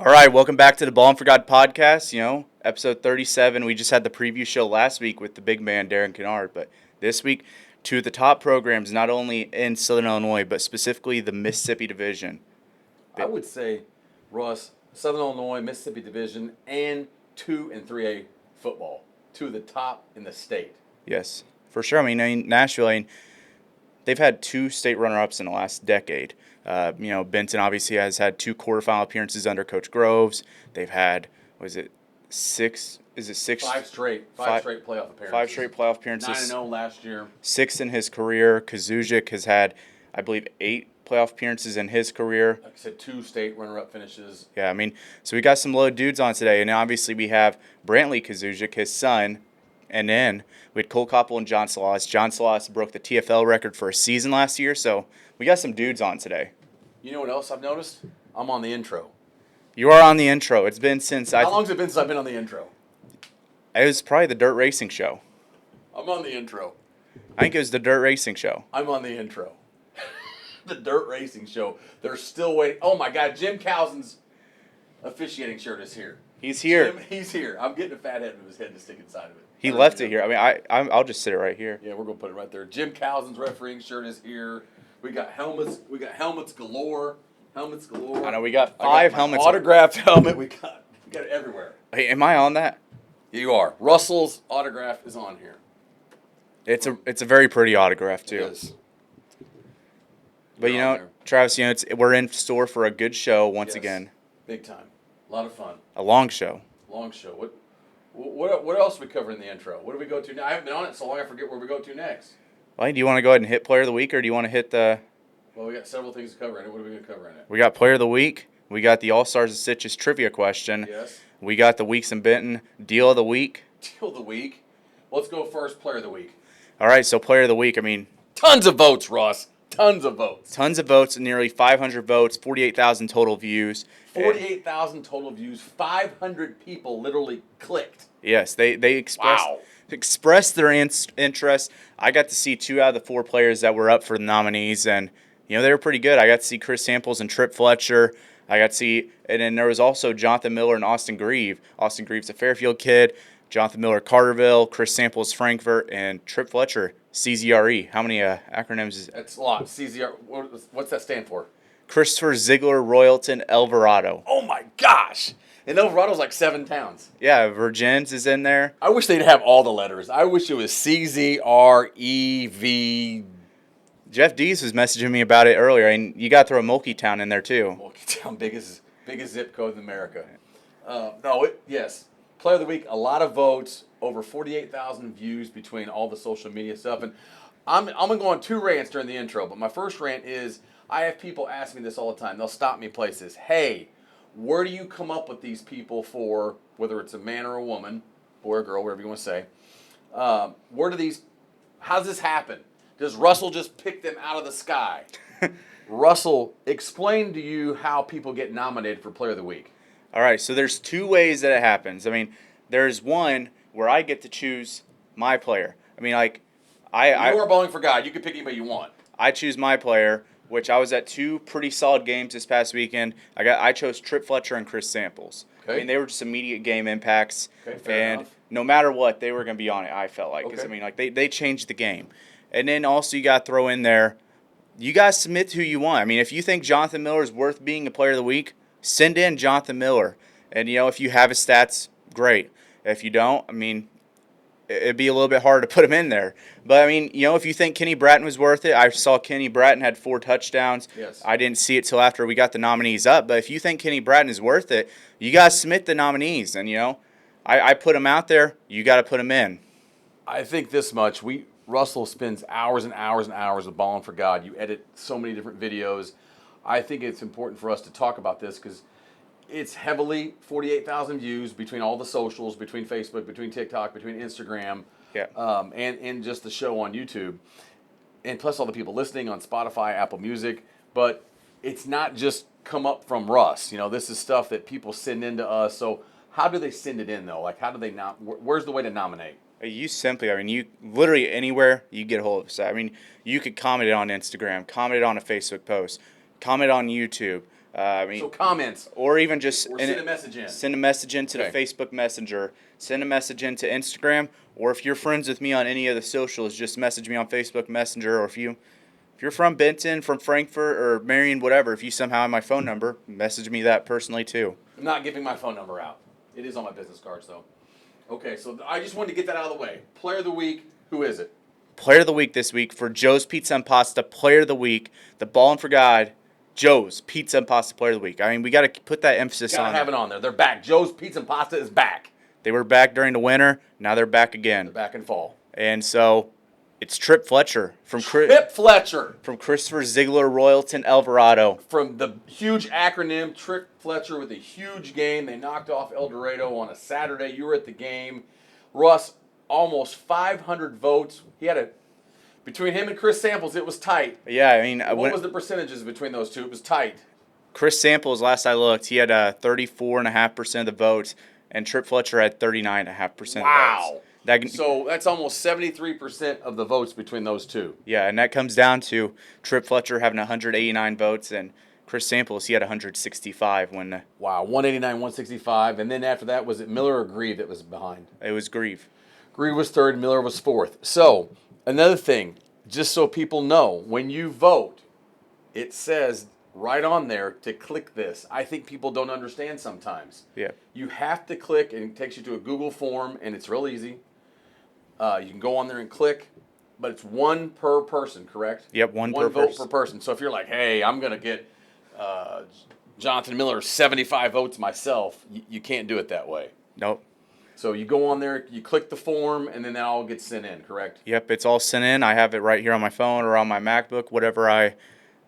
All right, welcome back to the Ballin4God podcast. Episode 37. We just had the preview show last week with the big man Darren Kennard, but this week, two of the top programs, not only in Southern Illinois, but specifically the Mississippi Division. I would say, Russ, Southern Illinois, Mississippi Division, and 2 and 3A football. Two of the top in the state. Yes, for sure. Nashville, they've had two state runner-ups in the last decade. Benton obviously has had two quarterfinal appearances under Coach Groves. They've had, six? Is it six? Five straight playoff appearances. 5 straight playoff appearances. 9-0 last year. 6 in his career. Kozuszek has had, I believe, 8 playoff appearances in his career. Like I said, 2 state runner-up finishes. Yeah, so we got some loaded dudes on today. And obviously we have Brantley Kozuszek, his son. And then we had Copple and John Salatas. John Salatas broke the TFL record for a season last year, so we got some dudes on today. You know what else I've noticed? I'm on the intro. You are on the intro. It's been since How long has it been since I've been on the intro? It was probably the dirt racing show. I'm on the intro. I think it was the dirt racing show. I'm on the intro. The dirt racing show. They're still waiting. Oh, my God. Jim Cowson's officiating shirt is here. He's here. He's here. I'm getting a fat head of his head to stick inside of it. He left it here. I'll just sit it right here. Yeah, we're gonna put it right there. Jim Cowson's refereeing shirt is here. We got helmets. We got helmets galore. Helmets galore. I know we got 5 helmets. Autographed helmet. We got it everywhere. Hey, am I on that? You are. Russell's autograph is on here. It's a very pretty autograph too. It is. But Travis, we're in store for a good show once again. Big time. A lot of fun. A long show. Long show. What else we cover in the intro? What do we go to now? I haven't been on it so long I forget where we go to next. Well, do you want to go ahead and hit Player of the Week, or do you want to hit the... Well, we got several things to cover in it. What are we going to cover in it? We got Player of the Week. We got the All-Stars of Stitches trivia question. Yes. We got the Weeks in Benton Deal of the Week. Deal of the Week. Let's go first, Player of the Week. All right, so Player of the Week, Tons of votes, Ross. Tons of votes. Tons of votes, nearly 500 votes, 48,000 total views. 48,000 total views. 500 people literally clicked. Yes, they expressed their interest. I got to see 2 out of the 4 players that were up for the nominees, and they were pretty good. I got to see Chris Samples and Tripp Fletcher. And then there was also Jonathan Miller and Austin Grieve. Austin Grieve's a Fairfield kid. Jonathan Miller, Carterville. Chris Samples, Frankfurt, and Tripp Fletcher, CZRE. How many acronyms is it? That's a lot. CZR. What's that stand for? Christopher Ziegler Royalton Alvarado. Oh my gosh! And Alvarado's like 7 towns. Yeah, Virgins is in there. I wish they'd have all the letters. I wish it was CZREV. Jeff Dees was messaging me about it earlier, and you got to throw Mulkey-Town in there too. Mulkey-Town, biggest zip code in America. Yes. Player of the Week, a lot of votes, over 48,000 views between all the social media stuff. And I'm going to go on 2 rants during the intro, but my first rant is I have people ask me this all the time. They'll stop me places. Hey, where do you come up with these people for, whether it's a man or a woman, boy or girl, whatever you want to say, how does this happen? Does Russell just pick them out of the sky? Russell, explain to you how people get nominated for Player of the Week. All right, so there's 2 ways that it happens. There's one where I get to choose my player. You are Ballin4God. You can pick anybody you want. I choose my player, which I was at 2 pretty solid games this past weekend. I chose Tripp Fletcher and Chris Samples. Okay. They were just immediate game impacts. Okay, fair enough. No matter what, they were going to be on it, I felt like. Because, they changed the game. And then also you got to throw in there, you guys submit who you want. If you think Jonathan Miller is worth being a Player of the Week, send in Jonathan Miller. And, if you have his stats, great. If you don't, it'd be a little bit hard to put him in there. But, if you think Kenny Bratton was worth it, I saw Kenny Bratton had 4 touchdowns. Yes. I didn't see it till after we got the nominees up. But if you think Kenny Bratton is worth it, you guys submit the nominees. And, I put them out there. You got to put them in. I think this much. Russell spends hours and hours and hours with Ballin4God. You edit so many different videos. I think it's important for us to talk about this because it's heavily 48,000 views between all the socials, between Facebook, between TikTok, between Instagram, and just the show on YouTube. And plus all the people listening on Spotify, Apple Music. But it's not just come up from Russ. This is stuff that people send in to us. So how do they send it in, though? How do they where's the way to nominate? You simply, you literally anywhere you get a hold of us. You could comment it on Instagram, comment it on a Facebook post, comment on YouTube, So comments. Or even just Or send a message in. Send a message into the Facebook Messenger. Send a message into Instagram. Or if you're friends with me on any of the socials, just message me on Facebook Messenger. Or if you're from Benton, from Frankfort, or Marion, whatever, if you somehow have my phone number, message me that personally too. I'm not giving my phone number out. It is on my business cards, though. Okay, so I just wanted to get that out of the way. Player of the week, who is it? Player of the week this week for Joe's Pizza and Pasta. Player of the week, the Ballin4God, Joe's Pizza and Pasta Player of the week. I mean, we got to put that emphasis on. Gotta have it on there. They're back. Joe's Pizza and Pasta is back. They were back during the winter. Now they're back again. They're back in fall. And so it's Trip Fletcher from Christopher Ziegler, Royalton, Alvarado. From the huge acronym, Trip Fletcher with a huge game. They knocked off El Dorado on a Saturday. You were at the game. Russ, almost 500 votes. He had between him and Chris Samples, it was tight. Yeah, I mean, what was the percentages between those two? It was tight. Chris Samples, last I looked, he had 34.5% of the votes, and Trip Fletcher had 39.5% Wow. of the votes. So that's almost 73% of the votes between those two. Yeah, and that comes down to Trip Fletcher having 189 votes, and Chris Samples, he had 165 when. Wow, 189, 165, and then after that, was it Miller or Grieve that was behind? It was Grieve. Grieve was third, Miller was fourth. So, another thing, just so people know, when you vote, it says right on there to click this. I think people don't understand sometimes. Yeah. You have to click, and it takes you to a Google form, and it's real easy. You can go on there and click, but it's one per person, correct? Yep, one per vote person. per person. So if you're like, hey, I'm going to get Jonathan Miller 75 votes myself, you can't do it that way. Nope. So you go on there, you click the form, and then that all gets sent in, correct? Yep, it's all sent in. I have it right here on my phone or on my MacBook, whatever I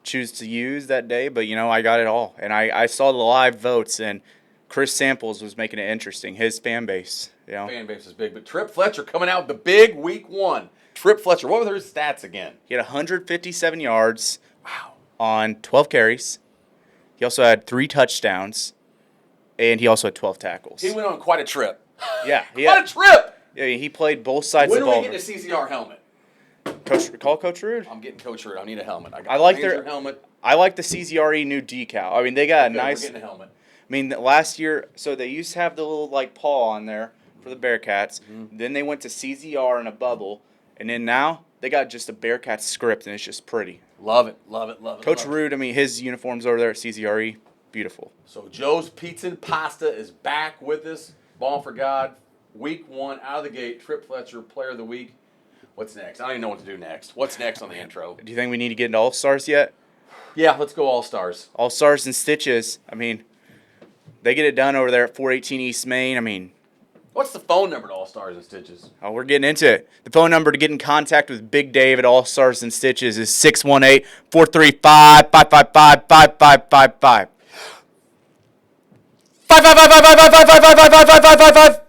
choose to use that day. But, I got it all. And I saw the live votes, and Chris Samples was making it interesting, his fan base. Fan base is big. But Trip Fletcher coming out with the big week one. Trip Fletcher, what were his stats again? He had 157 yards on 12 carries. He also had 3 touchdowns, and he also had 12 tackles. He went on quite a trip. Yeah. Quite a trip! Yeah, he played both sides of the ball. When do we get a CCR helmet? Call Coach Rude. I'm getting Coach Rude. I need a helmet. I like their helmet. I like the CZRE new decal. I mean, they got a nice. We're getting a helmet. I mean, last year, so they used to have the little paw on there for the Bearcats. Mm-hmm. Then they went to CZR in a bubble, and then now they got just a Bearcats script, and it's just pretty. Love it, love it, love it. Coach Rude, I mean, his uniforms over there at CZRE, beautiful. So Joe's Pizza and Pasta is back with us. Ballin4God, week one out of the gate. Trip Fletcher, Player of the Week. What's next? I don't even know what to do next. What's next on the intro? Do you think we need to get into All-Stars yet? Yeah, let's go All-Stars. All-Stars and Stitches. I mean, they get it done over there at 418 East Main. I mean, what's the phone number to All-Stars and Stitches? Oh, we're getting into it. The phone number to get in contact with Big Dave at All-Stars and Stitches is 618-435-555-5555. 555-555-555-555.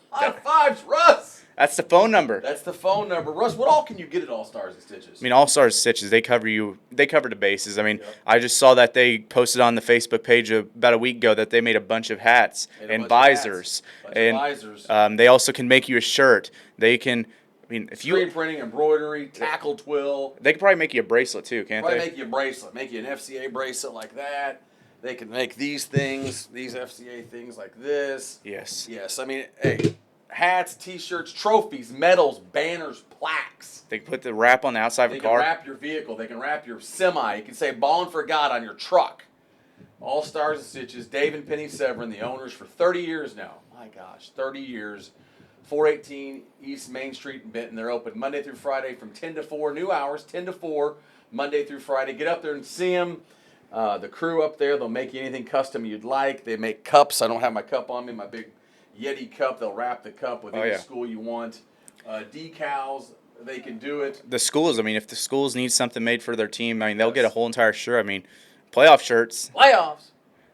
High fives, Russ. That's the phone number. That's the phone number. Russ, what all can you get at All-Stars and Stitches? I mean, All-Stars and Stitches, they cover the bases. I mean, yep. I just saw that they posted on the Facebook page about a week ago that they made a bunch of hats and visors. They also can make you a shirt. They can, I mean, if screen printing, embroidery, tackle twill. They can probably make you a bracelet too, can't they? Make you a bracelet. Make you an FCA bracelet like that. They can make these things, these FCA things like this. Yes. Yes. I mean, hey, hats, T-shirts, trophies, medals, banners, plaques. They can put the wrap on the outside of a car. They can wrap your vehicle. They can wrap your semi. You can say Ballin4God on your truck. All Stars and Stitches, Dave and Penny Severin, the owners for 30 years now. My gosh, 30 years. 418 East Main Street in Benton. They're open Monday through Friday from 10 to 4. New hours, 10 to 4, Monday through Friday. Get up there and see them. The crew up there, they'll make you anything custom you'd like. They make cups. I don't have my cup on me, my big Yeti cup. They'll wrap the cup with any school you want. Decals, they can do it. The schools, I mean, if the schools need something made for their team, I mean, they'll get a whole entire shirt. I mean, playoff shirts. Playoffs.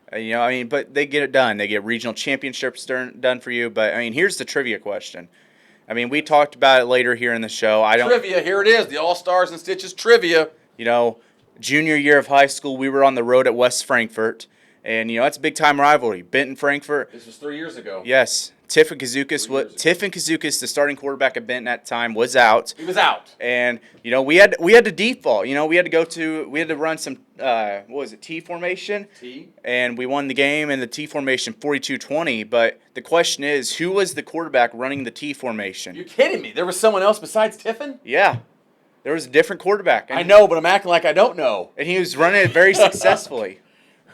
But they get it done. They get regional championships done for you. But, I mean, here's the trivia question. I mean, we talked about it later here in the show. Trivia, here it is, the All Stars and Stitches trivia. Junior year of high school, we were on the road at West Frankfort, And, that's a big-time rivalry. Benton, Frankfort. This was 3 years ago. Yes. Stephen Kozuszek, the starting quarterback of Benton at the time, was out. He was out. And, we had to default. We had to run some, T formation? T. And we won the game in the T formation 42-20. But the question is, who was the quarterback running the T formation? You're kidding me. There was someone else besides Tiffin? Yeah. There was a different quarterback. I know, but I'm acting like I don't know. And he was running it very successfully.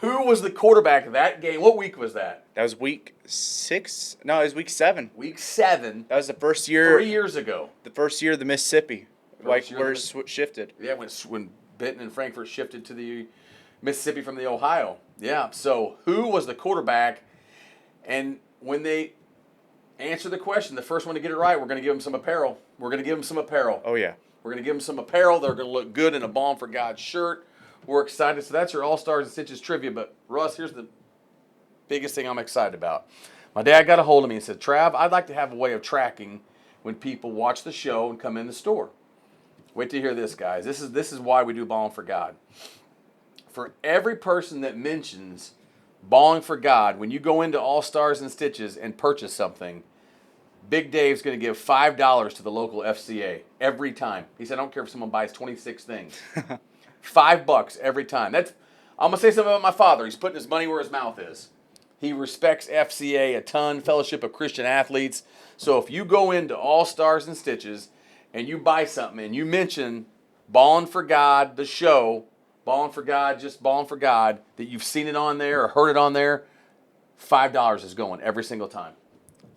Who was the quarterback of that game? What week was that? That was week 6? No, it was week 7. Week 7. That was the first year. 3 years ago. The first year of the Mississippi. Where it shifted. Yeah, when Benton and Frankfort shifted to the Mississippi from the Ohio. Yeah, so who was the quarterback? And when they answer the question, the first one to get it right, we're going to give them some apparel. Oh, yeah. We're going to give them some apparel. They're going to look good in a Ballin4God shirt. We're excited. So that's your All-Stars and Stitches trivia. But, Russ, here's the biggest thing I'm excited about. My dad got a hold of me and said, Trav, I'd like to have a way of tracking when people watch the show and come in the store. Wait till you hear this, guys. This is why we do Ballin4God. For every person that mentions Ballin4God, when you go into All-Stars and Stitches and purchase something, Big Dave's going to give $5 to the local FCA every time. He said, I don't care if someone buys 26 things. $5 every time. I'm going to say something about my father. He's putting his money where his mouth is. He respects FCA a ton, Fellowship of Christian Athletes. So if you go into All Stars and Stitches and you buy something and you mention Ballin4God, the show, Ballin4God, just Ballin4God, that you've seen it on there or heard it on there, $5 is going every single time.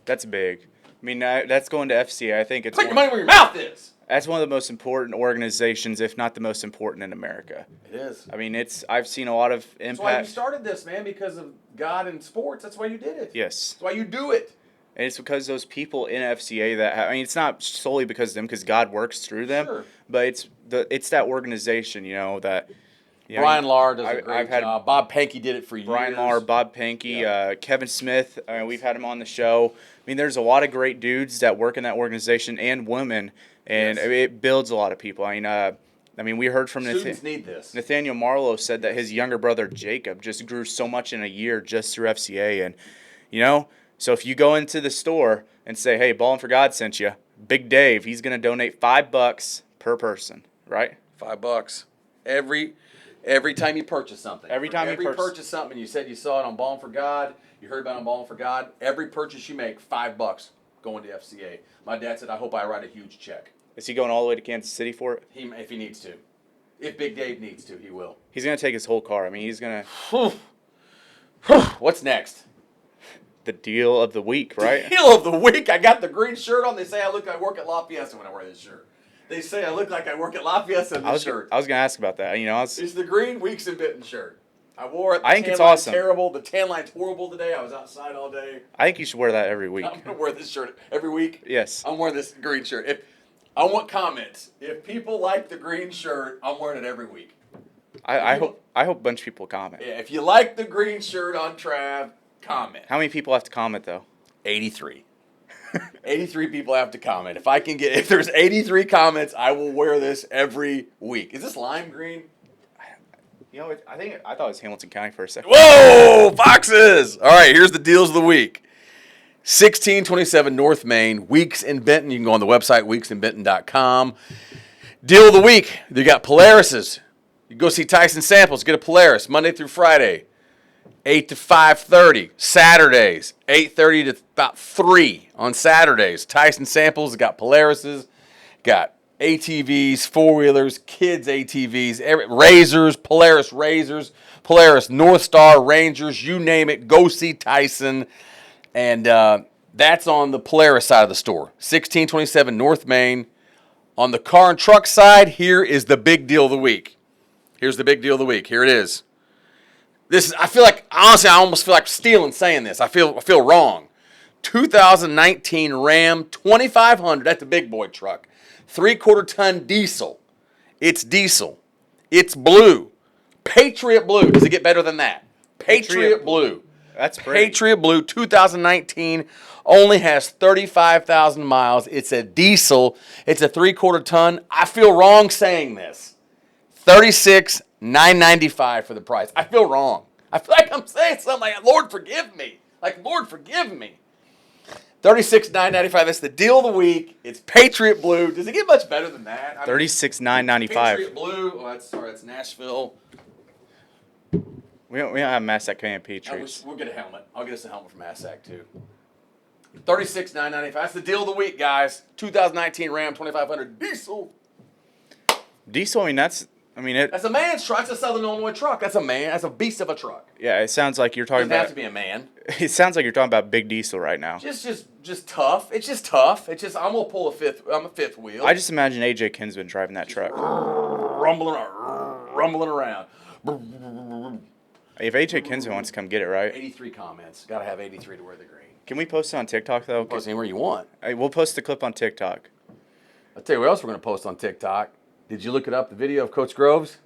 That's big. I mean, that's going to FCA. I think it's put your money where your mouth is. That's one of the most important organizations, if not the most important in America. It is. I mean, I've seen a lot of impact. That's why you started this, man, because of God and sports. That's why you did it. Yes. That's why you do it. And it's because those people in FCA it's not solely because of them, because God works through them. Sure. But it's that organization, that. Brian Lahr does a great job. Bob Pankey did it for years. Brian Lahr, Bob Pankey, Kevin Smith. We've had him on the show. I mean, there's a lot of great dudes that work in that organization and women, and it builds a lot of people. I mean, we heard from students need this. Nathaniel Marlowe said that his younger brother Jacob just grew so much in a year just through FCA, and so if you go into the store and say, "Hey, Ballin4God sent you," Big Dave, he's going to donate $5 per person, right? $5 every time you purchase something. Every purchase something, you said you saw it on Ballin4God, you heard about it on Ballin4God, every purchase you make, $5 going to FCA. My dad said, I hope I write a huge check. Is he going all the way to Kansas City for it? If he needs to. If Big Dave needs to, he will. He's going to take his whole car. I mean, he's going to... What's next? The deal of the week, right? Deal of the week? I got the green shirt on. They say I look like I work at La Fiesta when I wear this shirt. They say I look like I work at La Fiesta in this shirt. I was going to ask about that. It's the green Weeks in Benton shirt. I wore it. I think it's awesome. Terrible. The tan line's horrible today. I was outside all day. I think you should wear that every week. I'm going to wear this shirt every week? Yes. I'm wearing this green shirt. I want comments. If people like the green shirt, I'm wearing it every week. I hope a bunch of people comment. Yeah, if you like the green shirt on Trav, comment. How many people have to comment, though? 83. 83 people have to comment. If there's 83 comments, I will wear this every week. Is this lime green? I thought it was Hamilton County for a second. Whoa, Foxes! All right, here's the deals of the week. 1627 North Main, Weeks in Benton. You can go on the website, weeksinbenton.com. Deal of the week. You got Polaris's. You go see Tyson Samples, get a Polaris, Monday through Friday, 8 to 5:30. Saturdays, 8:30 to about 3 on Saturdays. Tyson Samples got Polaris's, got ATVs, four-wheelers, kids ATVs, Razors, Polaris North Star, Rangers, you name it, go see Tyson. And that's on the Polaris side of the store, 1627 North Main. On the car and truck side, here is the big deal of the week. Here's the big deal of the week. Here it is. I almost feel like stealing saying this. I feel wrong. 2019 Ram 2500, that's a big boy truck. 3/4 ton diesel. It's diesel. It's blue. Patriot blue. Does it get better than that? Patriot blue. That's pretty. Patriot blue 2019 only has 35,000 miles. It's a diesel. It's a 3/4 ton. I feel wrong saying this. $36,995 for the price. I feel wrong. I feel like I'm saying something like, Lord, forgive me. Like, Lord, forgive me. $36,995. That's the deal of the week. It's Patriot Blue. Does it get much better than that? $36,995. Patriot Blue. Oh, that's Nashville. We don't have Massac County Patriots. We'll get a helmet. I'll get us a helmet from Massac, too. $36,995. That's the deal of the week, guys. 2019 Ram 2500 diesel. Diesel, that's a man's truck. That's a Southern Illinois truck. That's a beast of a truck. Yeah, it sounds like you're talking Doesn't about. have to be a man. It sounds like you're talking about big diesel right now. Just tough. It's just tough. It's just I'm gonna pull I'm a fifth wheel. I just imagine AJ Kinsman driving that truck. Rumbling around. If AJ Kinsman wants to come get it, right? 83 comments. Gotta have 83 to wear the green. Can we post it on TikTok though? Post anywhere you want. Hey, we'll post the clip on TikTok. I'll tell you what else we're gonna post on TikTok. Did you look it up? The video of Coach Groves?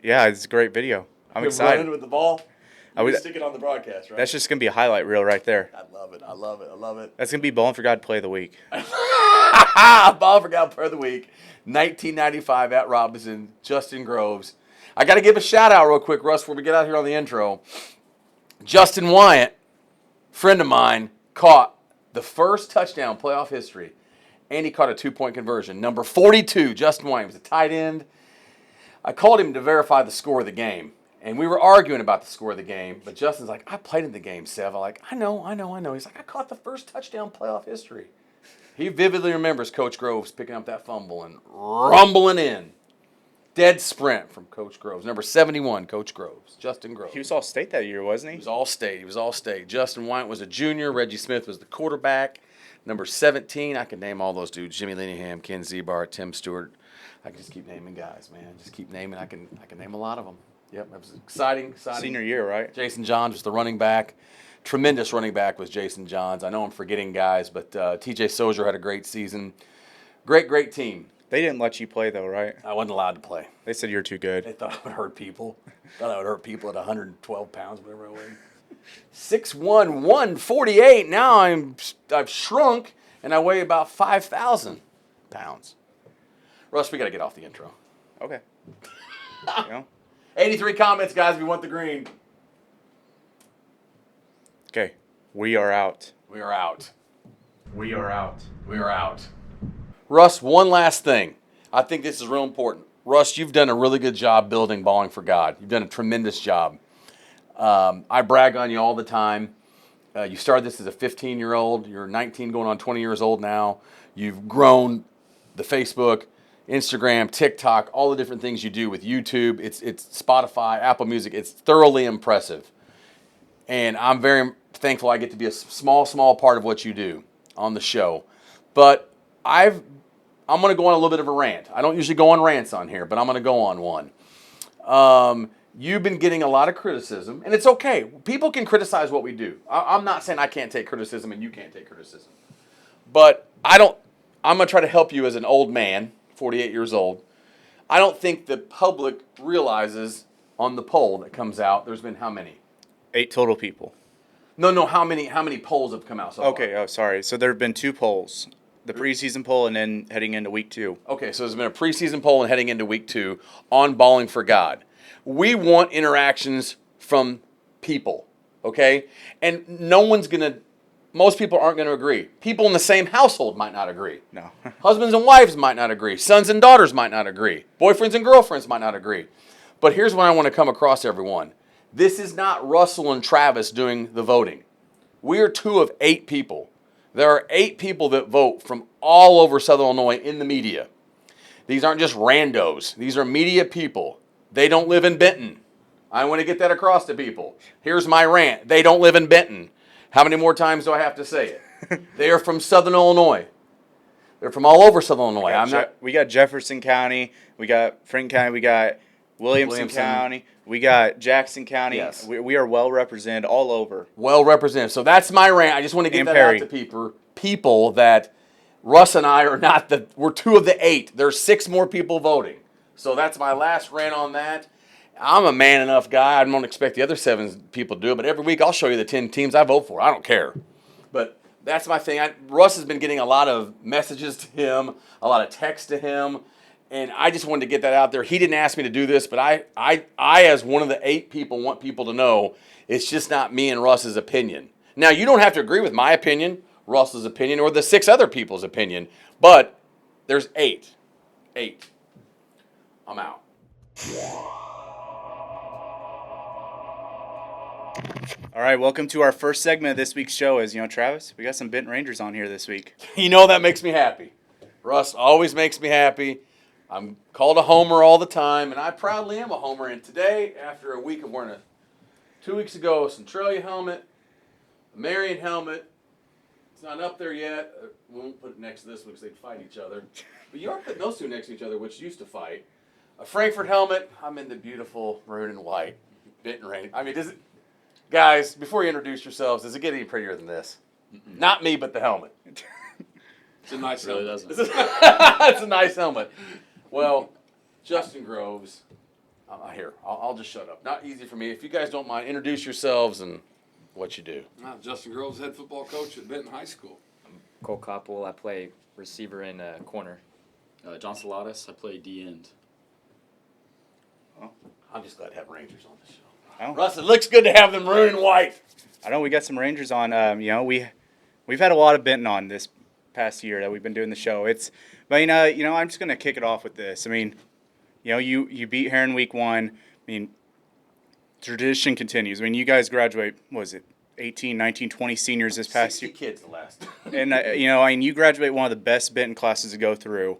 Yeah, it's a great video. I'm excited. Running with the ball. We stick it on the broadcast, right? That's just gonna be a highlight reel right there. I love it. That's gonna be Ballin4God play of the week. Ballin4God player of the week, 1995 at Robinson, Justin Groves. I got to give a shout out real quick, Russ, before we get out here on the intro. Justin Wyatt, friend of mine, caught the first touchdown playoff history, and he caught a 2-point conversion. Number 42, Justin Wyatt was a tight end. I called him to verify the score of the game, and we were arguing about the score of the game, but Justin's like, I played in the game, Sev. I'm like, I know. He's like, I caught the first touchdown playoff history. He vividly remembers Coach Groves picking up that fumble and rumbling in. Dead sprint from Coach Groves. Number 71, Coach Groves. Justin Groves. He was all state that year, wasn't he? He was all state. Justin Wyatt was a junior. Reggie Smith was the quarterback. Number 17, I can name all those dudes. Jimmy Linehan, Ken Zebart, Tim Stewart. I can just keep naming guys, man. Just keep naming. I can name a lot of them. Yep, that was exciting. Senior year, right? Jason Johns was the running back. Tremendous running back was Jason Johns. I know I'm forgetting guys, but TJ Sozier had a great season. Great team. They didn't let you play though, right? I wasn't allowed to play. They said you're too good. They thought I would hurt people. Thought I would hurt people at 112 pounds, whatever I weighed. 6'1", 148. Now I've shrunk, and I weigh about 5,000 pounds. Russ, we got to get off the intro. Okay. 83 comments, guys. We want the green. Okay. We are out. We are out. We are out. We are out. Russ, one last thing. I think this is real important. Russ, you've done a really good job building Ballin4God. You've done a tremendous job. I brag on you all the time. You started this as a 15-year-old. You're 19 going on 20 years old now. You've grown the Facebook, Instagram, TikTok, all the different things you do with YouTube. It's Spotify, Apple Music. It's thoroughly impressive. And I'm very thankful I get to be a small part of what you do on the show. But I'm going to go on a little bit of a rant. I don't usually go on rants on here, but I'm going to go on one. You've been getting a lot of criticism, and it's okay. People can criticize what we do. I'm not saying I can't take criticism and you can't take criticism. But I'm going to try to help you as an old man, 48 years old. I don't think the public realizes on the poll that comes out, there's been how many? 8 total people. No, how many polls have come out so far? Okay, sorry. So there have been 2 polls. The preseason poll and then heading into week 2. Okay, so there's been a preseason poll and heading into week 2 on Ballin4God. We want interactions from people, okay? And most people aren't going to agree. People in the same household might not agree. No. Husbands and wives might not agree. Sons and daughters might not agree. Boyfriends and girlfriends might not agree. But here's what I want to come across, everyone. This is not Russell and Travis doing the voting. We are 2 of 8 people. There are 8 people that vote from all over Southern Illinois in the media. These aren't just randos. These are media people. They don't live in Benton. I want to get that across to people. Here's my rant. They don't live in Benton. How many more times do I have to say it? They are from Southern Illinois. They're from all over Southern Illinois. We got Jefferson County. We got Franklin County. We got Williamson County. We got Jackson County. Yes. We are well represented all over. Well represented. So that's my rant. I just want to get that out to people that Russ and I are not we're 2 of the 8. There's 6 more people voting. So that's my last rant on that. I'm a man enough guy. I don't expect the other 7 people to do it, but every week I'll show you the 10 teams I vote for. I don't care. But that's my thing. Russ has been getting a lot of messages to him, a lot of texts to him, And I just wanted to get that out there. He didn't ask me to do this, but I as one of the 8 people, want people to know it's just not me and Russ's opinion. Now, you don't have to agree with my opinion, Russ's opinion, or the 6 other people's opinion, but there's 8. 8. I'm out. All right, welcome to our first segment of this week's show. As you know, Travis, we got some Benton Rangers on here this week. You know that makes me happy. Russ always makes me happy. I'm called a homer all the time, and I proudly am a homer. And today, after a week of wearing 2 weeks ago, a Centralia helmet, a Marion helmet, it's not up there yet. We won't put it next to this one because they'd fight each other. But you are putting those 2 next to each other, which used to fight. A Frankfurt helmet. I'm in the beautiful maroon and white. Benton Rangers. I mean, guys, before you introduce yourselves, does it get any prettier than this? Mm-mm. Not me, but the helmet. It's a nice helmet. Really doesn't. It's a nice helmet. Well, Justin Groves. Here, I'll just shut up. Not easy for me. If you guys don't mind, introduce yourselves and what you do. Justin Groves, head football coach at Benton High School. I'm Copple. I play receiver and corner. John Salatas, I play D-end. Well, I'm just glad to have Rangers on the show. Oh. Russ, it looks good to have them maroon and white. I know we got some Rangers on. We've had a lot of Benton on this past year that we've been doing the show. But I'm just gonna kick it off with this. I mean, you beat Heron week 1. I mean, tradition continues. I mean, you guys graduate. What was it 18, 19, 20 seniors this past 60 year? kids the last. And you graduate one of the best Benton classes to go through,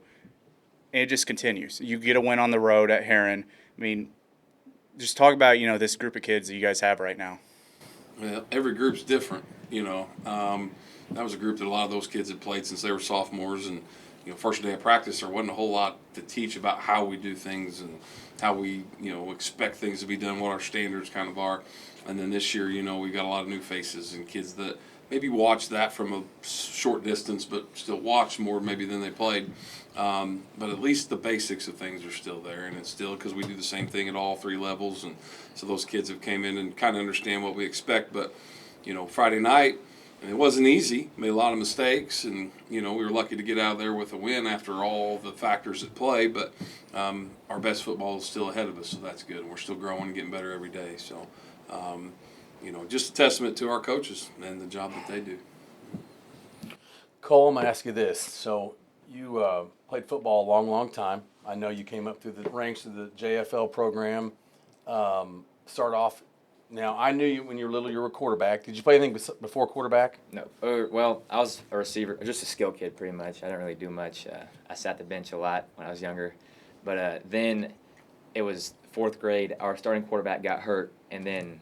and it just continues. You get a win on the road at Heron. I mean, just talk about this group of kids that you guys have right now. Well, every group's different, That was a group that a lot of those kids had played since they were sophomores, and first day of practice, there wasn't a whole lot to teach about how we do things and how we expect things to be done, what our standards kind of are. And then this year, we got a lot of new faces and kids that maybe watched that from a short distance, but still watched more maybe than they played. But at least the basics of things are still there, and it's still because we do the same thing at all 3 levels, and so those kids have came in and kind of understand what we expect. But Friday night, and it wasn't easy. Made a lot of mistakes, and we were lucky to get out of there with a win after all the factors at play. But our best football is still ahead of us, so that's good. And we're still growing and getting better every day. So, just a testament to our coaches and the job that they do. Cole, I'm gonna ask you this. So you played football a long, long time. I know you came up through the ranks of the JFL program. Start off. Now, I knew you when you were little, you were a quarterback. Did you play anything before quarterback? No. Well, I was a receiver, just a skill kid pretty much. I didn't really do much. I sat the bench a lot when I was younger. But then it was 4th grade. Our starting quarterback got hurt, and then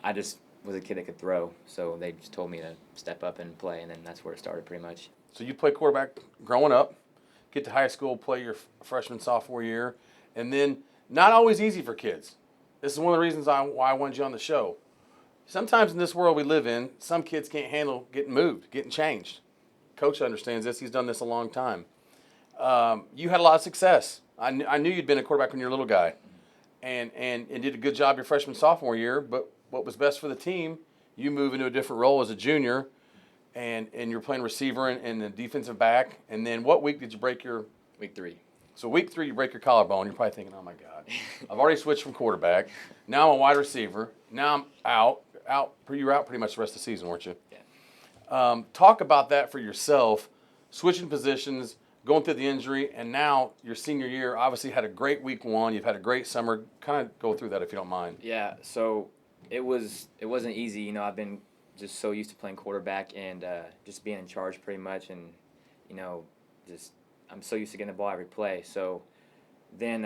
I just was a kid that could throw. So they just told me to step up and play, and then that's where it started pretty much. So you played quarterback growing up, get to high school, play your freshman, sophomore year, and then not always easy for kids. This is one of the reasons why I wanted you on the show. Sometimes in this world we live in, some kids can't handle getting moved, getting changed. Coach understands this. He's done this a long time. You had a lot of success. I knew you'd been a quarterback when you were a little guy, and did a good job your freshman, sophomore year. But what was best for the team, you move into a different role as a junior, and you're playing receiver and the defensive back. And then what week did you break your? Week 3. So week 3, you break your collarbone. You're probably thinking, oh, my God. I've already switched from quarterback. Now I'm a wide receiver. Now I'm out. You were out pretty much the rest of the season, weren't you? Yeah. Talk about that for yourself, switching positions, going through the injury, and now your senior year obviously had a great week 1. You've had a great summer. Kind of go through that if you don't mind. Yeah, so it wasn't easy. I've been just so used to playing quarterback and just being in charge pretty much, and, I'm so used to getting the ball every play. So then,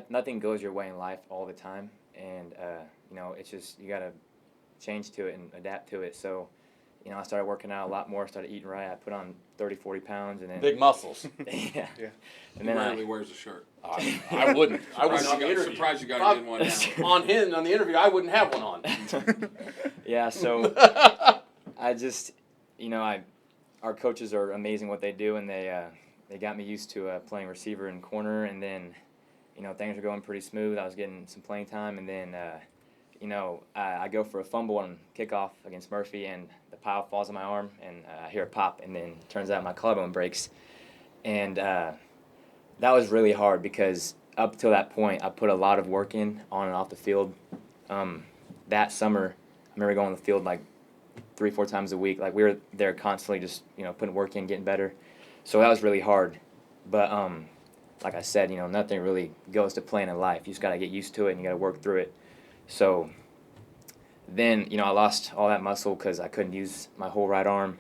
nothing goes your way in life all the time. And, it's just you got to change to it and adapt to it. So, I started working out a lot more, started eating right. I put on 30, 40 pounds. And then Big muscles. yeah. And then rarely wears a shirt. I wouldn't. I wouldn't on the interview. Surprised you got to get one now. On the interview, I wouldn't have one on. Yeah, so I just, our coaches are amazing what they do, and they got me used to playing receiver and corner, and then, things were going pretty smooth. I was getting some playing time, and then, I go for a fumble on kickoff against Murphy, and the pile falls on my arm, and I hear a pop, and then turns out my collarbone breaks, and that was really hard because up till that point, I put a lot of work in on and off the field. That summer, I remember going on the field like 3-4 times a week. Like we were there constantly, just putting work in, getting better. So that was really hard. But like I said, nothing really goes to plan in life. You just got to get used to it and you got to work through it. So then, I lost all that muscle because I couldn't use my whole right arm.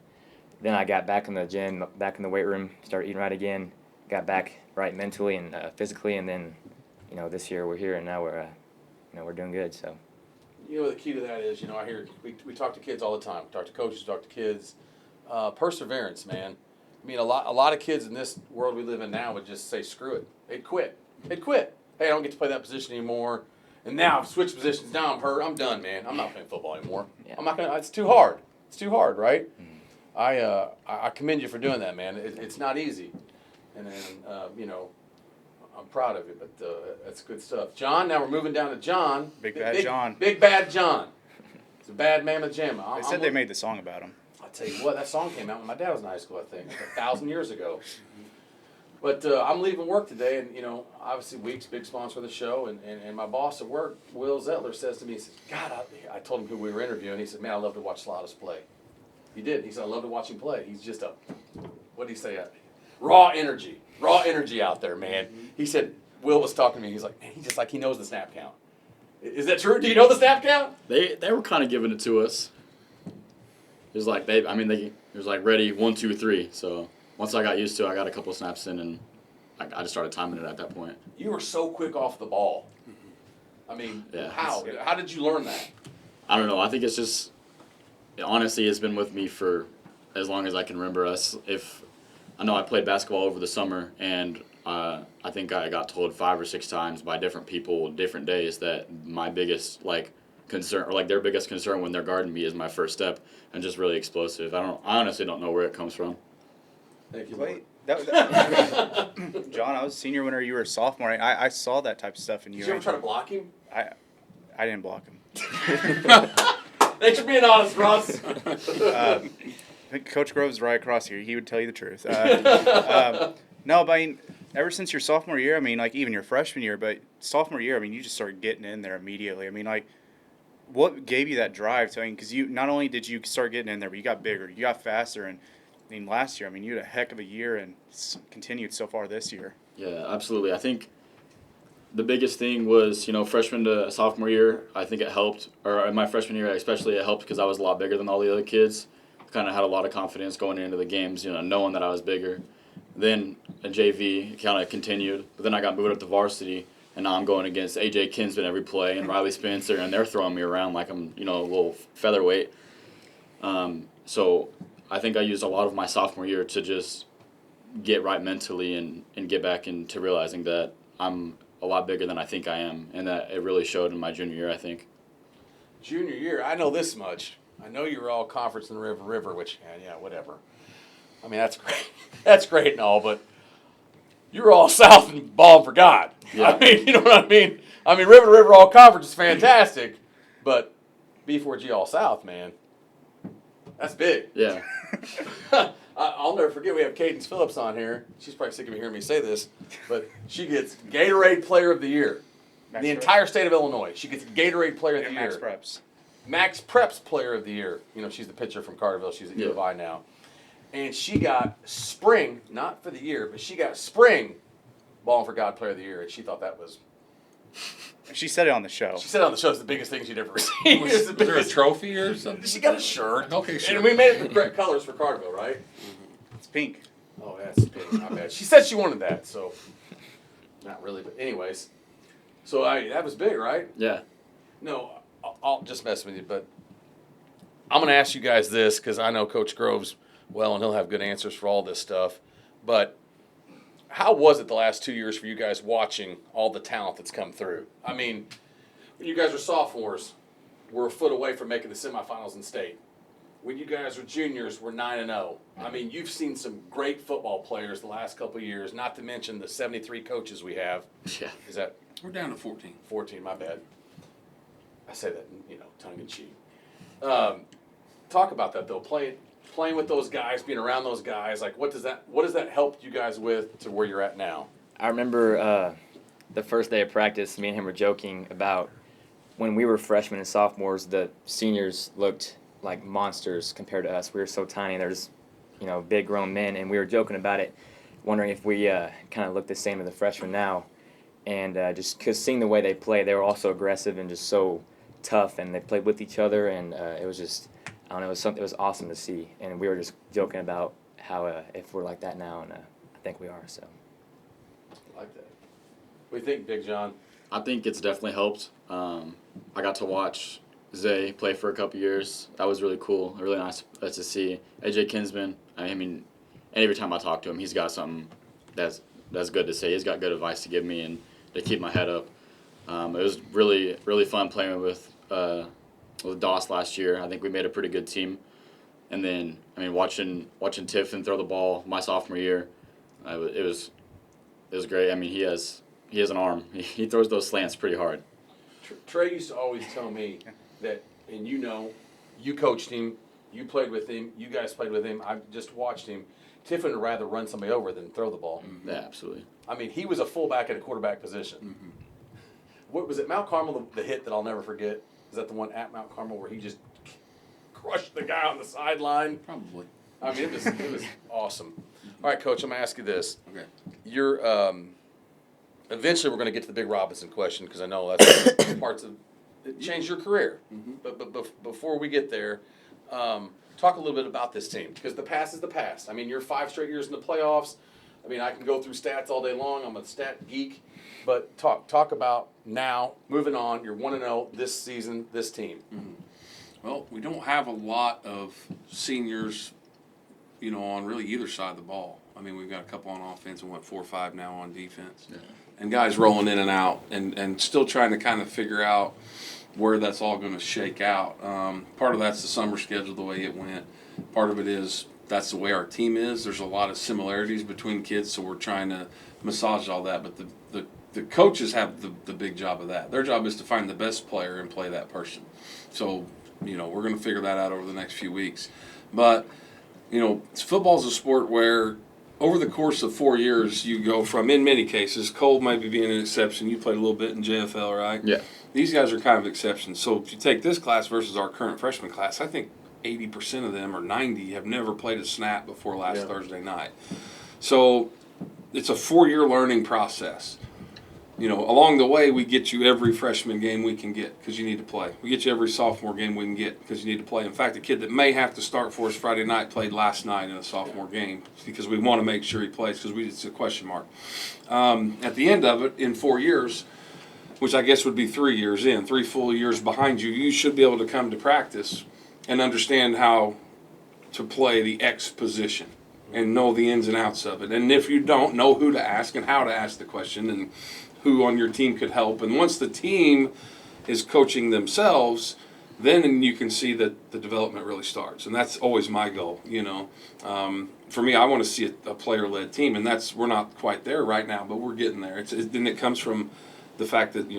Then I got back in the gym, back in the weight room, started eating right again, got back right mentally and physically, and then, this year we're here and now we're doing good. So. The key to that is, I hear we talk to kids all the time. We talk to coaches, talk to kids. Perseverance, man. I mean, a lot of kids in this world we live in now would just say, screw it. They'd quit. Hey, I don't get to play that position anymore. And now I've switched positions. Now I'm hurt. I'm done, man. I'm not playing football anymore. Yeah. I'm not gonna. It's too hard. It's too hard, right? Mm-hmm. I commend you for doing that, man. It's not easy, and then I'm proud of you. But that's good stuff, John. Now we're moving down to John. Big bad John. Big bad John. It's a bad mamma jamma. They said they made the song about him. I'll tell you what, that song came out when my dad was in high school. I think 1,000 years ago. But I'm leaving work today, and, obviously Weeks, big sponsor of the show, and my boss at work, Will Zettler, says to me, he says, God, I told him who we were interviewing. He said, man, I love to watch Salatas play. He did. He said, I love to watch him play. He's just what did he say? Raw energy out there, man. He said, Will was talking to me. He's like, man, he knows the snap count. Is that true? Do you know the snap count? They were kind of giving it to us. It was like, it was like ready, 1, 2, 3, so. Once I got used to it, I got a couple of snaps in, and I just started timing it at that point. You were so quick off the ball. I mean, yeah, how? How did you learn that? I don't know. I think it's just, honestly, it's been with me for as long as I can remember. I know I played basketball over the summer, and I think I got told 5 or 6 times by different people, different days, that my biggest concern, or their biggest concern when they're guarding me, is my first step, and just really explosive. I honestly don't know where it comes from. Thank you. Wait, John, I was a senior when you were a sophomore. I saw that type of stuff in you. Did you ever try to block him? I didn't block him. Thanks for being honest, Ross. I think Coach Grove's right across here. He would tell you the truth. No, but I mean, ever since your sophomore year, even your freshman year, but sophomore year, you just started getting in there immediately. What gave you that drive? Because you not only did you start getting in there, but you got bigger, you got faster, and last year, you had a heck of a year and continued so far this year. Yeah, absolutely. I think the biggest thing was, freshman to sophomore year, I think it helped. Or in my freshman year especially, it helped because I was a lot bigger than all the other kids. Kind of had a lot of confidence going into the games, knowing that I was bigger. Then at JV, kind of continued. But then I got moved up to varsity, and now I'm going against A.J. Kinsman every play and Riley Spencer, and they're throwing me around like I'm, a little featherweight. So I think I used a lot of my sophomore year to just get right mentally and get back into realizing that I'm a lot bigger than I think I am, and that it really showed in my junior year, I think. Junior year, I know this much. I know you were all conference in the River, which, yeah, whatever. That's great. That's great and all, but you were all South and Ballin4God. Yeah. You know what I mean? River to River all conference is fantastic, but B4G all South, man. That's big. Yeah. I'll never forget, we have Cadence Phillips on here. She's probably sick of hearing me say this, but she gets Gatorade Player of the Year. The entire state of Illinois. She gets Gatorade Player of the Year. Max Preps. Max Preps Player of the Year. She's the pitcher from Carterville. She's at U of I now. And she got spring, not for the year, but she got spring Ballin4God Player of the Year, and she thought that was... She said it on the show. She said it on the show it's the biggest thing she'd ever received. Was there a trophy or something? She got a shirt. Okay, sure. And we made it the correct colors for Carterville, right? It's pink. Oh, that's pink. Not bad. She said she wanted that, so... Not really, but anyways. So that was big, right? Yeah. No, I'll just mess with you, but I'm going to ask you guys this because I know Coach Groves well, and he'll have good answers for all this stuff. But how was it the last 2 years for you guys watching all the talent that's come through? When you guys were sophomores, we're a foot away from making the semifinals in state. When you guys were juniors, we're 9-0. You've seen some great football players the last couple of years, not to mention the 73 coaches we have. Yeah. Is that... We're down to 14. 14, my bad. I say that, tongue in cheek. Talk about that though. Playing with those guys, being around those guys. What does that help you guys with to where you're at now? I remember the first day of practice, me and him were joking about when we were freshmen and sophomores, the seniors looked like monsters compared to us. We were so tiny. There's, big grown men, and we were joking about it, wondering if we kind of looked the same as the freshmen now. And just because seeing the way they played, they were also aggressive and just so tough, and they played with each other, and it was just, I don't know, it was awesome to see. And we were just joking about how if we're like that now, and I think we are. So. I like that. What do you think, Big John? I think it's definitely helped. I got to watch Zay play for a couple years. That was really cool, really nice to see. AJ Kinsman, I mean, every time I talk to him, he's got something that's good to say. He's got good advice to give me and to keep my head up. It was really, really fun playing with Doss last year. I think we made a pretty good team. And then, I mean, watching Tiffin throw the ball my sophomore year, it was great. I mean, he has an arm. He throws those slants pretty hard. Trey used to always tell me that, and you coached him, you played with him, you guys played with him, I just watched him. Tiffin would rather run somebody over than throw the ball. Yeah, absolutely. I mean, he was a fullback at a quarterback position. Mm-hmm. What was it, Mount Carmel, the hit that I'll never forget? Is that the one at Mount Carmel where he just crushed the guy on the sideline? Probably. I mean, it was awesome. All right, Coach, I'm going to ask you this. Okay. You're eventually we're going to get to the Big Robinson question because I know that's parts of it changed your career. Mm-hmm. But before we get there, talk a little bit about this team because the past is the past. I mean, you're 5 straight years in the playoffs. I mean, I can go through stats all day long. I'm a stat geek. But talk about now, moving on. You're 1-0 this season, this team. Mm-hmm. Well, we don't have a lot of seniors, on really either side of the ball. I mean, we've got a couple on offense and 4 or 5 now on defense. Yeah. And guys rolling in and out and still trying to kind of figure out where that's all going to shake out. Part of that's the summer schedule, the way it went. Part of it is that's the way our team is. There's a lot of similarities between kids, so we're trying to massage all that. But the coaches have the big job of that. Their job is to find the best player and play that person. So, we're going to figure that out over the next few weeks. But, football's a sport where over the course of 4 years, you go from, in many cases, Cole might be being an exception. You played a little bit in JFL, right? Yeah. These guys are kind of exceptions. So if you take this class versus our current freshman class, I think 80% of them or 90 have never played a snap before last Thursday night. So it's a 4-year learning process. Along the way, we get you every freshman game we can get because you need to play. We get you every sophomore game we can get because you need to play. In fact, a kid that may have to start for us Friday night played last night in a sophomore game because we want to make sure he plays because it's a question mark. At the end of it, in 4 years, which I guess would be 3 years in, 3 full years behind you, you should be able to come to practice and understand how to play the X position and know the ins and outs of it. And if you don't, know who to ask and how to ask the question and who on your team could help. And once the team is coaching themselves, then you can see that the development really starts. And that's always my goal, For me, I want to see a player-led team, and we're not quite there right now, but we're getting there. Then it comes from the fact that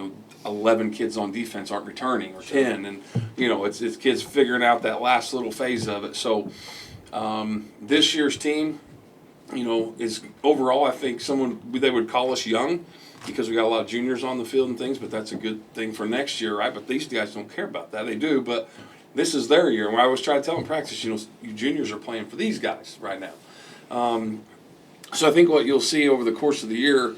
11 kids on defense aren't returning or 10, and it's kids figuring out that last little phase of it. So this year's team, is overall, I think they would call us young because we got a lot of juniors on the field and things, but that's a good thing for next year, right? But these guys don't care about that. They do, but this is their year. And I always try to tell them in practice, you juniors are playing for these guys right now. So I think what you'll see over the course of the year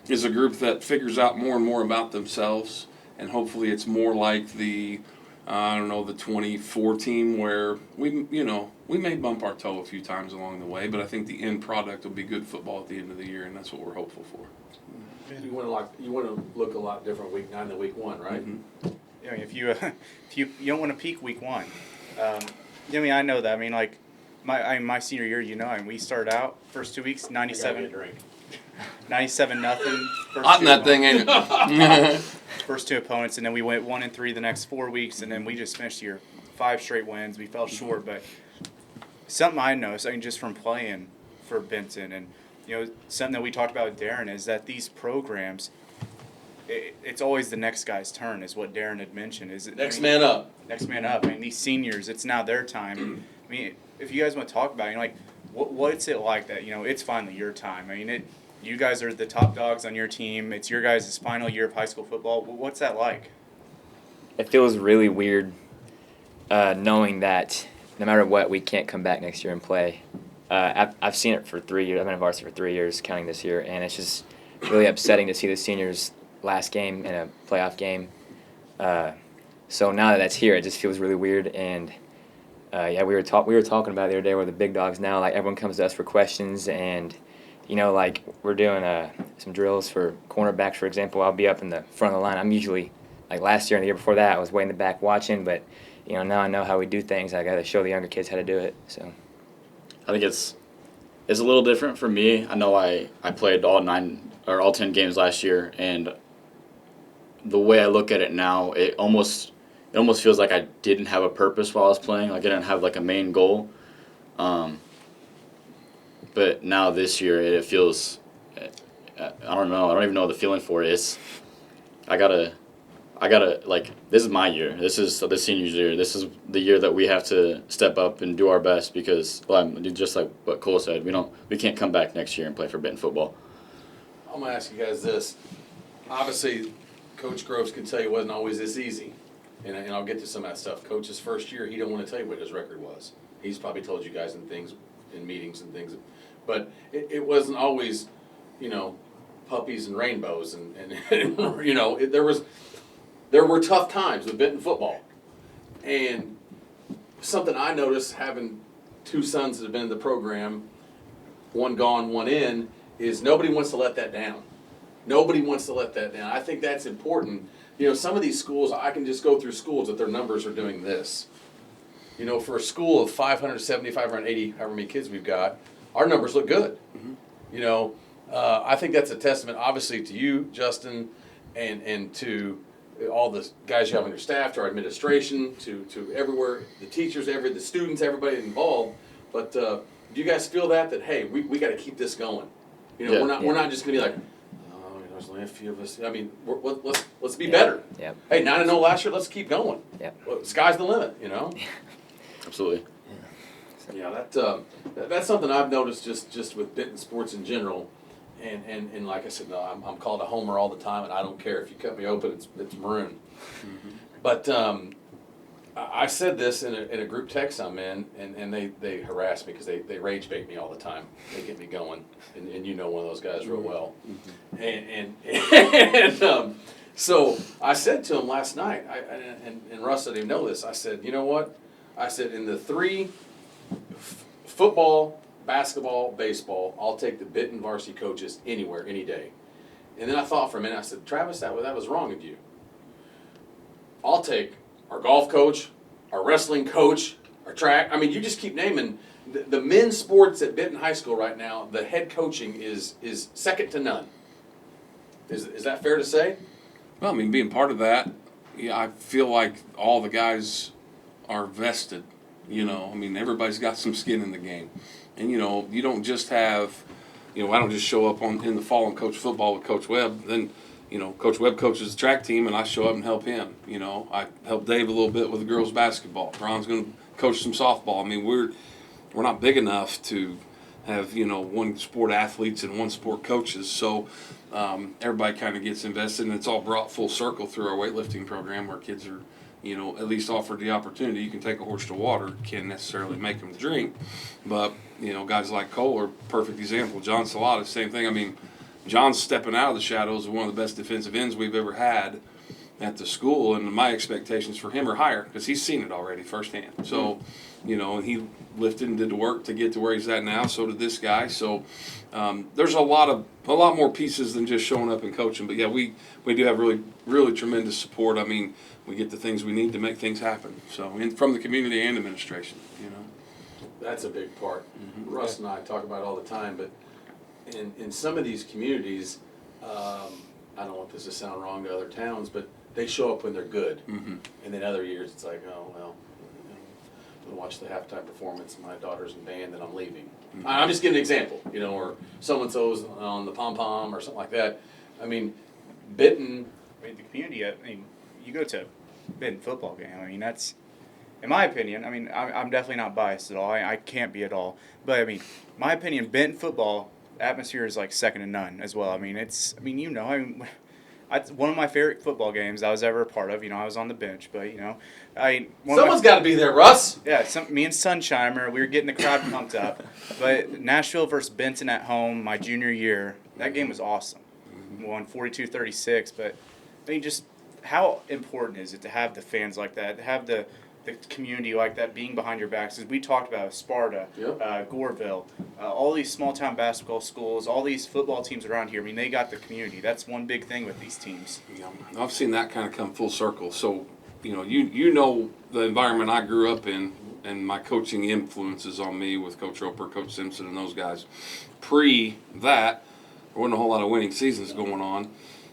is a group that figures out more and more about themselves, and hopefully it's more like the 24 team where we may bump our toe a few times along the way, but I think the end product will be good football at the end of the year, and that's what we're hopeful for. You want to look a lot different week 9 than week 1, right? Mm-hmm. Yeah, if you don't want to peak week 1, I know that. I mean, like my senior year, we started out first 2 weeks 97 nothing. Hot in that thing, ain't it? First 2 opponents, and then we went 1-3 the next 4 weeks, and then we just finished the year 5 straight wins. We fell short, but something I noticed, just from playing for Benton, and something that we talked about with Darren is that these programs, it's always the next guy's turn, is what Darren had mentioned. Next man up. Next man up. These seniors, it's now their time. If you guys want to talk about it, what's it like that? It's finally your time. you guys are the top dogs on your team. It's your guys' final year of high school football. What's that like? It feels really weird knowing that no matter what, we can't come back next year and play. I've seen it for 3 years. I've been in varsity for 3 years, counting this year, and it's just really upsetting to see the seniors' last game in a playoff game. So now that that's here, it just feels really weird. And we were talking about it the other day. We're the big dogs now. Like, everyone comes to us for questions, and like, we're doing some drills for cornerbacks, for example. I'll be up in the front of the line. I'm usually, like last year and the year before that, I was way in the back watching, but now I know how we do things. I got to show the younger kids how to do it. So I think it's a little different for me. I know I played all 10 games last year, and the way I look at it now, it almost feels like I didn't have a purpose while I was playing. Like, I didn't have like a main goal. But now this year, it feels, I don't know. I don't even know the feeling for it. I gotta, like, this is my year. This is the seniors' year. This is the year that we have to step up and do our best because, just like what Cole said, we can't come back next year and play for Benton football. I'm going to ask you guys this. Obviously, Coach Groves can tell you it wasn't always this easy. And I'll get to some of that stuff. Coach's first year, he don't want to tell you what his record was. He's probably told you guys in meetings and things. But it wasn't always, puppies and rainbows. And there were tough times with Benton football. And something I noticed, having two sons that have been in the program, one gone, one in, is nobody wants to let that down. Nobody wants to let that down. I think that's important. Some of these schools, I can just go through schools that their numbers are doing this. For a school of 570, 580, however many kids we've got, our numbers look good. Mm-hmm. I think that's a testament, obviously, to you, Justin, and to all the guys you have on your staff, to our administration, to everywhere, the teachers, the students, everybody involved. But do you guys feel that hey, we got to keep this going? We're not just gonna be like, oh, there's only a few of us. I mean, let's be better. Yeah. Hey, 9-0 last year. Let's keep going. Yeah. Well, sky's the limit. Absolutely. Yeah, that's something I've noticed just with Benton sports in general. And like I said, no, I'm called a homer all the time, and I don't care. If you cut me open, it's maroon. Mm-hmm. But I said this in a group text I'm in, and they harass me because they rage bait me all the time. They get me going, and one of those guys real well. Mm-hmm. And so I said to him last night, and Russ didn't even know this. I said, you know what? I said, in the three, football, basketball, baseball, I'll take the Benton varsity coaches anywhere, any day. And then I thought for a minute, I said, Travis, that was wrong of you. I'll take our golf coach, our wrestling coach, our track. I mean, you just keep naming. The men's sports at Benton High School right now, the head coaching is second to none. Is that fair to say? Well, I mean, being part of that, I feel like all the guys are vested. I mean, everybody's got some skin in the game. And, you don't just have, I don't just show up in the fall and coach football with Coach Webb. Then, Coach Webb coaches the track team, and I show up and help him. I help Dave a little bit with the girls' basketball. Ron's going to coach some softball. I mean, we're not big enough to have, one sport athletes and one sport coaches. So everybody kind of gets invested, and it's all brought full circle through our weightlifting program where kids are, at least offered the opportunity. You can take a horse to water, can't necessarily make them drink. But, guys like Cole are a perfect example. John Salatas, same thing. I mean, John's stepping out of the shadows of one of the best defensive ends we've ever had at the school, and my expectations for him are higher because he's seen it already firsthand. So, and he lifted and did the work to get to where he's at now. So did this guy. So there's a lot more pieces than just showing up and coaching. But yeah, we do have really, really tremendous support. I mean, we get the things we need to make things happen. So from the community and administration, That's a big part. Mm-hmm. Russ and I talk about it all the time, but in some of these communities, I don't want this to sound wrong to other towns, but they show up when they're good. Mm-hmm. And then other years it's like, oh, well, I'm going to watch the halftime performance, my daughter's in band, and I'm leaving. Mm-hmm. I'm just giving an example, or so-and-so's on the pom-pom or something like that. I mean, Benton. The community, you go to Benton football game, that's, in my opinion, I'm definitely not biased at all. I can't be at all. But, my opinion, Benton football atmosphere is like second to none as well. I mean, one of my favorite football games I was ever a part of. I was on the bench, but Someone's got to be there, Russ. Yeah, me and Sunshine, I remember we were getting the crowd pumped up. But Nashville versus Benton at home, my junior year, that game was awesome. We won 42-36, but just how important is it to have the fans like that, to have the community like that being behind your backs? As we talked about Sparta, Goreville, all these small-town basketball schools, all these football teams around here, they got the community. That's one big thing with these teams. Yeah, I've seen that kind of come full circle. So, you know the environment I grew up in and my coaching influences on me with Coach Roper, Coach Simpson, and those guys. Pre that, there wasn't a whole lot of winning seasons going on.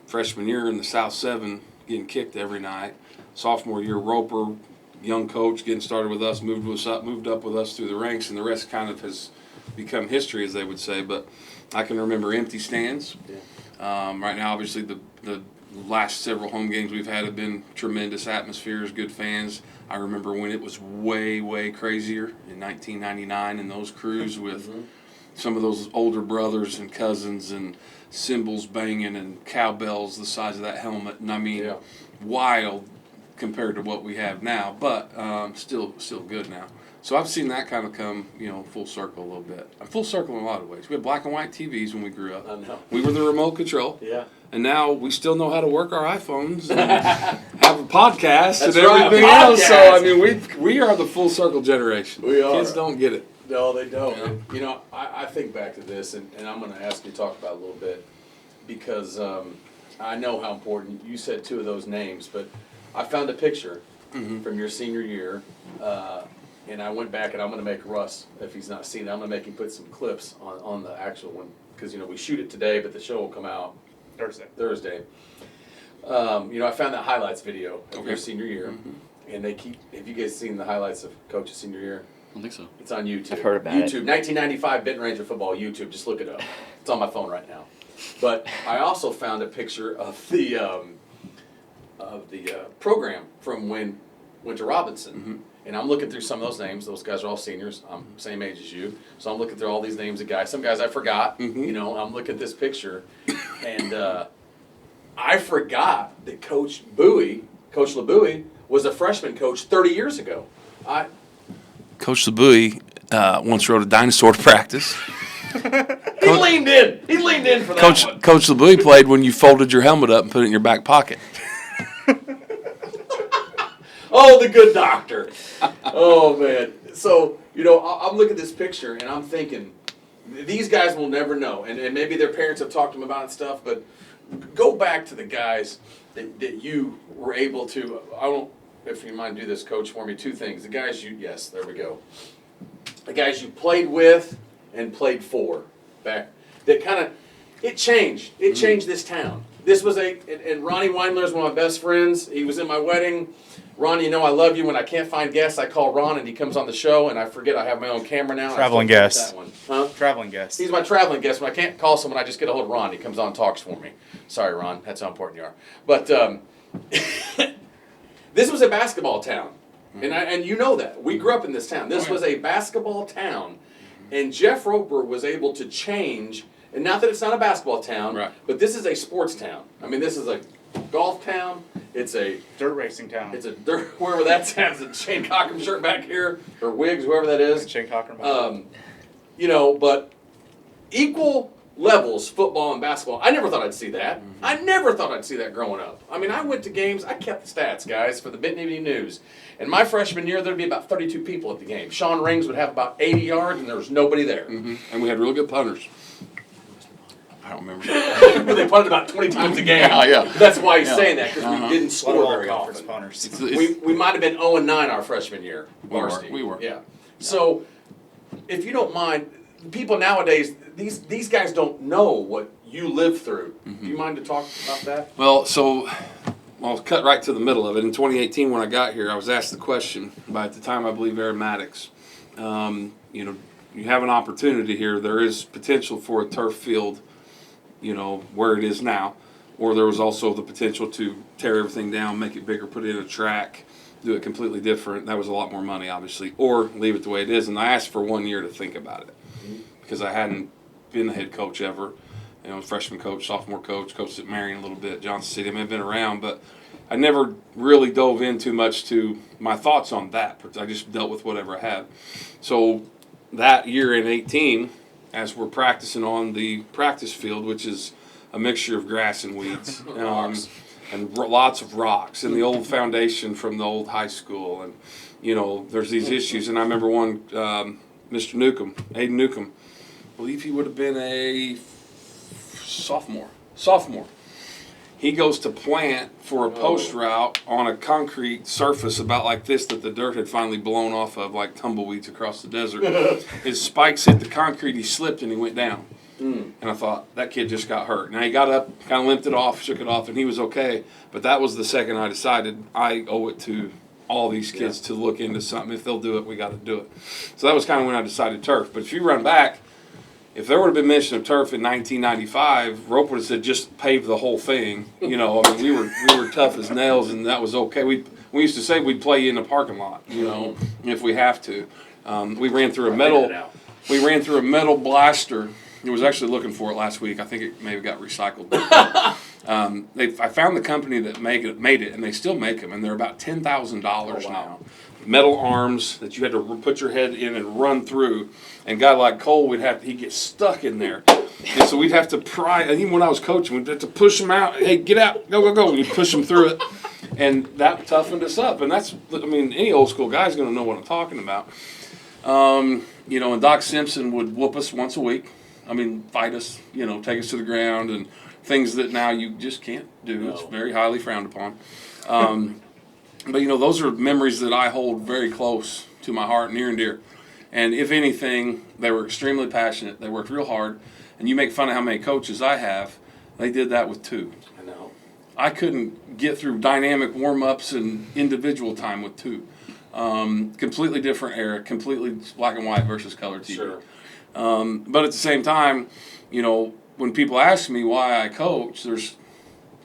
Freshman year in the South 7, getting kicked every night. Sophomore year, Roper, young coach, getting started with us, moved up with us through the ranks, and the rest kind of has become history, as they would say. But I can remember empty stands. Right now, obviously, the last several home games we've had have been tremendous atmospheres, good fans. I remember when it was way, way crazier in 1999 and those crews with some of those older brothers and cousins and cymbals banging and cowbells the size of that helmet. And wild compared to what we have now, but still good now. So I've seen that kind of come, full circle a little bit. Full circle in a lot of ways. We had black and white TVs when we grew up. I know. We were the remote control. Yeah. And now we still know how to work our iPhones and have a podcast That's and right, everything else. So we are the full circle generation. We are. Kids don't get it. No, they don't. Yeah. I think back to this, and I'm going to ask you to talk about it a little bit, because I know how important, you said two of those names, but I found a picture from your senior year, and I went back, and I'm going to make Russ, if he's not seen it, I'm going to make him put some clips on the actual one, because, we shoot it today, but the show will come out Thursday. I found that highlights video of your senior year, and have you guys seen the highlights of Coach's senior year? I don't think so. It's on YouTube. I've heard about YouTube, it. 1995 Benton Ranger football, YouTube, just look it up. It's on my phone right now. But I also found a picture of the program from when went to Robinson. And I'm looking through some of those names. Those guys are all seniors. I'm same age as you. So I'm looking through all these names of guys. Some guys I forgot. I'm looking at this picture. And I forgot that Coach LeBuie, was a freshman coach 30 years ago. Coach LeBuie once rode a dinosaur to practice. He leaned in. He leaned in for that one. Coach LeBuie played when you folded your helmet up and put it in your back pocket. Oh, the good doctor. Oh, man. So, I'm looking at this picture, and I'm thinking, these guys will never know. And maybe their parents have talked to them about stuff, but go back to the guys that you were able to, if you mind do this, Coach, for me, two things. The guys yes, there we go. The guys you played with and played for back, that kind of, it changed. It changed this town. This was and Ronnie Weindler is one of my best friends. He was in my wedding. Ronnie, I love you. When I can't find guests, I call Ron, and he comes on the show, and I forget I have my own camera now. Traveling guest. That one. Huh? Traveling guest. He's my traveling guest. When I can't call someone, I just get a hold of Ron. He comes on and talks for me. Sorry, Ron. That's how important you are. But this was a basketball town, and you know that. We grew up in this town. This was a basketball town, and Jeff Roper was able to change, and not that it's not a basketball town, but this is a sports town. This is a golf town. It's a dirt racing town. It's a dirt, wherever that's at. It's a Shane Cochran shirt back here, or Wiggs, whoever that is. Shane Cochran. But equal levels, football and basketball. I never thought I'd see that. I never thought I'd see that growing up. I went to games. I kept the stats, guys, for the Benton Evening News. And my freshman year, there'd be about 32 people at the game. Sean Rings would have about 80 yards, and there was nobody there. And we had real good punters. I don't remember. But they punted about 20 times a game. Yeah. That's why he's saying that, because we didn't score very often. Punters. We might have been 0-9 our freshman year. Varsity. We were. Yeah. So, if you don't mind, people nowadays, these guys don't know what you lived through. Do you mind to talk about that? Well, I'll cut right to the middle of it. In 2018, when I got here, I was asked the question by, at the time, I believe, Aaron Maddox. You have an opportunity here. There is potential for a turf field, where it is now. Or there was also the potential to tear everything down, make it bigger, put it in a track, do it completely different. That was a lot more money, obviously. Or leave it the way it is. And I asked for 1 year to think about it, because I hadn't been the head coach ever. You know, freshman coach, sophomore coach, coached at Marion a little bit, Johnson City. I mean, I've been around, but I never really dove in too much to my thoughts on that. I just dealt with whatever I had. So that year in 18, as we're practicing on the practice field, which is a mixture of grass and weeds, and lots of rocks, and the old foundation from the old high school, and you know, there's these issues. And I remember one, Mr. Newcomb, Aiden Newcomb, I believe he would have been a sophomore. He goes to plant for a post route on a concrete surface about like this that the dirt had finally blown off of, like tumbleweeds across the desert. His spikes hit the concrete, he slipped, and he went down. And I thought, that kid just got hurt. Now he got up, kind of limped it off, shook it off, and he was okay. But that was the second I decided I owe it to all these kids to look into something. If they'll do it, we got to do it. So that was kind of when I decided turf. But if you run back, if there would have been mention of turf in 1995, Rope would have said just pave the whole thing. You know, I mean, we were tough as nails, and that was okay. We used to say we'd play in the parking lot, you know, if we have to. We ran through a metal blaster. I was actually looking for it last week. I think it maybe got recycled. I found the company that made it, and they still make them, and they're about $10,000 now. Metal arms that you had to put your head in and run through. And a guy like Cole, he'd get stuck in there. And so we'd have to pry, and even when I was coaching, we'd have to push him out. Hey, get out, go. We'd push him through it. And that toughened us up. And that's, I mean, any old school guy's going to know what I'm talking about. You know, and Doc Simpson would whoop us once a week. I mean, fight us, you know, take us to the ground, and things that now you just can't do. No. It's very highly frowned upon. But, you know, those are memories that I hold very close to my heart, near and dear. And if anything, they were extremely passionate. They worked real hard. And you make fun of how many coaches I have. They did that with 2. I know. I couldn't get through dynamic warm-ups and individual time with 2. Completely different era, completely black and white versus color TV. Sure. But at the same time, you know, when people ask me why I coach, there's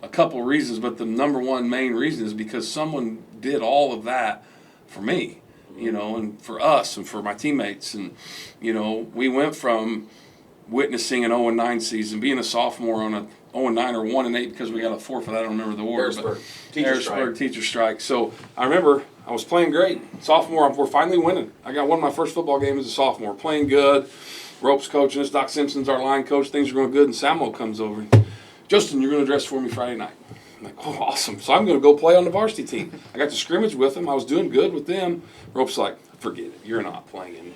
a couple reasons, but the number one main reason is because someone did all of that for me, you know, and for us and for my teammates. And, you know, we went from witnessing an 0-9 season, being a sophomore on a 0-9 or 1-8 because we got a forfeit. I don't remember the word. Harrisburg teacher strike. So I remember I was playing great. Sophomore, we're finally winning. I got one of my first football games as a sophomore, playing good. Rope's coaching us. Doc Simpson's our line coach. Things are going good. And Samuel comes over. Justin, you're going to dress for me Friday night. I'm like, oh, awesome. So I'm going to go play on the varsity team. I got to scrimmage with them. I was doing good with them. Rope's like, forget it. You're not playing.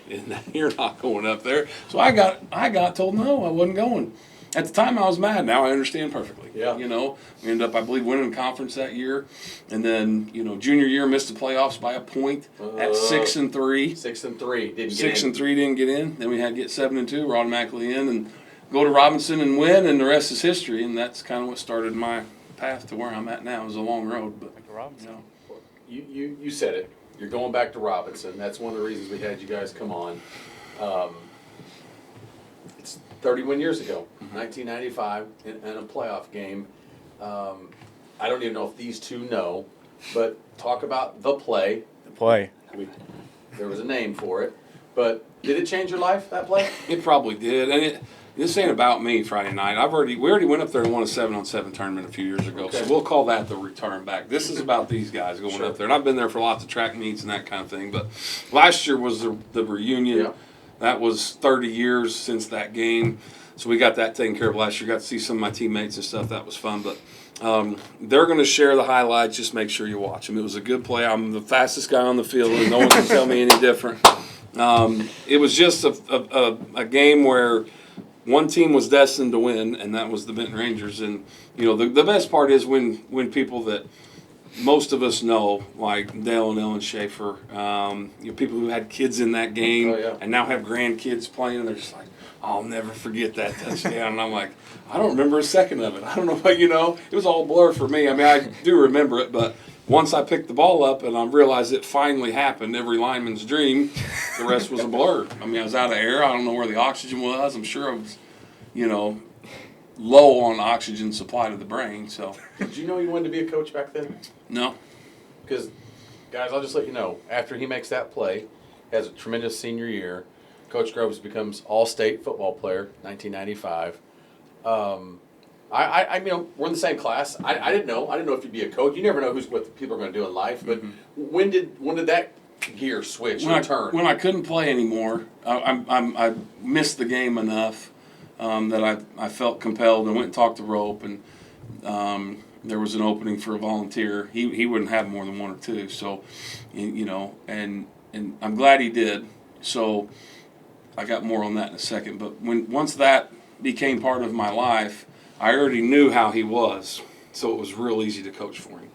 You're not going up there. So I got told no, I wasn't going. At the time, I was mad. Now I understand perfectly. Yeah. You know, we ended up, I believe, winning the conference that year. And then, you know, junior year, missed the playoffs by a point at 6-3. 6-3. Didn't get in. 6-3 didn't get in. Then we had to get 7-2. We're automatically in and go to Robinson and win, and the rest is history. And that's kind of what started my path to where I'm at now. It was a long road, but you know. You said it. You're going back to Robinson. That's one of the reasons we had you guys come on. It's 31 years ago, 1995, in a playoff game. I don't even know if these two know, but talk about the play. The play. There was a name for it, but did it change your life, that play? It probably did, and this ain't about me Friday night. We already went up there and won a 7-on-7 tournament a few years ago, Okay. so we'll call that the return back. This is about these guys going up there, and I've been there for lots of track meets and that kind of thing. But last year was the reunion. Yeah. That was 30 years since that game, so we got that taken care of last year. Got to see some of my teammates and stuff. That was fun, but they're going to share the highlights. Just make sure you watch them. It was a good play. I'm the fastest guy on the field, and no one can tell me any different. It was just a game where one team was destined to win, and that was the Benton Rangers. And, you know, the best part is when people that most of us know, like Dale and Ellen Schaefer, you know, people who had kids in that game and now have grandkids playing, and they're just like, I'll never forget that touchdown. And I'm like, I don't remember a second of it. I don't know, but, you know, it was all blur for me. I mean, I do remember it, but once I picked the ball up and I realized it finally happened, every lineman's dream, the rest was a blur. I mean, I was out of air. I don't know where the oxygen was. I'm sure I was, you know, low on oxygen supply to the brain. So, Did you know you wanted to be a coach back then? no. Because, guys, I'll just let you know, after he makes that play, has a tremendous senior year, Coach Groves becomes all-state football player, 1995. I mean, we're in the same class. I didn't know. I didn't know if you'd be a coach. You never know what people are going to do in life. But when did that gear switch and turn? When I couldn't play anymore, I missed the game enough that I felt compelled and went and talked to Rope, and there was an opening for a volunteer. He wouldn't have more than one or two, so and I'm glad he did. So I got more on that in a second. But once that became part of my life, I already knew how he was, so it was real easy to coach for him.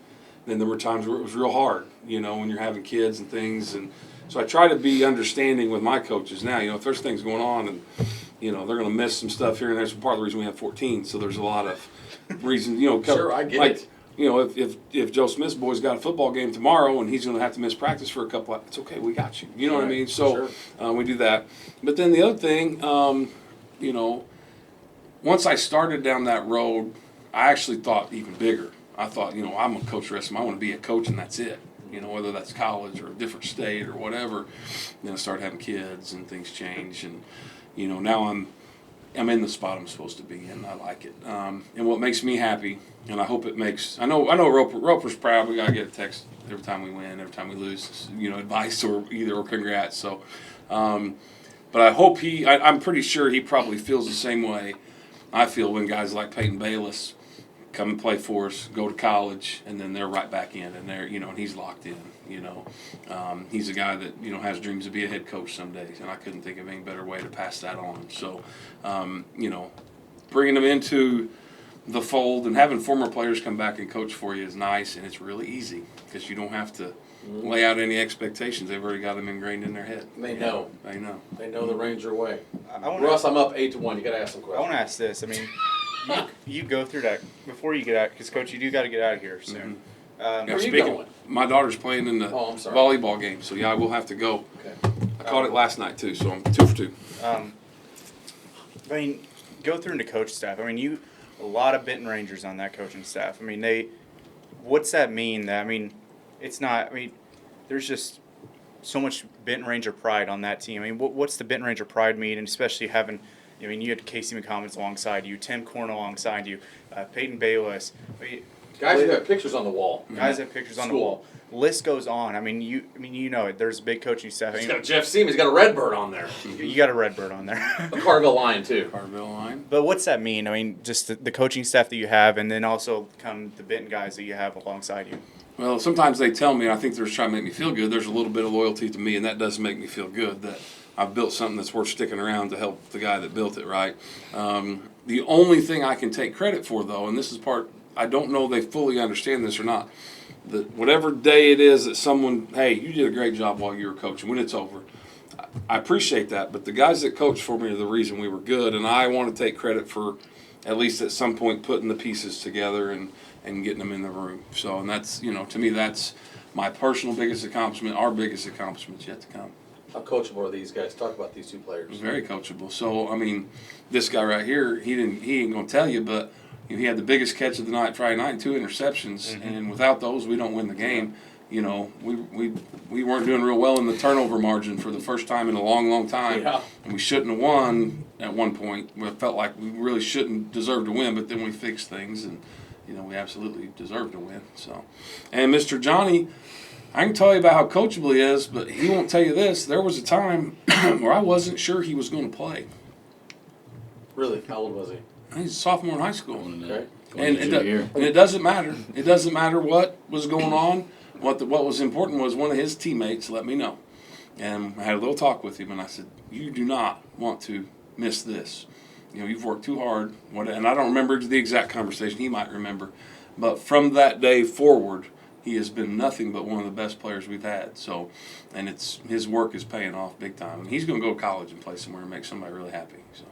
Then there were times where it was real hard, when you're having kids and things. And so I try to be understanding with my coaches now. If there's things going on and, they're going to miss some stuff here and there's part of the reason we have 14. So there's a lot of reasons, Sure, I get it. If Joe Smith's boy's got a football game tomorrow and he's going to have to miss practice for a couple of, it's okay, we got you. You know what I mean? So we do that. But then the other thing, once I started down that road, I actually thought even bigger. I thought, I'm going to coach the rest of them. I want to be a coach and that's it. Whether that's college or a different state or whatever. Then I started having kids and things change. And, now I'm in the spot I'm supposed to be in. I like it. And what makes me happy, and I hope it makes, I know Roper's proud. We got to get a text every time we win, every time we lose, advice or congrats. So, but I hope I'm pretty sure he probably feels the same way I feel when guys like Peyton Bayless come and play for us, go to college, and then they're right back in, and they're, and he's locked in, He's a guy that, has dreams to be a head coach someday, and I couldn't think of any better way to pass that on. So, bringing them into the fold and having former players come back and coach for you is nice, and it's really easy because you don't have to lay out any expectations. They've already got them ingrained in their head. They know. They know. They know the Ranger way. Russ, I'm up 8-1. You got to ask some questions. I want to ask this. I mean, you go through that before you get out, because Coach, you do got to get out of here soon. Where are you going? My daughter's playing in the volleyball game, so I will have to go. Okay. I caught it last night too, so I'm 2 for 2. I mean, go through into coach staff. I mean, a lot of Benton Rangers on that coaching staff. I mean, what's that mean? It's not. I mean, there's just so much Benton Ranger pride on that team. I mean, what's the Benton Ranger pride mean? And especially having, you had Casey McCommons alongside you, Tim Corn alongside you, Peyton Bayless. Guys that have pictures on the wall. Guys that have pictures on the wall. List goes on. I mean, you know it. There's a big coaching staff. He's got Jeff Seaman. He's got a Redbird on there. You got a Redbird on there. A Carville Lion too. Carville Lion. But what's that mean? I mean, just the coaching staff that you have, and then also come the Benton guys that you have alongside you. Well, sometimes they tell me, and I think they're just trying to make me feel good. There's a little bit of loyalty to me, and that does make me feel good that I've built something that's worth sticking around to help the guy that built it, right? The only thing I can take credit for, though, and this is part, I don't know they fully understand this or not, that whatever day it is that someone, hey, you did a great job while you were coaching, when it's over, I appreciate that, but the guys that coached for me are the reason we were good, and I want to take credit for at least at some point putting the pieces together and getting them in the room. So, and that's, to me, that's my personal biggest accomplishment, our biggest accomplishment yet to come. How coachable are these guys? Talk about these two players. Very coachable. So, I mean, this guy right here, he ain't going to tell you, but he had the biggest catch of the night Friday night, 2 interceptions, and without those, we don't win the game. We weren't doing real well in the turnover margin for the first time in a long, long time. Yeah. And we shouldn't have won at one point. We felt like we really shouldn't deserve to win, but then we fixed things, and we absolutely deserved to win. So, and Mr. Johnny, I can tell you about how coachable he is, but he won't tell you this. There was a time where I wasn't sure he was going to play. Really? How old was he? He's a sophomore in high school. Okay. And it doesn't matter. It doesn't matter what was going on. What was important was one of his teammates let me know. And I had a little talk with him, and I said, you do not want to miss this. You've worked too hard. And I don't remember the exact conversation. He might remember. But from that day forward, he has been nothing but one of the best players we've had. So, and his work is paying off big time. And he's going to go to college and play somewhere and make somebody really happy. So.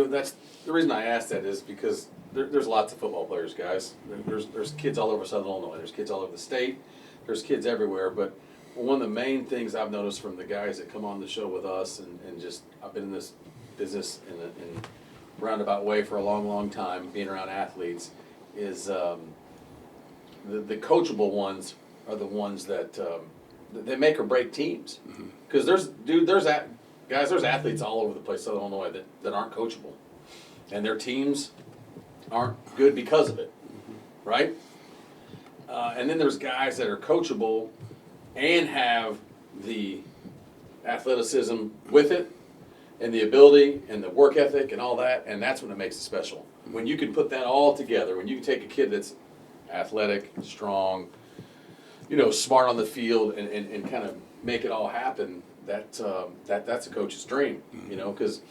That's the reason I asked that is because there's lots of football players, guys. There's kids all over Southern Illinois. There's kids all over the state. There's kids everywhere. But one of the main things I've noticed from the guys that come on the show with us, and just I've been in this business in a roundabout way for a long, long time, being around athletes, is the coachable ones are the ones that they make or break teams. Because there's athletes all over the place, Southern Illinois, that aren't coachable, and their teams aren't good because of it, right? And then there's guys that are coachable and have the athleticism with it, and the ability and the work ethic and all that, and that's when it makes it special. When you can put that all together, when you can take a kid that's athletic, strong, smart on the field, and kind of make it all happen, that's a coach's dream, because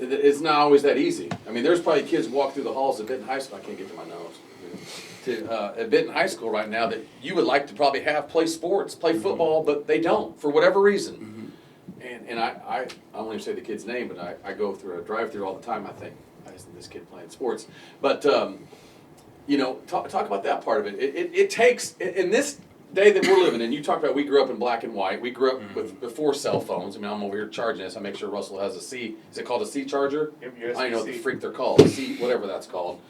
it's not always that easy. I mean, there's probably kids walk through the halls at Benton High School. I can't get to my nose. At Benton High School right now that you would like to probably have play sports, play football, but they don't for whatever reason. And I won't even say the kid's name, but I go through a drive-through all the time. I think this kid playing sports, but talk about that part of it. It takes in this day that we're living in. You talked about we grew up in black and white. We grew up before cell phones. I mean, I'm over here charging this. I make sure Russell has a C. Is it called a C charger? Yep, I don't know what the freak they're called. C, whatever that's called.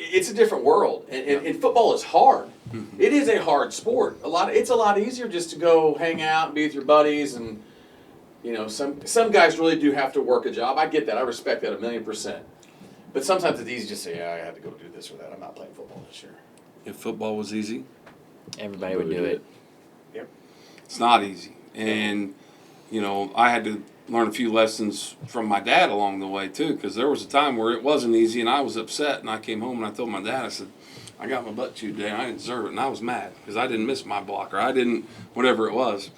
It's a different world, and football is hard. It is a hard sport. It's a lot easier just to go hang out and be with your buddies, and some guys really do have to work a job. I get that. I respect that 1,000,000%. But sometimes it's easy to just say, I had to go do this or that. I'm not playing football this year. If football was easy, Everybody would do it. Yep. it's not easy. And, I had to learn a few lessons from my dad along the way, too, because there was a time where it wasn't easy, and I was upset, and I came home and I told my dad, I said, I got my butt chewed today, I didn't deserve it, and I was mad because I didn't miss my block, or I didn't, whatever it was.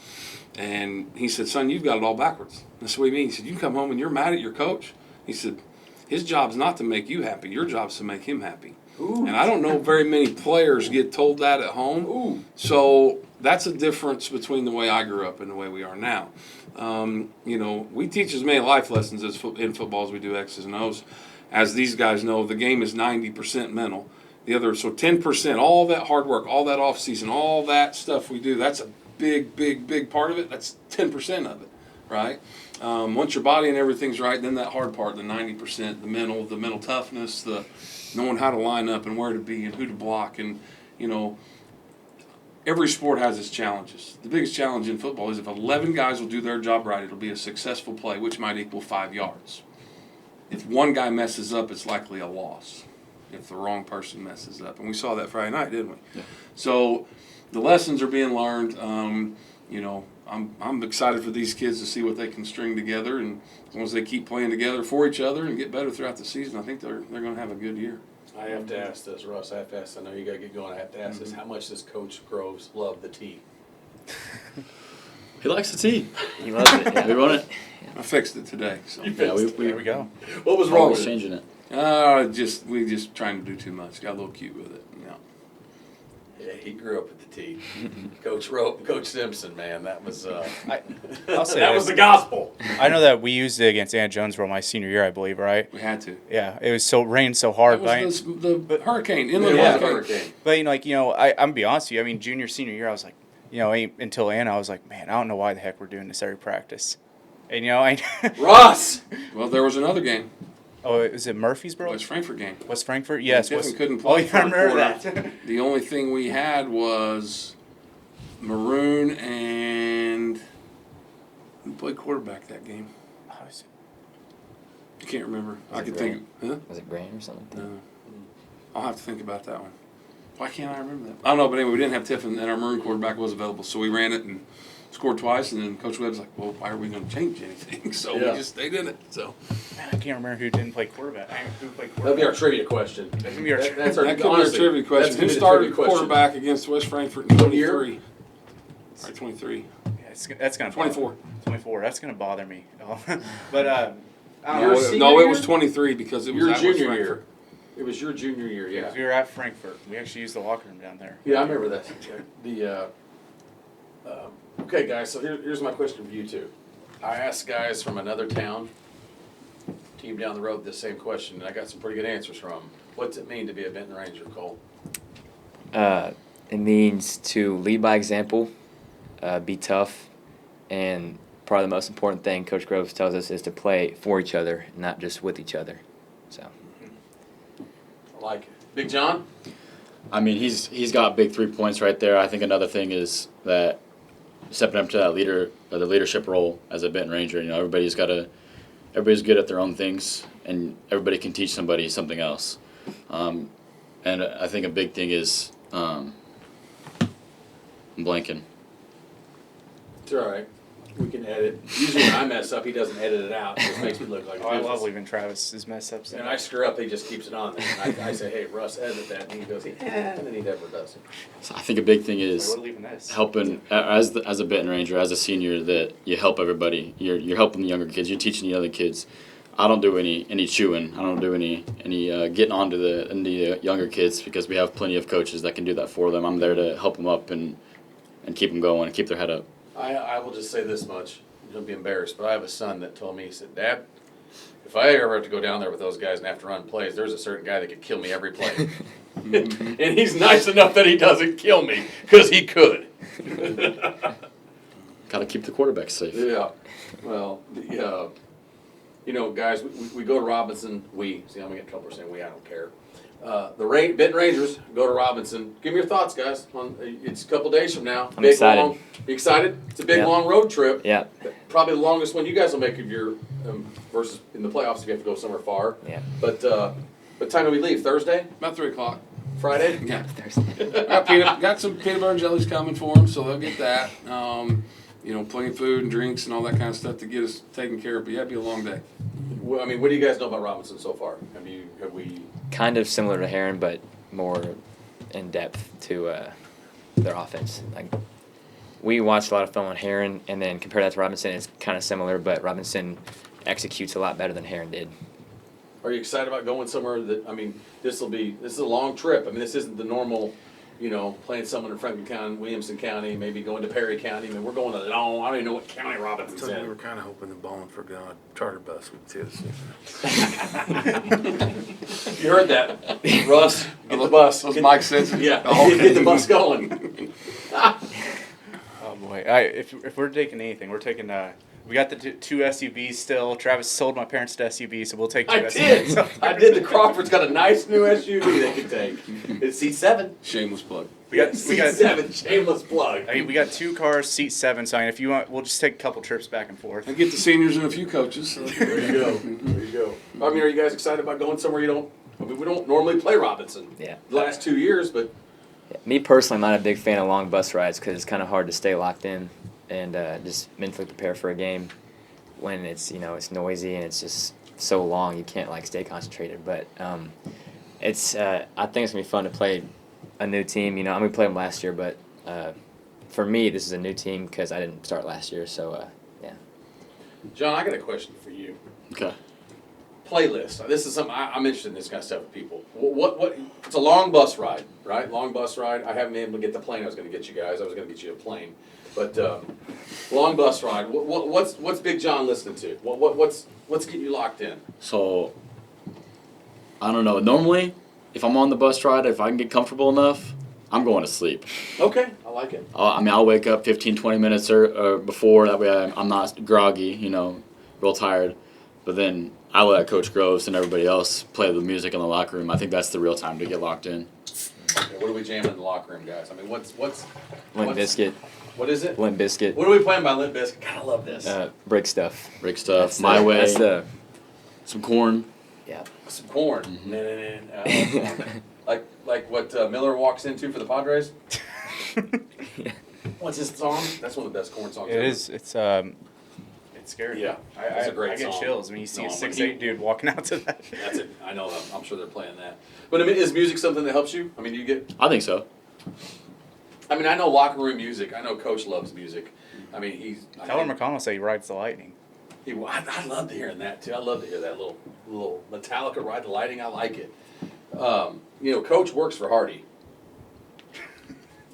And he said, son, you've got it all backwards. That's what he means. He said, you come home and you're mad at your coach? He said, his job's not to make you happy. Your job's to make him happy. Ooh. And I don't know very many players get told that at home. Ooh. So that's a difference between the way I grew up and the way we are now. We teach as many life lessons in football as we do X's and O's. As these guys know, the game is 90% mental. The other, so 10%, all that hard work, all that off season, all that stuff we do, that's a big, big, big part of it. That's 10% of it, right? Once your body and everything's right, then that hard part, the 90%, the mental toughness, the knowing how to line up and where to be and who to block. And, every sport has its challenges. The biggest challenge in football is if 11 guys will do their job right, it'll be a successful play, which might equal 5 yards. If one guy messes up, it's likely a loss if the wrong person messes up. And we saw that Friday night, didn't we? Yeah. So the lessons are being learned. I'm excited for these kids to see what they can string together, and as long as they keep playing together for each other and get better throughout the season, I think they're going to have a good year. I have to ask this, Russ. I have to ask. I know you got to get going. I have to ask this. How much does Coach Groves love the tea? He likes the tea. He loves it. Yeah. We run it. I fixed it today. So. You Yeah, fixed it. There we go. What was wrong Always with it? changing it. We just trying to do too much. Got a little cute with it. Yeah. Yeah, he grew up with the tea. Coach Simpson, man, that was I'll say that this. was the gospel. I know that we used it against Ann Jonesboro my senior year, I believe, right? We had to. Yeah, it was rained so hard. That was the hurricane, It inland was a hurricane. hurricane. But I'm gonna be honest with you. I mean, senior year, I was like, until Anna, I was like, man, I don't know why the heck we're doing this every practice. And Russ! Well, there was another game, oh, is it Murfreesboro? West Frankfurt game. West Frankfurt? Yes. Tiffin couldn't Oh, play yeah, for I a remember quarter. that. The only thing we had was Maroon and who played quarterback that game? Oh, is I can't remember. Was I it could Grant? think. Huh? Was it Grant or something? No. I'll have to think about that one. Why can't I remember that? I don't know, but anyway, we didn't have Tiffin, and our Maroon quarterback was available, so we ran it and scored twice, and then Coach Webb's like, well, why are we going to change anything? So Yeah. we just stayed in it. So Man, I can't remember who didn't play quarterback. Who played That'll be our quarterback? trivia question. That can be our That's our, that could honestly, be a trivia question. that's gonna Who be the started trivia question. quarterback against West Frankfurt in What year? 23? Right, 23. Yeah, that's gonna 24. 24. That's gonna bother me. But I don't Your know. senior No, it year? was 23 because it was Your at West junior year. Frankfurt. It was your junior year, yeah. We were at Frankfurt. We actually used the locker room down there. Yeah, I remember that. Okay, guys, so here's my question for you two. I asked guys from another town, team down the road, this same question, and I got some pretty good answers from them. What's it mean to be a Benton Ranger, Cole? It means to lead by example, be tough, and probably the most important thing Coach Groves tells us is to play for each other, not just with each other. So I like it. Big John? I mean, he's got big 3 points right there. I think another thing is that stepping up to that the leadership role as a Benton Ranger. You know, everybody's good at their own things, and everybody can teach somebody something else. And I think a big thing is I'm blanking. It's all right. We can edit. Usually when I mess up, he doesn't edit it out. It just makes me look like I love leaving Travis's mess ups. And I screw up, he just keeps it on there. And I say, hey, Russ, edit that. And he goes, yeah, and then he never does it. So I think a big thing is We're leaving this. helping as a Benton Ranger, as a senior, that you help everybody. You're helping the younger kids. You're teaching the other kids. I don't do any chewing. I don't do any getting onto the younger kids because we have plenty of coaches that can do that for them. I'm there to help them up and keep them going and keep their head up. I will just say this much. Don't be embarrassed, but I have a son that told me, he said, Dad, if I ever have to go down there with those guys and have to run plays, there's a certain guy that could kill me every play. And he's nice enough that he doesn't kill me, because he could. Got to keep the quarterback safe. Yeah. Well, you know, guys, we go to Robinson. See, I'm going to get in trouble for saying we, I don't care. The Benton Rangers go to Robinson. Give me your thoughts, guys. It's a couple days from now. I'm excited. Long, you excited? It's a big, Yeah. long road trip. Yeah. Probably the longest one you guys will make of your versus in the playoffs if you have to go somewhere far. Yeah. But what time do we leave? Thursday? About 3 o'clock. Friday? Yeah. Thursday. Got some peanut butter and jellies coming for them, so they'll get that. You know, plenty of food and drinks and all that kind of stuff to get us taken care of. But yeah, it'd be a long day. Well, I mean, what do you guys know about Robinson so far? Have we? Kind of similar to Heron, but more in depth to their offense. Like we watched a lot of film on Heron, and then compare that to Robinson. It's kind of similar, but Robinson executes a lot better than Heron did. Are you excited about going somewhere that? I mean, this is a long trip. I mean, this isn't the normal. You know, playing someone in Franklin County, Williamson County, maybe going to Perry County. I mean, we're going to long. I don't even know what county Robinson's So we in. were kind of hoping the Ballin4God charter bus would see us. You heard that, Russ? Get the bus. Those Mike says. Yeah, Oh, get the bus going. Oh boy! If we're taking anything, we're taking. We got the two SUVs still. Travis sold my parents to SUVs, so we'll take two I SUVs. did. I did. The Crawford's got a nice new SUV they can take. It's seat 7. Shameless plug. We got Seat 7. Shameless plug. I mean, we got 2 cars, seat 7. So I mean, if you want, we'll just take a couple trips back and forth. I get the seniors and a few coaches. So. There you go. There you go. I mean, are you guys excited about going somewhere you don't? I mean, we don't normally play Robinson. Yeah. The last 2 years, but Me personally, I'm not a big fan of long bus rides because it's kind of hard to stay locked in and just mentally prepare for a game when it's it's noisy and it's just so long you can't like stay concentrated. But it's I think it's gonna be fun to play a new team. You know, I'm gonna play them last year, but for me this is a new team because I didn't start last year. So yeah. John, I got a question for you. Okay. Playlist. This is something I'm interested in. This kind of stuff with people. What? It's a long bus ride, right? Long bus ride. I haven't been able to get the plane. I was going to get you guys. I was going to get you a plane, but long bus ride. What's Big John listening to? What's getting you locked in? So, I don't know. Normally, if I'm on the bus ride, if I can get comfortable enough, I'm going to sleep. Okay, I like it. I'll wake up 15, 20 minutes or before. That way I'm not groggy, real tired. But then I let Coach Groves and everybody else play the music in the locker room. I think that's the real time to get locked in. Okay, what are we jamming in the locker room, guys? I mean, what's Limp Bizkit. What is it? Limp Bizkit. What are we playing by Limp Bizkit? God, I love this. Break stuff. Break stuff, That's My the- Way, That's the some corn. yeah. Some corn. Like what Miller walks into for the Padres. What's his song? That's one of the best corn songs. It ever. is. It's scary. Yeah, it's a great I get song. chills when you see No, a when 6'8" dude walking out to that. That's it. I know that. I'm sure they're playing that. But I mean, is music something that helps you? I mean, do you get? I think so. I mean, I know locker room music. I know Coach loves music. I mean, Tyler McConnell say he rides the lightning. I love hearing that too. I love to hear that little Metallica Ride the Lightning. I like it. Coach works for Hardy.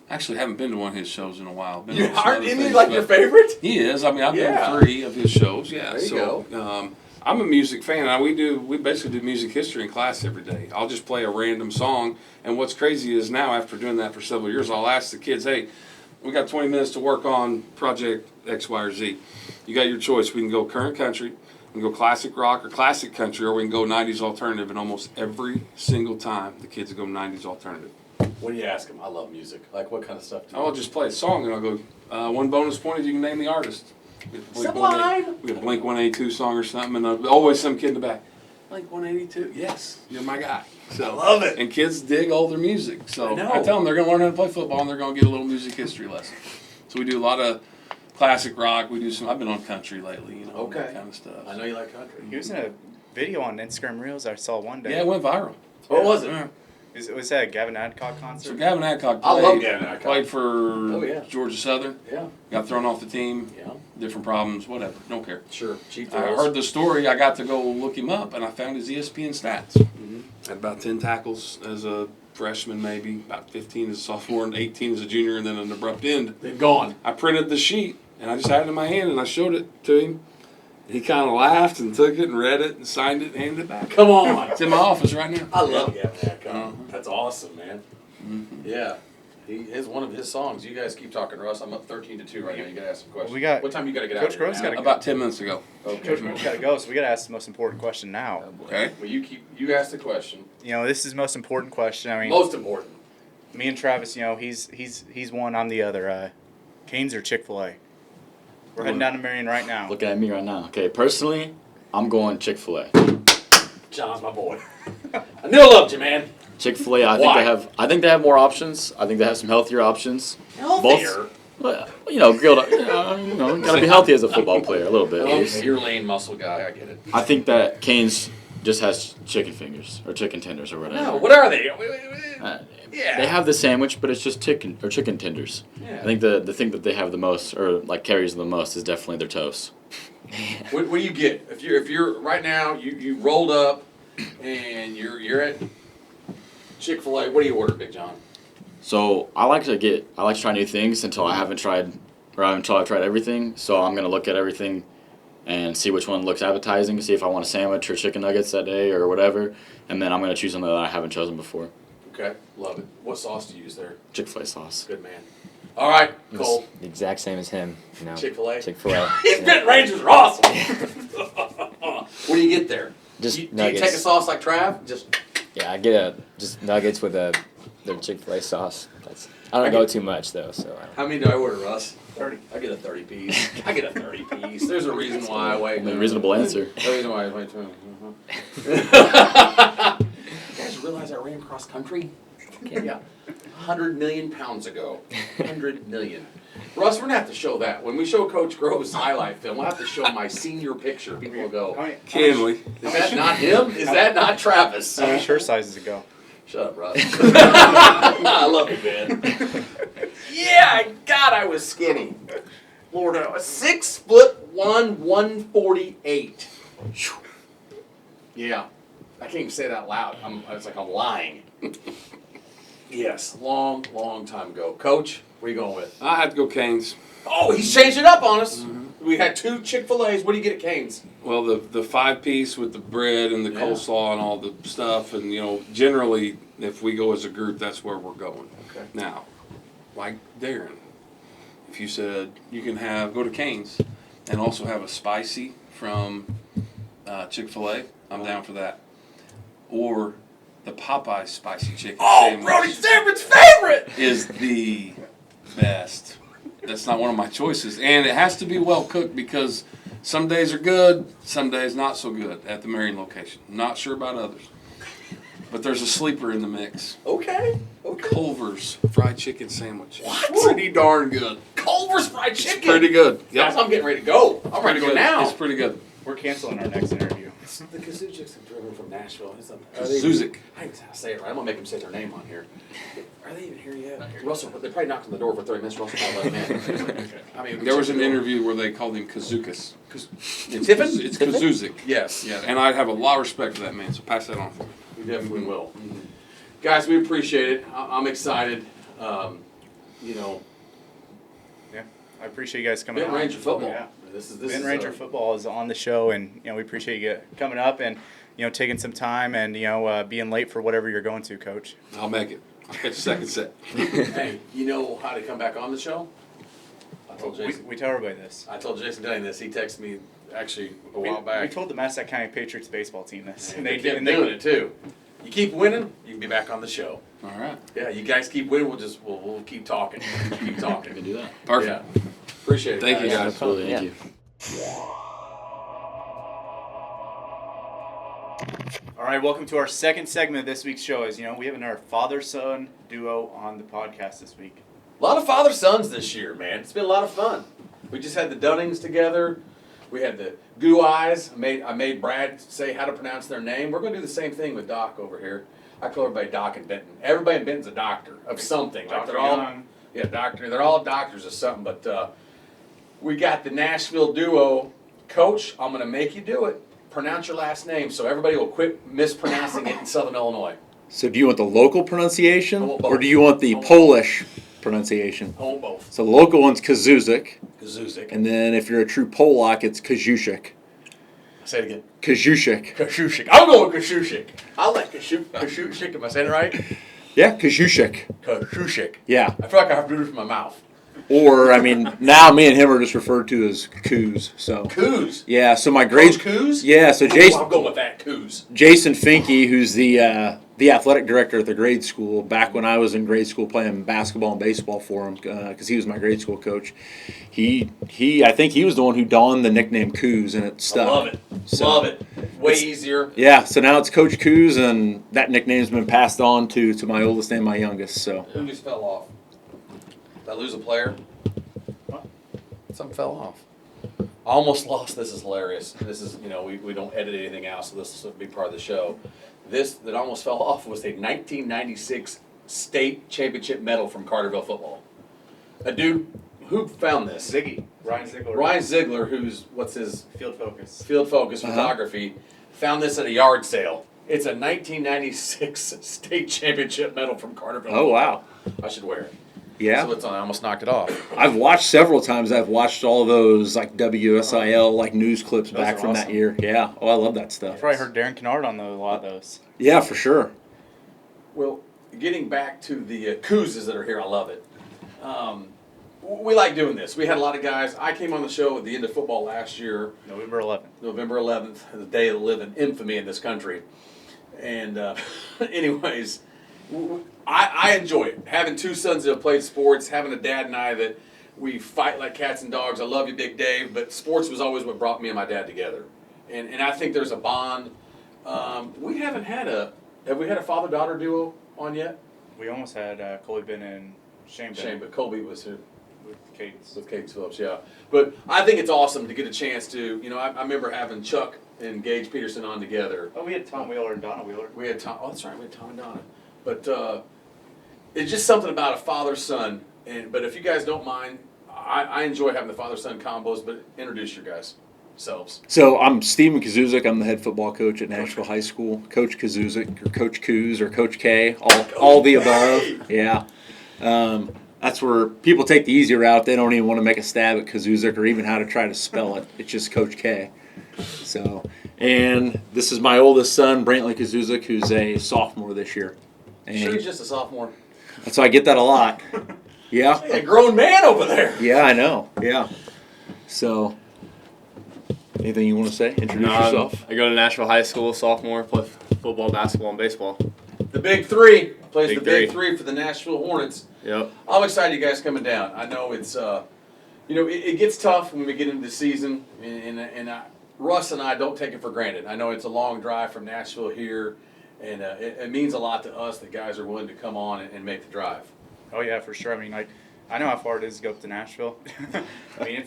Actually, haven't been to one of his shows in a while. Been You on some are, other isn't he things, like but your favorite? He is. I mean, I've been Yeah. to 3 of his shows. Yeah. There you So I'm a music fan. We basically do music history in class every day. I'll just play a random song. And what's crazy is now, after doing that for several years, I'll ask the kids, hey, we got 20 minutes to work on project X, Y, or Z. You got your choice. We can go current country, we can go classic rock or classic country, or we can go 90s alternative. And almost every single time, the kids go 90s alternative. What do you ask him? I love music. Like, what kind of stuff do you I'll just play a song and I'll go, one bonus point if you can name the artist. Sublime! We got Blink 182 song or something, and always some kid in the back. Blink 182, yes, you're my guy. So, I love it. And kids dig older music. So I know. I tell them they're going to learn how to play football and they're going to get a little music history lesson. So we do a lot of classic rock. We do some. I've been on country lately, you know, Okay. that kind of stuff. I know you like country. He was in a video on Instagram Reels I saw one day. Yeah, it went viral. What was it? Yeah. Was that a Gavin Adcock concert? So Gavin Adcock I played, love Gavin Adcock. played for yeah. Georgia Southern. Yeah. Got thrown off the team. Yeah. Different problems, whatever. Don't care. Sure. Cheap I throws. heard the story. I got to go look him up, and I found his ESPN stats. Mm-hmm. Had about 10 tackles as a freshman, maybe about 15 as a sophomore, and 18 as a junior, and then an abrupt end. They're gone. I printed the sheet, and I just had it in my hand, and I showed it to him. He kind of laughed and took it and read it and signed it and handed it back. Come on. It's in my office right now. I love Gavin Adcock. Uh-huh. That's awesome, man. Mm-hmm. Yeah. He is one of his songs. You guys keep talking, Russ. I'm up 13-2 right now. You gotta ask some questions. We got- what time you gotta get Coach out of here Grove's now? gotta About 10 minutes ago. Okay. Coach, we gotta go, so we gotta ask the most important question now. Okay. Well, you ask the question. You know, this is the most important question. I mean, Most important. me and Travis, you know, he's one, I'm the other. Canes or Chick-fil-A? We're heading down to Marion right now. Looking at me right now. Okay, personally, I'm going Chick-fil-A. John's my boy. I knew I loved you, man. Chick-fil-A, I Why? think they have more options. I think they have some healthier options. Healthier. Well, you know, grilled. Gotta be healthy as a football player a little bit. At least. Okay, you're a lean muscle guy. I get it. I think that Canes just has chicken fingers or chicken tenders or whatever. No, what are they? Yeah. They have the sandwich, but it's just chicken tenders. Yeah. I think the thing that they have the most, or like carries the most, is definitely their toast. What do you get if you're right now? You rolled up and you're at Chick-fil-A. What do you order, Big John? So I like to try new things until I've tried everything. So I'm gonna look at everything and see which one looks appetizing, see if I want a sandwich or chicken nuggets that day or whatever, and then I'm gonna choose something that I haven't chosen before. Okay, love it. What sauce do you use there? Chick-fil-A sauce. Good man. All right, Cole. The exact same as him. You know. Chick-fil-A? Chick-fil-A. These Benton Rangers are awesome. What do you get there? Just do you nuggets. take a sauce like Trav? Just Yeah, I get just nuggets with their Chick-fil-A sauce. I don't go too much though, so. I don't. how many do I order, Russ? 30. I get a 30 piece. I get a 30 piece. There's a reason why I wait. A reasonable answer. There's a reason why I wait. You guys realize I ran cross country? Yeah. 100 million pounds ago. 100 million. Russ, we're going to have to show that. When we show Coach Grove's highlight film, we'll have to show my senior picture. People will go, Can we? is that not him? Is that not Travis? How many shirt sizes ago? Shut up, Russ. I love you, man. Yeah, God, I was skinny. Lord, I was 6'1", 148. Yeah, I can't even say it out loud. It's like I'm lying. Yes, long time ago. Coach, where you going with? I had to go Canes. Oh, he's changed it up on us. We had 2 Chick-fil-A's. What do you get at Cane's? Well, the 5-piece with the bread and the Yeah. coleslaw and all the stuff, and generally, if we go as a group, that's where we're going. Okay. Now, like Darren, if you said you can go to Cane's and also have a spicy from Chick-fil-A, I'm down for that. Or the Popeye spicy chicken Oh, Brody sandwich Sanford's favorite! is the best. That's not one of my choices, and it has to be well cooked because some days are good, some days not so good at the Marion location. Not sure about others, but there's a sleeper in the mix. Okay. Culver's fried chicken sandwich. What? Pretty darn good. Culver's fried chicken. It's pretty good. Guys, Yep. I'm getting ready to go. I'm ready to go Good. now. It's pretty good. We're canceling our next interview. The Kozuszeks have driven from Nashville. Kozuszek. I ain't gonna say it right. I'm gonna make them say their name on here. Are they even here yet? Russell, they probably knocked on the door for 30 minutes. Russell probably let them in. I mean, There was an interview where they called him Kozuszek. Tiffin? It's Kozuszek. Yes. Yeah, and I have a lot of respect for that man, so pass that on for me. We definitely will. Guys, we appreciate it. I'm excited. Yeah, I appreciate you guys coming Benton out. Ranger football. Yeah. This Benton Ranger football is on the show, and we appreciate you coming up and taking some time and being late for whatever you're going to, Coach. I'll make it. I'll catch a second set. Hey, you know how to come back on the show? I told Jason. We tell everybody this. I told Jason Denny this. He texted me actually a while We back. told the Massac County Patriots baseball team this, And they kept doing it too. You keep winning, you can be back on the show. All right. Yeah, you guys keep winning. We'll keep talking. Keep I talking. can do that. Perfect. Yeah. Appreciate it. Thank you, guys. Absolutely. Thank Yeah. you. All right, welcome to our second segment of this week's show. As you know, we have our father-son duo on the podcast this week. A lot of father-sons this year, man. It's been a lot of fun. We just had the Dunnings together. We had the Goo Eyes. I made Brad say how to pronounce their name. We're going to do the same thing with Doc over here. I call everybody Doc and Benton. Everybody in Benton's a doctor of something. Like they're all, doctor. They're all doctors of something. But we got the Nashville duo. Coach, I'm going to make you do it. Pronounce your last name so everybody will quit mispronouncing it in Southern Illinois. So do you want the local pronunciation, I want both. or do you want the I want Polish pronunciation? I want both. So the local one's Kozuszek, Kozuszek. and then if you're a true Polak, it's Kozuszek. Say it again. Kozuszek. Kozuszek. I'm going with Kozuszek. I like Kozuszek. Am I saying it right? Yeah, Kozuszek. Kozuszek. Yeah. I feel like I have to do it from my mouth. Or, I mean, now me and him are just referred to as Kuz. So Coos. yeah, so my grade. Coach Coos? Yeah, so Ooh, I'm going with that. Coos. Jason Finke, who's the athletic director at the grade school, back when I was in grade school playing basketball and baseball for him, because he was my grade school coach. I think he was the one who donned the nickname Coos, and it stuck. I love it. So- Love it. Way easier. Yeah, so now it's Coach Coos, and that nickname's been passed on to my oldest and my youngest. So Who just fell off? Did I lose a player? What? Something fell off. I almost lost. This is hilarious. This is, we don't edit anything out, so this will be part of the show. This that almost fell off was a 1996 state championship medal from Carterville football. A dude who found this? Ryan Ziegler. Ryan Ziegler, what's his Field Focus. field focus photography, found this at a yard sale. It's a 1996 state championship medal from Carterville. oh wow, I should wear it. yeah. So it's on. I almost knocked it off. I've watched several times. I've watched all those like WSIL like news clips Those back are from that awesome. year. Yeah, oh I love that stuff. I've probably heard Darren Kennard on a lot of those. Yeah, for sure. Well, getting back to the Koozes that are here, I love it. We like doing this. We had a lot of guys. I came on the show at the end of football last year, November 11th. November 11th, the day of living infamy in this country. And anyways, I enjoy it. Having two sons that have played sports, having a dad and I that we fight like cats and dogs. I love you, Big Dave, but sports was always what brought me and my dad together. And I think there's a bond. We haven't had have we had a father-daughter duo on yet? We almost had Colby Bennett and Shane Shame, Bennett but Colby was here. with Kate's. With Kate Phillips, yeah. But I think it's awesome to get a chance to, I remember having Chuck and Gage Peterson on together. Oh, we had Tom Wheeler and Donna Wheeler. We had Tom, that's right, we had Tom and Donna. But it's just something about a father-son. But if you guys don't mind, I enjoy having the father-son combos, but introduce your guys selves. So I'm Stephen Kozuszek. I'm the head football coach at Nashville High School. Coach Kozuszek, or Coach Koos, or Coach K, all the above. Yeah. That's where people take the easy route. They don't even want to make a stab at Kozuszek or even how to try to spell it. It's just Coach K. So, and this is my oldest son, Brantley Kozuszek, who's a sophomore this year. And Sure, he's just a sophomore. so I get that a lot. Yeah. Hey, a grown man over there. Yeah, I know. Yeah. So, anything you want to say? Introduce yourself. I go to Nashville High School, sophomore, play football, basketball, and baseball. The Big Three plays Big the Big Three. Three for the Nashville Hornets. Yep. I'm excited you guys coming down. I know it's, it gets tough when we get into the season, and Russ and I don't take it for granted. I know it's a long drive from Nashville here, and it means a lot to us that guys are willing to come on and make the drive. Oh yeah, for sure. I mean, I know how far it is to go up to Nashville. I mean,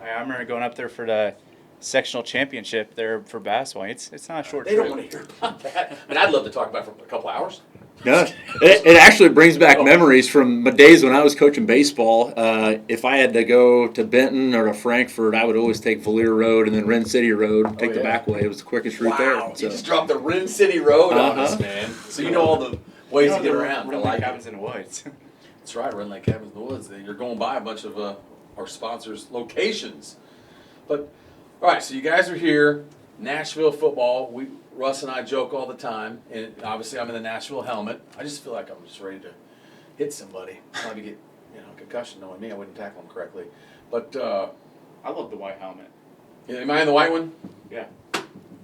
I remember going up there for the sectional championship there for basketball. It's not a short They trip. don't want to hear about that. And I'd love to talk about it for a couple hours. No, it actually brings back memories from my days when I was coaching baseball. If I had to go to Benton or to Frankfurt, I would always take Valier Road and then Wren City Road, take the back way. It was the quickest route there. Wow, So. you just dropped the Wren City Road on us, Uh-huh. man. So you know all the ways to get around. I Really like it. cabins in the woods. That's right, Red Lake Cabins in the Woods. You're going by a bunch of our sponsors' locations. But, all right, so you guys are here, Nashville football. Russ and I joke all the time, and obviously I'm in the Nashville helmet. I just feel like I'm just ready to hit somebody. Probably get concussion. Knowing me, I wouldn't tackle them correctly. But I love the white helmet. am I in the white one? Yeah.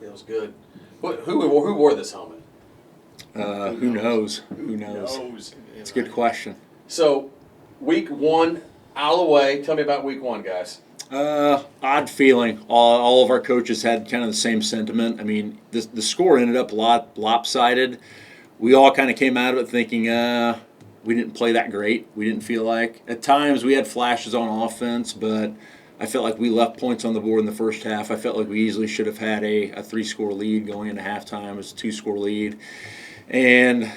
Feels good. Who wore this helmet? Who knows? Who knows? It's a good question. So, week 1, out of the way. Tell me about week 1, guys. Odd feeling. All of our coaches had kind of the same sentiment. I mean, the score ended up a lot lopsided. We all kind of came out of it thinking, we didn't play that great. We didn't feel like. At times we had flashes on offense, but I felt like we left points on the board in the first half. I felt like we easily should have had a 3-score lead going into halftime. It was a 2-score lead. And,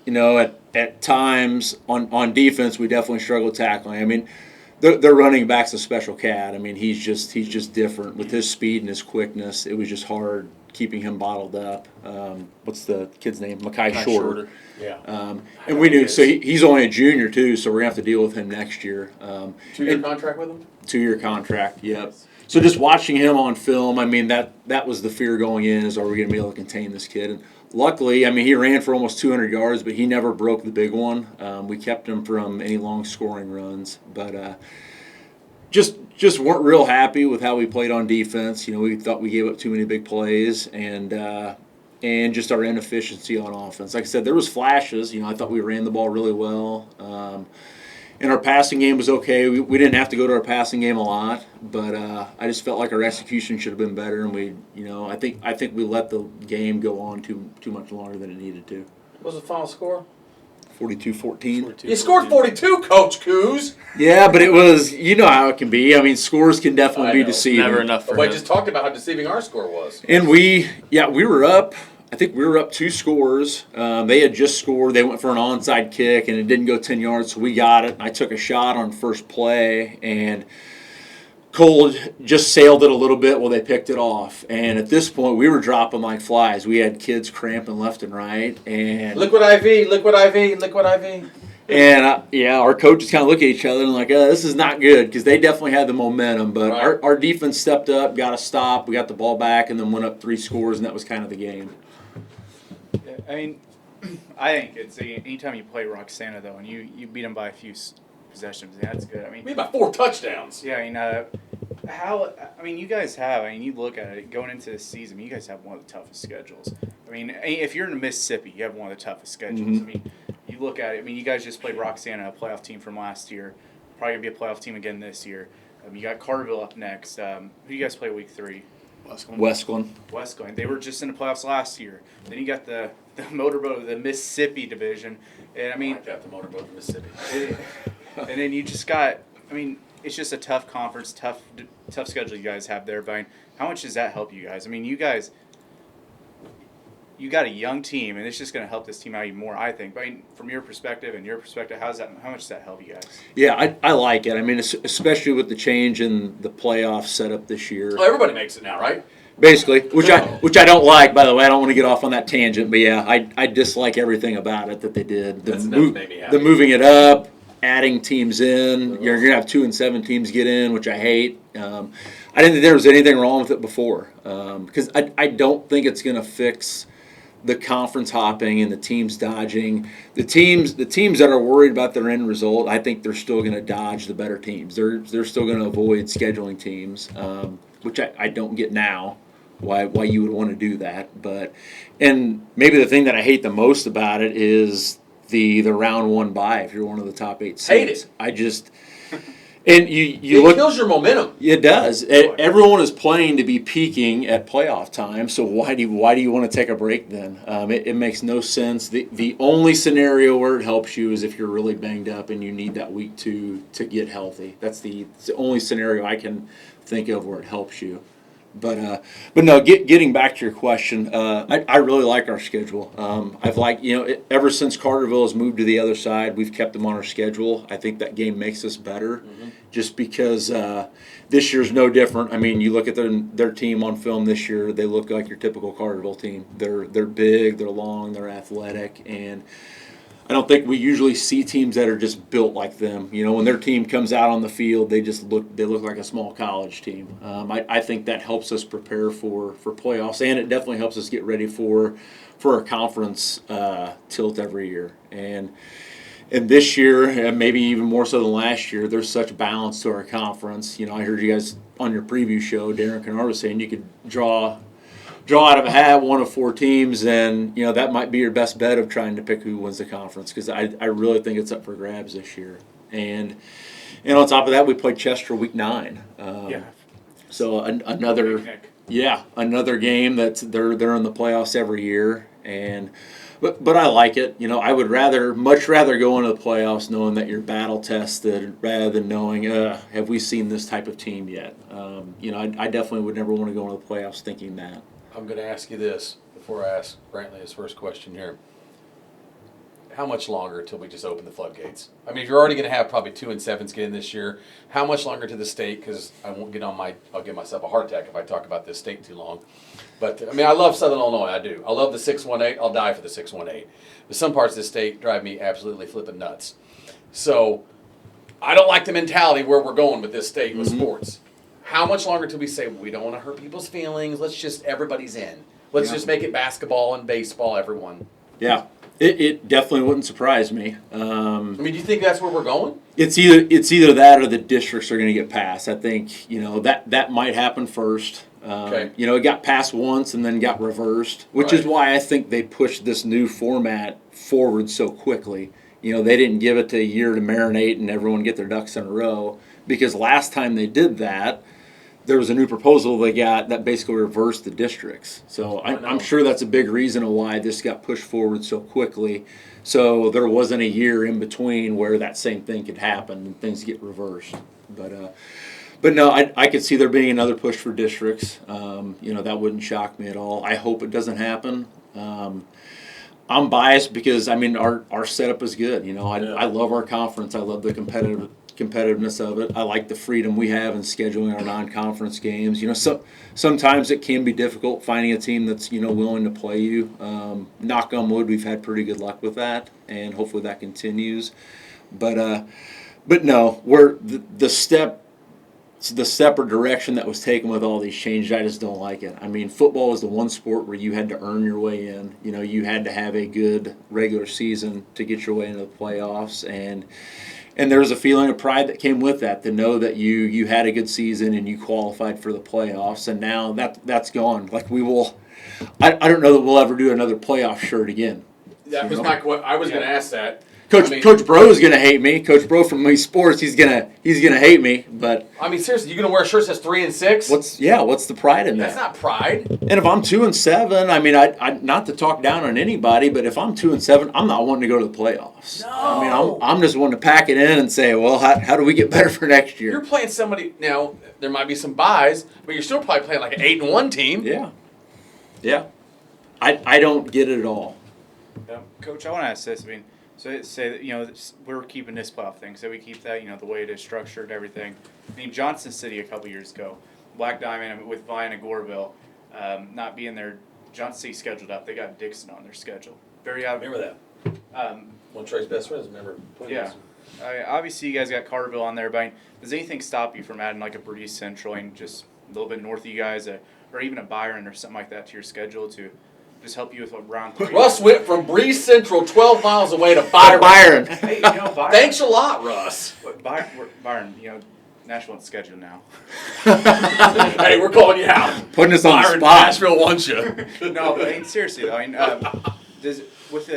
you know, at times on defense, we definitely struggled tackling. I mean, their running back's a special cat. I mean, he's just different with his speed and his quickness. It was just hard keeping him bottled up. What's the kid's name? Mekhi Shorter. Yeah. And we knew, so he's only a junior too, so we're gonna have to deal with him next year. 2-year contract with him? 2-year contract. Yep. So just watching him on film, I mean that was the fear going in: is are we gonna be able to contain this kid? And luckily, I mean, he ran for almost 200 yards, but he never broke the big one. We kept him from any long scoring runs, but just weren't real happy with how we played on defense. You know, we thought we gave up too many big plays, and just our inefficiency on offense. Like I said, there was flashes. You know, I thought we ran the ball really well. And our passing game was okay. We didn't have to go to our passing game a lot, but I just felt like our execution should have been better. And I think we let the game go on too much longer than it needed to. What was the final score? 42-14. You scored 42, Coach Kuz. Yeah, but it was, you know how it can be. I mean, scores can definitely be deceiving. Never enough for But him. I just talked about how deceiving our score was. And we were up. I think we were up 2 scores. They had just scored. They went for an onside kick, and it didn't go 10 yards, so we got it. I took a shot on first play, and Cole just sailed it a little bit while they picked it off. And at this point, we were dropping like flies. We had kids cramping left and right. And Liquid IV, Liquid IV, Liquid IV. And our coaches kind of look at each other and like, this is not good, because they definitely had the momentum. But Right. our defense stepped up, got a stop, we got the ball back, and then went up 3 scores, and that was kind of the game. I mean, I think it's anytime you play Roxana though, and you beat them by a few possessions, that's good. I mean, We had about 4 touchdowns. yeah, I mean, you guys have. I mean, you look at it going into this season. You guys have one of the toughest schedules. I mean, if you're in Mississippi, you have one of the toughest schedules. Mhm. I mean, you look at it. I mean, you guys just played Roxana, a playoff team from last year. Probably gonna be a playoff team again this year. You got Carterville up next. Who do you guys play week 3? Westglen. Westglen. They were just in the playoffs last year. Then you got the motorboat, the Mississippi division, and I mean, I got the motorboat from Mississippi. and then you just got. I mean, it's just a tough conference, tough schedule you guys have there. But I mean, how much does that help you guys? I mean, you got a young team, and it's just going to help this team out even more, I think. But I mean, from your perspective and your perspective, how much does that help you guys? Yeah, I like it. I mean, especially with the change in the playoff setup this year. Well, everybody makes it now, right? Basically, which I don't like, by the way. I don't want to get off on that tangent, but yeah, I dislike everything about it that they did. That's made me happy. The moving it up, adding teams in. You're going to have 2 and 7 teams get in, which I hate. I didn't think there was anything wrong with it before, because I don't think it's going to fix the conference hopping and the teams dodging. The teams that are worried about their end result, I think they're still going to dodge the better teams. They're still going to avoid scheduling teams, which I don't get now. Why you would want to do that, and maybe the thing that I hate the most about it is the round 1 bye if you're one of the top 8 seeds. Hate it. I just and you It look. kills your momentum. It does. Everyone is playing to be peaking at playoff time, so why do you want to take a break then? It makes no sense. The only scenario where it helps you is if you're really banged up and you need that week to get healthy. That's the only scenario I can think of where it helps you. But no, getting back to your question, I really like our schedule. I've liked, ever since Carterville has moved to the other side, we've kept them on our schedule. I think that game makes us better, just because this year's no different. I mean, you look at their team on film this year; they look like your typical Carterville team. They're big, they're long, they're athletic, and I don't think we usually see teams that are just built like them. When their team comes out on the field, they look like a small college team. I think that helps us prepare for playoffs, and it definitely helps us get ready for a conference tilt every year. And this year, and maybe even more so than last year, there's such balance to our conference. I heard you guys on your preview show, Darren Kennard was saying you could draw draw out of a hat one of 4 teams, and that might be your best bet of trying to pick who wins the conference, because I really think it's up for grabs this year. And on top of that, we played Chester week 9. So another game that they're in the playoffs every year, but I like it. I would much rather go into the playoffs knowing that you're battle tested rather than knowing have we seen this type of team yet. I definitely would never want to go into the playoffs thinking that. I'm going to ask you this before I ask Brantley his first question here. How much longer until we just open the floodgates? I mean, if you're already going to have probably 2-7s get in this year, how much longer to the state? Because I'll give myself a heart attack if I talk about this state too long. But I mean, I love Southern Illinois. I do. I love the 618. I'll die for the 618. But some parts of the state drive me absolutely flipping nuts. So I don't like the mentality where we're going with this state with sports. How much longer till we say we don't want to hurt people's feelings? Let's just everybody's in. Let's just make it basketball and baseball. Everyone. Yeah. It definitely wouldn't surprise me. I mean, do you think that's where we're going? It's either that or the districts are going to get passed. I think that might happen first. Okay. It got passed once and then got reversed, which is why I think they pushed this new format forward so quickly. They didn't give it a year to marinate and everyone get their ducks in a row, because last time they did that, there was a new proposal they got that basically reversed the districts. So I'm sure that's a big reason of why this got pushed forward so quickly. So there wasn't a year in between where that same thing could happen and things get reversed. But no, I could see there being another push for districts. That wouldn't shock me at all. I hope it doesn't happen. I'm biased because, our setup is good. I love our conference. I love the competitiveness of it. I like the freedom we have in scheduling our non-conference games. Sometimes it can be difficult finding a team that's willing to play you. Knock on wood, we've had pretty good luck with that, and hopefully that continues. But no, the step or direction that was taken with all these changes, I just don't like it. Football is the one sport where you had to earn your way in. You had to have a good regular season to get your way into the playoffs, and there was a feeling of pride that came with that, to know that you had a good season and you qualified for the playoffs. And now that's gone. Like I don't know that we'll ever do another playoff shirt again. That was my question. I was going to ask that. Coach Bro is going to hate me. Coach Bro from Me Sports, he's gonna hate me. But seriously, you going to wear a shirt that says 3 and 6? What's the pride in that? That's not pride. And if I'm 2 and 7, I not to talk down on anybody, but if I'm 2 and 7, I'm not wanting to go to the playoffs. No. I'm just wanting to pack it in and say, well, how do we get better for next year? You're playing somebody now. There might be some buys, but you're still probably playing like an 8-1 team. Yeah. I don't get it at all. Coach, I want to ask this. So say that we're keeping this playoff thing, so we keep that the way it is structured, everything. Johnson City a couple years ago, Black Diamond with Vine and Goreville, not being there. Johnson City scheduled up. They got Dixon on their schedule. Remember that. One of Trey's best friends. Remember? Yeah. Obviously, you guys got Carterville on there, but does anything stop you from adding like a Breeze Central and just a little bit north of you guys, or even a Byron or something like that to your schedule to just help you with round 3? Russ went from Breeze Central 12 miles away to Byron. Hey, Byron. Thanks a lot, Russ. Byron, Nashville on schedule now. Hey, we're calling you out. Putting us on the spot. Nashville wants you. No, but seriously though, with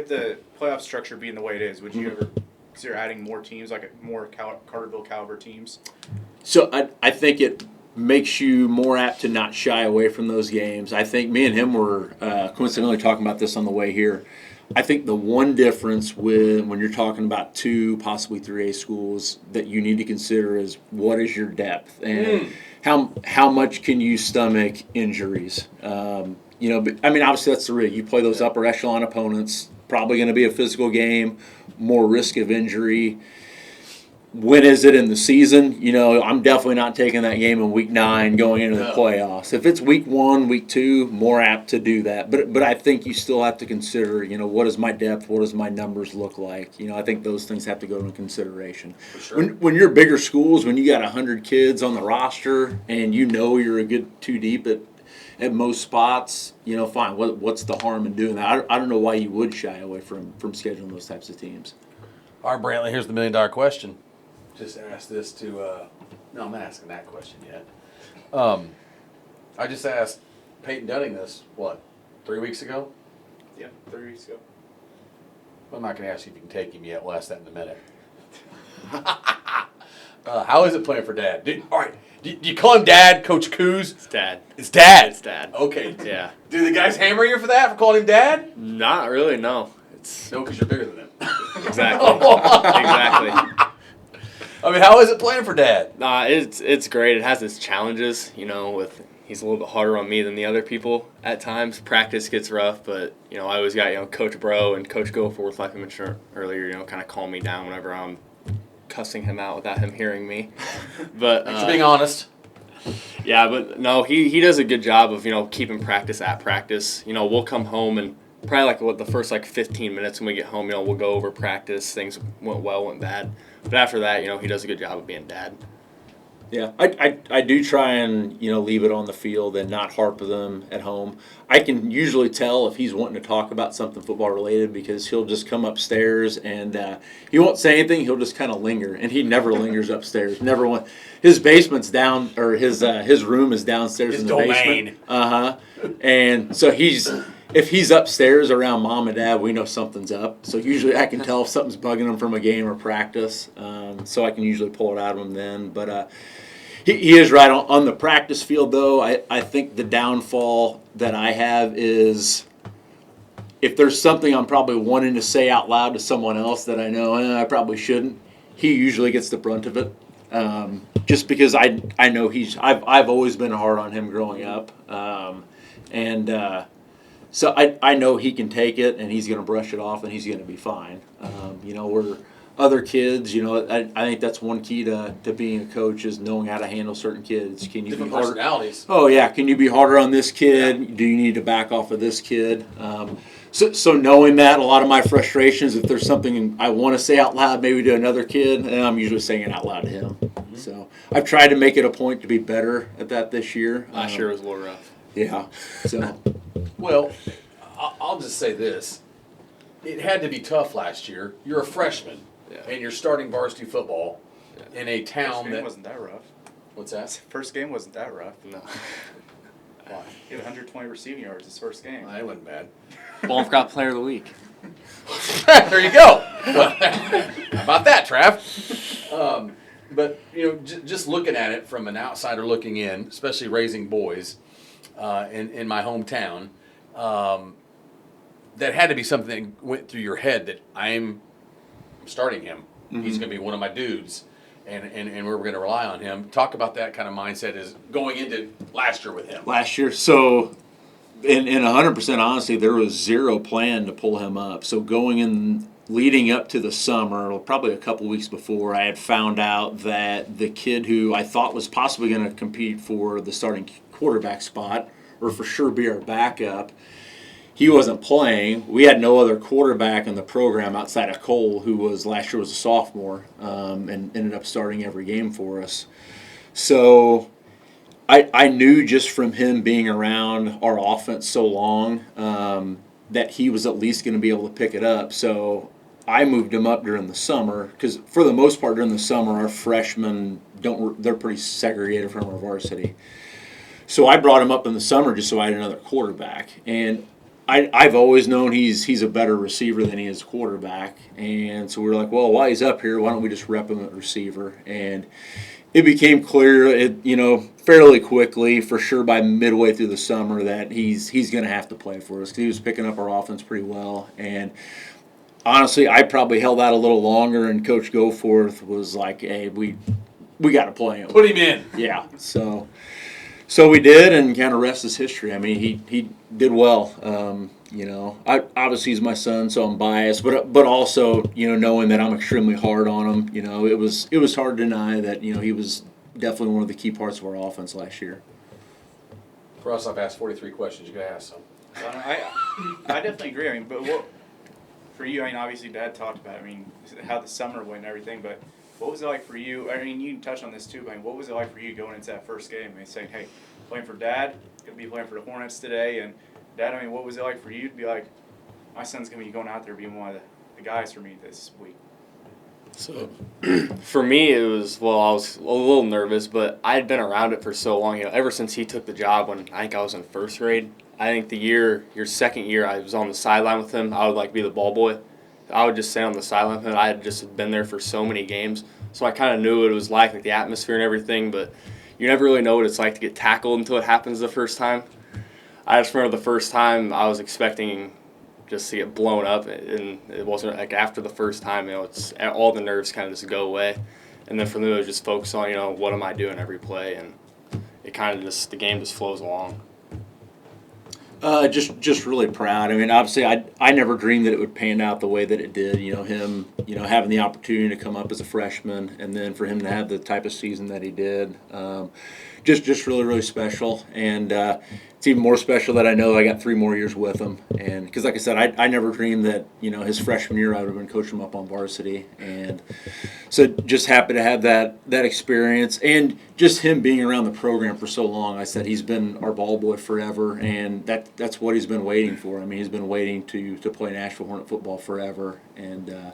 the playoff structure being the way it is, would you ever consider adding more teams, like more Carterville caliber teams? So I think it makes you more apt to not shy away from those games. I think me and him were coincidentally talking about this on the way here. I think the one difference when you're talking about 2, possibly 3A schools that you need to consider is what is your depth and how much can you stomach injuries. Obviously that's the risk. You play those upper echelon opponents, probably going to be a physical game, more risk of injury. When is it in the season? I'm definitely not taking that game in week 9 going into the playoffs. If it's week 1, week 2, more apt to do that. But I think you still have to consider, what is my depth? What does my numbers look like? I think those things have to go into consideration. For sure. When you're bigger schools, when you got 100 kids on the roster and you're a good 2 deep at most spots, fine. What's the harm in doing that? I don't know why you would shy away from scheduling those types of teams. All right, Brantley, here's the $1 million question. Just asked this to, no, I'm not asking that question yet. I just asked Peyton Dunning this, 3 weeks ago? Yeah, 3 weeks ago. I'm not going to ask you if you can take him yet. We'll ask that in a minute. How is it playing for Dad? All right. Do you call him Dad, Coach Kuz? It's Dad. It's Dad. It's Dad. Okay. Yeah. Do the guys hammer you for that, for calling him Dad? Not really. No. It's No, because you're bigger than them. exactly. Exactly. I mean, how is it playing for Dad? It's great. It has its challenges. With he's a little bit harder on me than the other people at times. Practice gets rough, but I always got Coach Bro and Coach Goforth, like I mentioned earlier. Kind of calm me down whenever I'm cussing him out without him hearing me. But Thanks for being honest. Yeah, but no, he does a good job of keeping practice at practice. We'll come home and probably the first 15 minutes when we get home, we'll go over practice. Things went well, went bad. But after that, he does a good job of being Dad. Yeah, I do try and leave it on the field and not harp with them at home. I can usually tell if he's wanting to talk about something football related because he'll just come upstairs and he won't say anything. He'll just kind of linger, and he never lingers upstairs. Never want. His basement's down, or his room is downstairs His in the domain. basement. And so if he's upstairs around Mom and Dad, we know something's up. So usually I can tell if something's bugging him from a game or practice. So I can usually pull it out of him then. But he is right on the practice field, though. I think the downfall that I have is if there's something I'm probably wanting to say out loud to someone else that I know I probably shouldn't, he usually gets the brunt of it. Just because I know I've always been hard on him growing up. So I know he can take it, and he's going to brush it off, and he's going to be fine. We're other kids. I think that's one key to being a coach is knowing how to handle certain kids. Can you Different be harder? personalities. Oh yeah, can you be harder on this kid? Yeah. Do you need to back off of this kid? So knowing that, a lot of my frustrations, if there's something I want to say out loud, maybe to another kid, and I'm usually saying it out loud to him. Mm-hmm. So I've tried to make it a point to be better at that this year. Last year was a little rough. Yeah. So. Well, I'll just say this. It had to be tough last year. You're a freshman, and you're starting varsity football in a town First game wasn't that rough. What's that? First game wasn't that rough. No. Why? He had 120 receiving yards his first game. It wasn't bad. Ballin4God Player of the Week. There you go. Well, how about that, Trav? But just looking at it from an outsider looking in, especially raising boys in my hometown, that had to be something that went through your head that I'm starting him. Mm-hmm. He's going to be one of my dudes, and we're going to rely on him. Talk about that kind of mindset as going into last year with him. Last year, so in 100% honesty, there was zero plan to pull him up. So going in, leading up to the summer, probably a couple weeks before, I had found out that the kid who I thought was possibly going to compete for the starting quarterback spot, or for sure be our backup, he wasn't playing. We had no other quarterback in the program outside of Cole, who last year was a sophomore, and ended up starting every game for us. So I knew just from him being around our offense so long that he was at least going to be able to pick it up. So I moved him up during the summer because for the most part during the summer our freshmen they're pretty segregated from our varsity. So I brought him up in the summer just so I had another quarterback. And I've always known he's a better receiver than he is quarterback. And so we were like, well, while he's up here, why don't we just rep him at receiver? And it became clear, fairly quickly, for sure by midway through the summer, that he's going to have to play for us because he was picking up our offense pretty well. And honestly, I probably held out a little longer, and Coach Goforth was like, hey, we got to play him. Put him in. Yeah, So we did, and kind of rest is history. I mean, he did well. Obviously he's my son, so I'm biased, but also knowing that I'm extremely hard on him. It was hard to deny that he was definitely one of the key parts of our offense last year. For us, I've asked 43 questions. You gotta ask some. I definitely agree. I mean, but what for you? I mean, obviously Dad talked about how the summer went and everything, but. What was it like for you? I mean, you can touch on this too, but what was it like for you going into that first game and saying, hey, playing for Dad, going to be playing for the Hornets today, and Dad, I mean, what was it like for you to be like, my son's going to be going out there being one of the guys for me this week? So, for me, it was, well, I was a little nervous, but I had been around it for so long. Ever since he took the job when I think I was in first grade. I think your second year, I was on the sideline with him. I would be the ball boy. I would just stay on the sideline with him. I had just been there for so many games, so I kind of knew what it was like the atmosphere and everything. But you never really know what it's like to get tackled until it happens the first time. I just remember the first time I was expecting just to get blown up, and it wasn't after the first time. It's all the nerves kind of just go away, and then from there it was just focus on what am I doing every play, and it kind of just the game just flows along. Just really proud. I mean, obviously, I never dreamed that it would pan out the way that it did. Him, having the opportunity to come up as a freshman, and then for him to have the type of season that he did, just really, really special. And it's even more special that I know I got 3 more years with him. And because, like I said, I never dreamed that his freshman year I would have been coaching him up on varsity. And so just happy to have that experience, and just him being around the program for so long. I said he's been our ball boy forever, and that's what he's been waiting for. I mean, he's been waiting to play Nashville Hornet football forever. And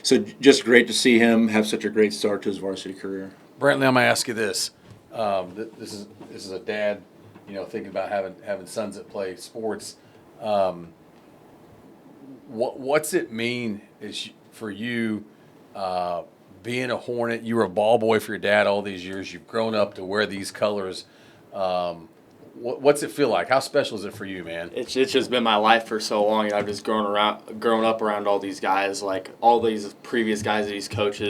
so just great to see him have such a great start to his varsity career. Brantley, I'm gonna ask you this. This is a dad, thinking about having sons that play sports. What's it mean for you being a Hornet? You were a ball boy for your dad all these years. You've grown up to wear these colors. What's it feel like? How special is it for you, man? It's just been my life for so long. I've just grown up around all these guys, all these previous guys that he's coached,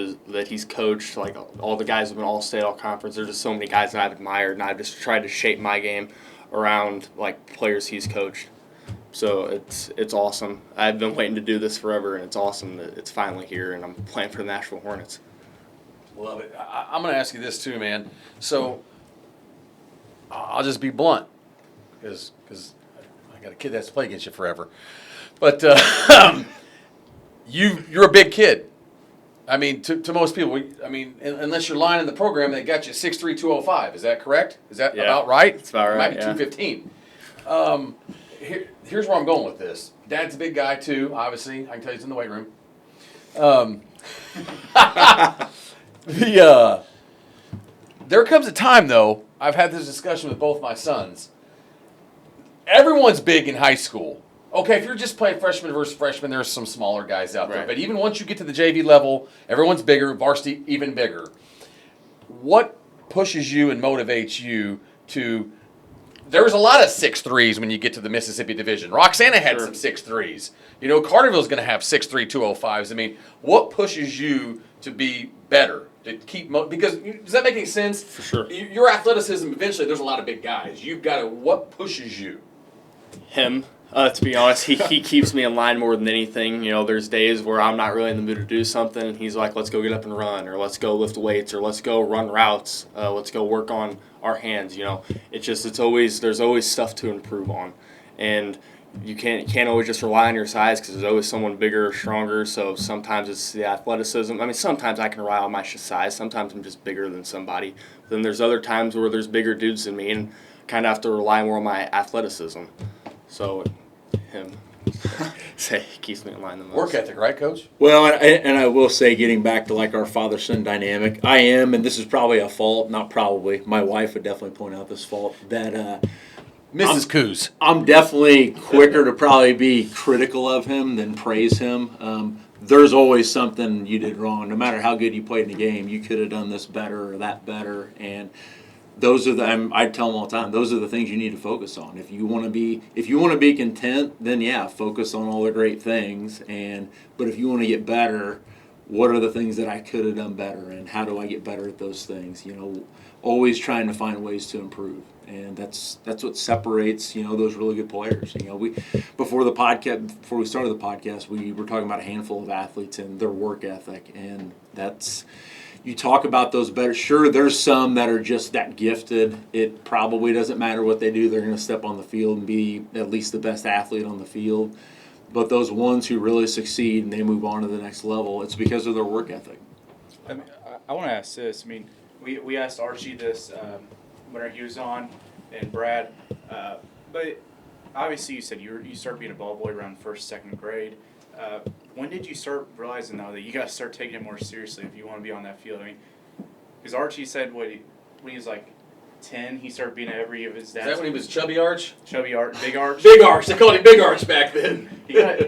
all the guys who've been all state, all conference. There's just so many guys that I've admired, and I've just tried to shape my game around players he's coached. So it's awesome. I've been waiting to do this forever, and it's awesome that it's finally here, and I'm playing for the Nashville Hornets. Love it. I'm going to ask you this too, man. So I'll just be blunt, because I got a kid that has to play against you forever. But you're a big kid. I mean, to most people, unless you're lying in the program, they got you 6'3", 205. Is that correct? Is that about right? It's about right. It might be 215. Here's where I'm going with this. Dad's a big guy too, obviously. I can tell he's in the weight room. There comes a time, though, I've had this discussion with both my sons. Everyone's big in high school. Okay, if you're just playing freshman versus freshman, there's some smaller guys out there. Right. But even once you get to the JV level, everyone's bigger, varsity even bigger. What pushes you and motivates you to... There's a lot of 6'3s when you get to the Mississippi division. Roxana had some 6'3s. Carterville's going to have 6'3", 205s. I mean, what pushes you to be better? To keep because does that make any sense? For sure. Your athleticism, eventually, there's a lot of big guys. You've got to, what pushes you? Him. To be honest, he keeps me in line more than anything. There's days where I'm not really in the mood to do something, and he's like, let's go get up and run, or let's go lift weights, or let's go run routes, let's go work on our hands. There's always stuff to improve on, and you can't always just rely on your size, because there's always someone bigger or stronger. So sometimes it's the athleticism. I mean, sometimes I can rely on my size. Sometimes I'm just bigger than somebody. Then there's other times where there's bigger dudes than me, and kind of have to rely more on my athleticism. So him keeps me in line the most. Work ethic, right, Coach? Well, and I will say, getting back to our father-son dynamic, I am, and this is probably a fault, not probably, my wife would definitely point out this fault, that Mrs. Coos. I'm definitely quicker to probably be critical of him than praise him. There's always something you did wrong. No matter how good you played in the game, you could have done this better or that better. And those are I tell them all the time, those are the things you need to focus on. If you want to be content, then yeah, focus on all the great things. But if you want to get better, what are the things that I could have done better, and how do I get better at those things? Always trying to find ways to improve. And that's what separates those really good players. Before we started the podcast, we were talking about a handful of athletes and their work ethic, and you talk about those better. Sure, there's some that are just that gifted. It probably doesn't matter what they do; they're going to step on the field and be at least the best athlete on the field. But those ones who really succeed and they move on to the next level, it's because of their work ethic. I want to ask this. We asked Archie this when he was on, and Brad, but obviously you said you started being a ball boy around first, second grade. when did you start realizing, though, that you got to start taking it more seriously if you want to be on that field? I mean, because Archie said when he was like 10, he started being at every of his dad's. Is that when he was Chubby Arch? Chubby Arch, Big Arch? Big Arch. They called him Big Arch back then. He got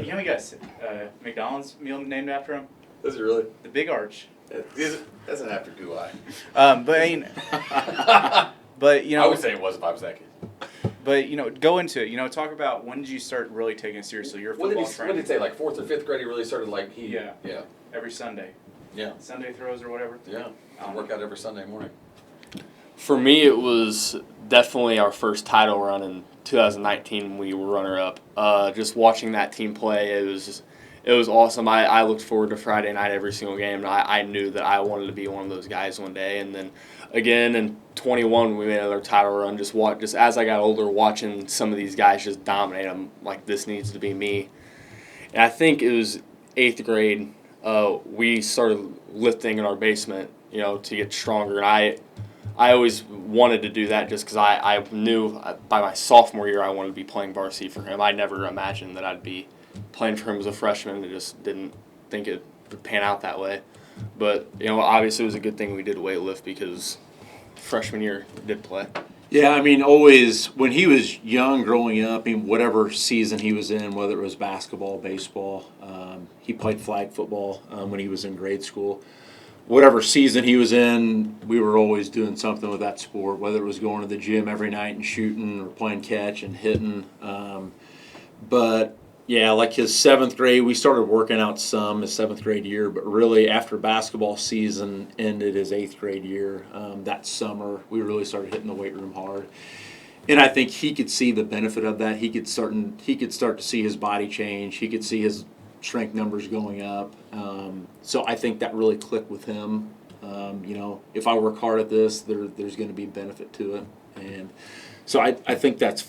McDonald's meal named after him? Is it really? The Big Arch. That's an after do I. But I mean, but you know, I would say it was if I was that kid. But you know, go into it. You know, talk about when did you start really taking it seriously? Your football training. What did he say? Like 4th or 5th grade, he really started like he. Yeah. Yeah. Every Sunday. Yeah. Sunday throws or whatever. Yeah. I work out every Sunday morning. For me, it was definitely our first title run in 2019 when we were runner-up. Just watching that team play, it was awesome. I looked forward to Friday night every single game, and I knew that I wanted to be one of those guys one day. And then again in 21, we made another title run. Just as I got older, watching some of these guys just dominate. I'm like, this needs to be me. And I think it was 8th grade. We started lifting in our basement, to get stronger. And I always wanted to do that just because I knew by my sophomore year I wanted to be playing varsity for him. I never imagined that I'd be playing for him as a freshman. I just didn't think it would pan out that way. But, obviously it was a good thing we did weightlift because freshman year did play. Yeah, I mean, always, when he was young, growing up, whatever season he was in, whether it was basketball, baseball, he played flag football when he was in grade school. Whatever season he was in, we were always doing something with that sport, whether it was going to the gym every night and shooting or playing catch and hitting. But, yeah, like his 7th grade, we started working out some his 7th grade year, but really after basketball season ended his 8th grade year, that summer, we really started hitting the weight room hard. And I think he could see the benefit of that. He could start to see his body change. He could see his strength numbers going up. So I think that really clicked with him. If I work hard at this, there's going to be benefit to it. And so I think that's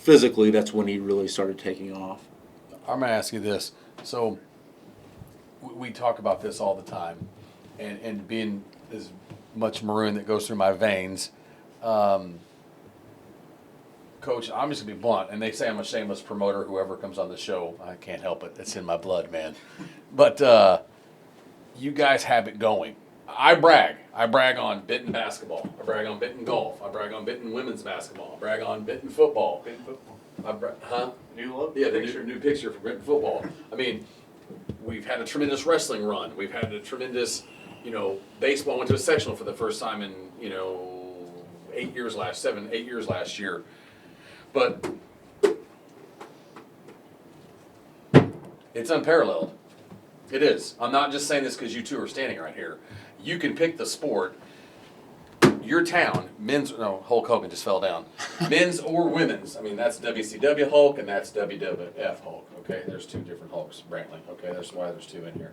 when he really started taking off. I'm going to ask you this. So we talk about this all the time, and being as much maroon that goes through my veins, Coach, I'm just going to be blunt, and they say I'm a shameless promoter, whoever comes on the show. I can't help it. It's in my blood, man. But you guys have it going. I brag. I brag on Benton basketball. I brag on Benton golf. I brag on Benton women's basketball. I brag on Benton football. Benton football. New look. Yeah, the new picture for Benton football. I mean, we've had a tremendous wrestling run. We've had a tremendous, baseball went to a sectional for the first time in, 8 years last year. But it's unparalleled. It is. I'm not just saying this because you two are standing right here. You can pick the sport. Your town, Hulk Hogan just fell down. Men's or women's. I mean, that's WCW Hulk and that's WWF Hulk. Okay, there's 2 different Hulks, Brantley. Okay, that's why there's 2 in here.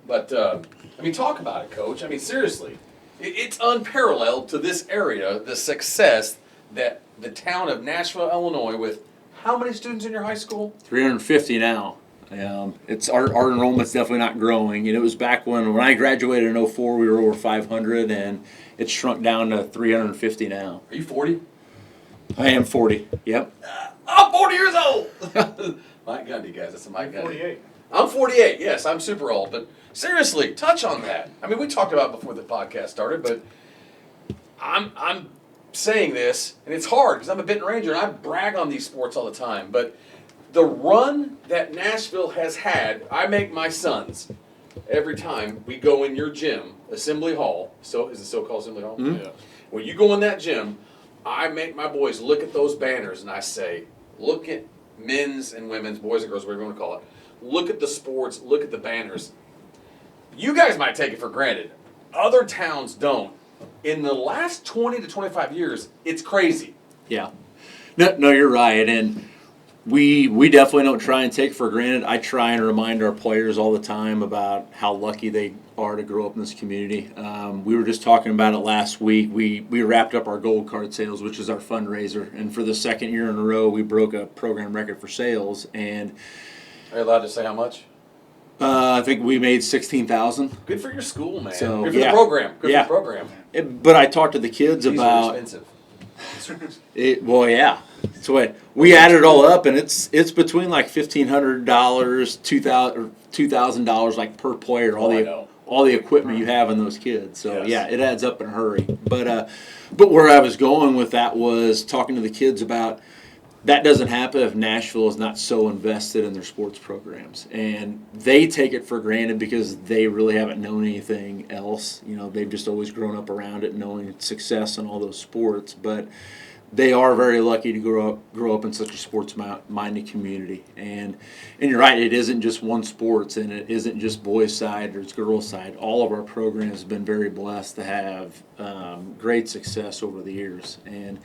But, talk about it, Coach. I mean, seriously. It's unparalleled to this area, the success that the town of Nashville, Illinois, with how many students in your high school? 350 now. It's our enrollment's definitely not growing. It was back when I graduated in 2004, we were over 500, and it's shrunk down to 350 now. Are you 40? I am 40. Yep. I'm 40 years old. Mike Gundy, guys. That's a Mike Gundy. 48. I'm 48. Yes, I'm super old. But seriously, touch on that. I mean, we talked about it before the podcast started, but I'm saying this, and it's hard because I'm a Benton Ranger, and I brag on these sports all the time. But the run that Nashville has had, I make my sons every time we go in your gym, Assembly Hall. So is it still called Assembly Hall? Mm-hmm. Yeah. When you go in that gym, I make my boys look at those banners and I say, look at men's and women's, boys and girls, whatever you want to call it. Look at the sports, look at the banners. You guys might take it for granted. Other towns don't. In the last 20 to 25 years, it's crazy. Yeah. No, you're right. And we definitely don't try and take it for granted. I try and remind our players all the time about how lucky they are to grow up in this community. We were just talking about it last week. We wrapped up our gold card sales, which is our fundraiser. And for the 2nd year in a row, we broke a program record for sales. And Are you allowed to say how much? I think we made $16,000. Good for your school, man. So, Good for yeah. the program. Good Yeah. for the program. But I talked to the kids These about are expensive. it. Well, yeah. So we added it all up, and it's between like $1,500, $2,000 like per player. All the equipment you have in those kids. So yeah, it adds up in a hurry. But where I was going with that was talking to the kids about that doesn't happen if Nashville is not so invested in their sports programs, and they take it for granted because they really haven't known anything else. They've just always grown up around it, knowing success in all those sports, but they are very lucky to grow up in such a sports-minded community. And you're right, it isn't just one sports, and it isn't just boys' side or it's girls' side. All of our programs have been very blessed to have great success over the years. And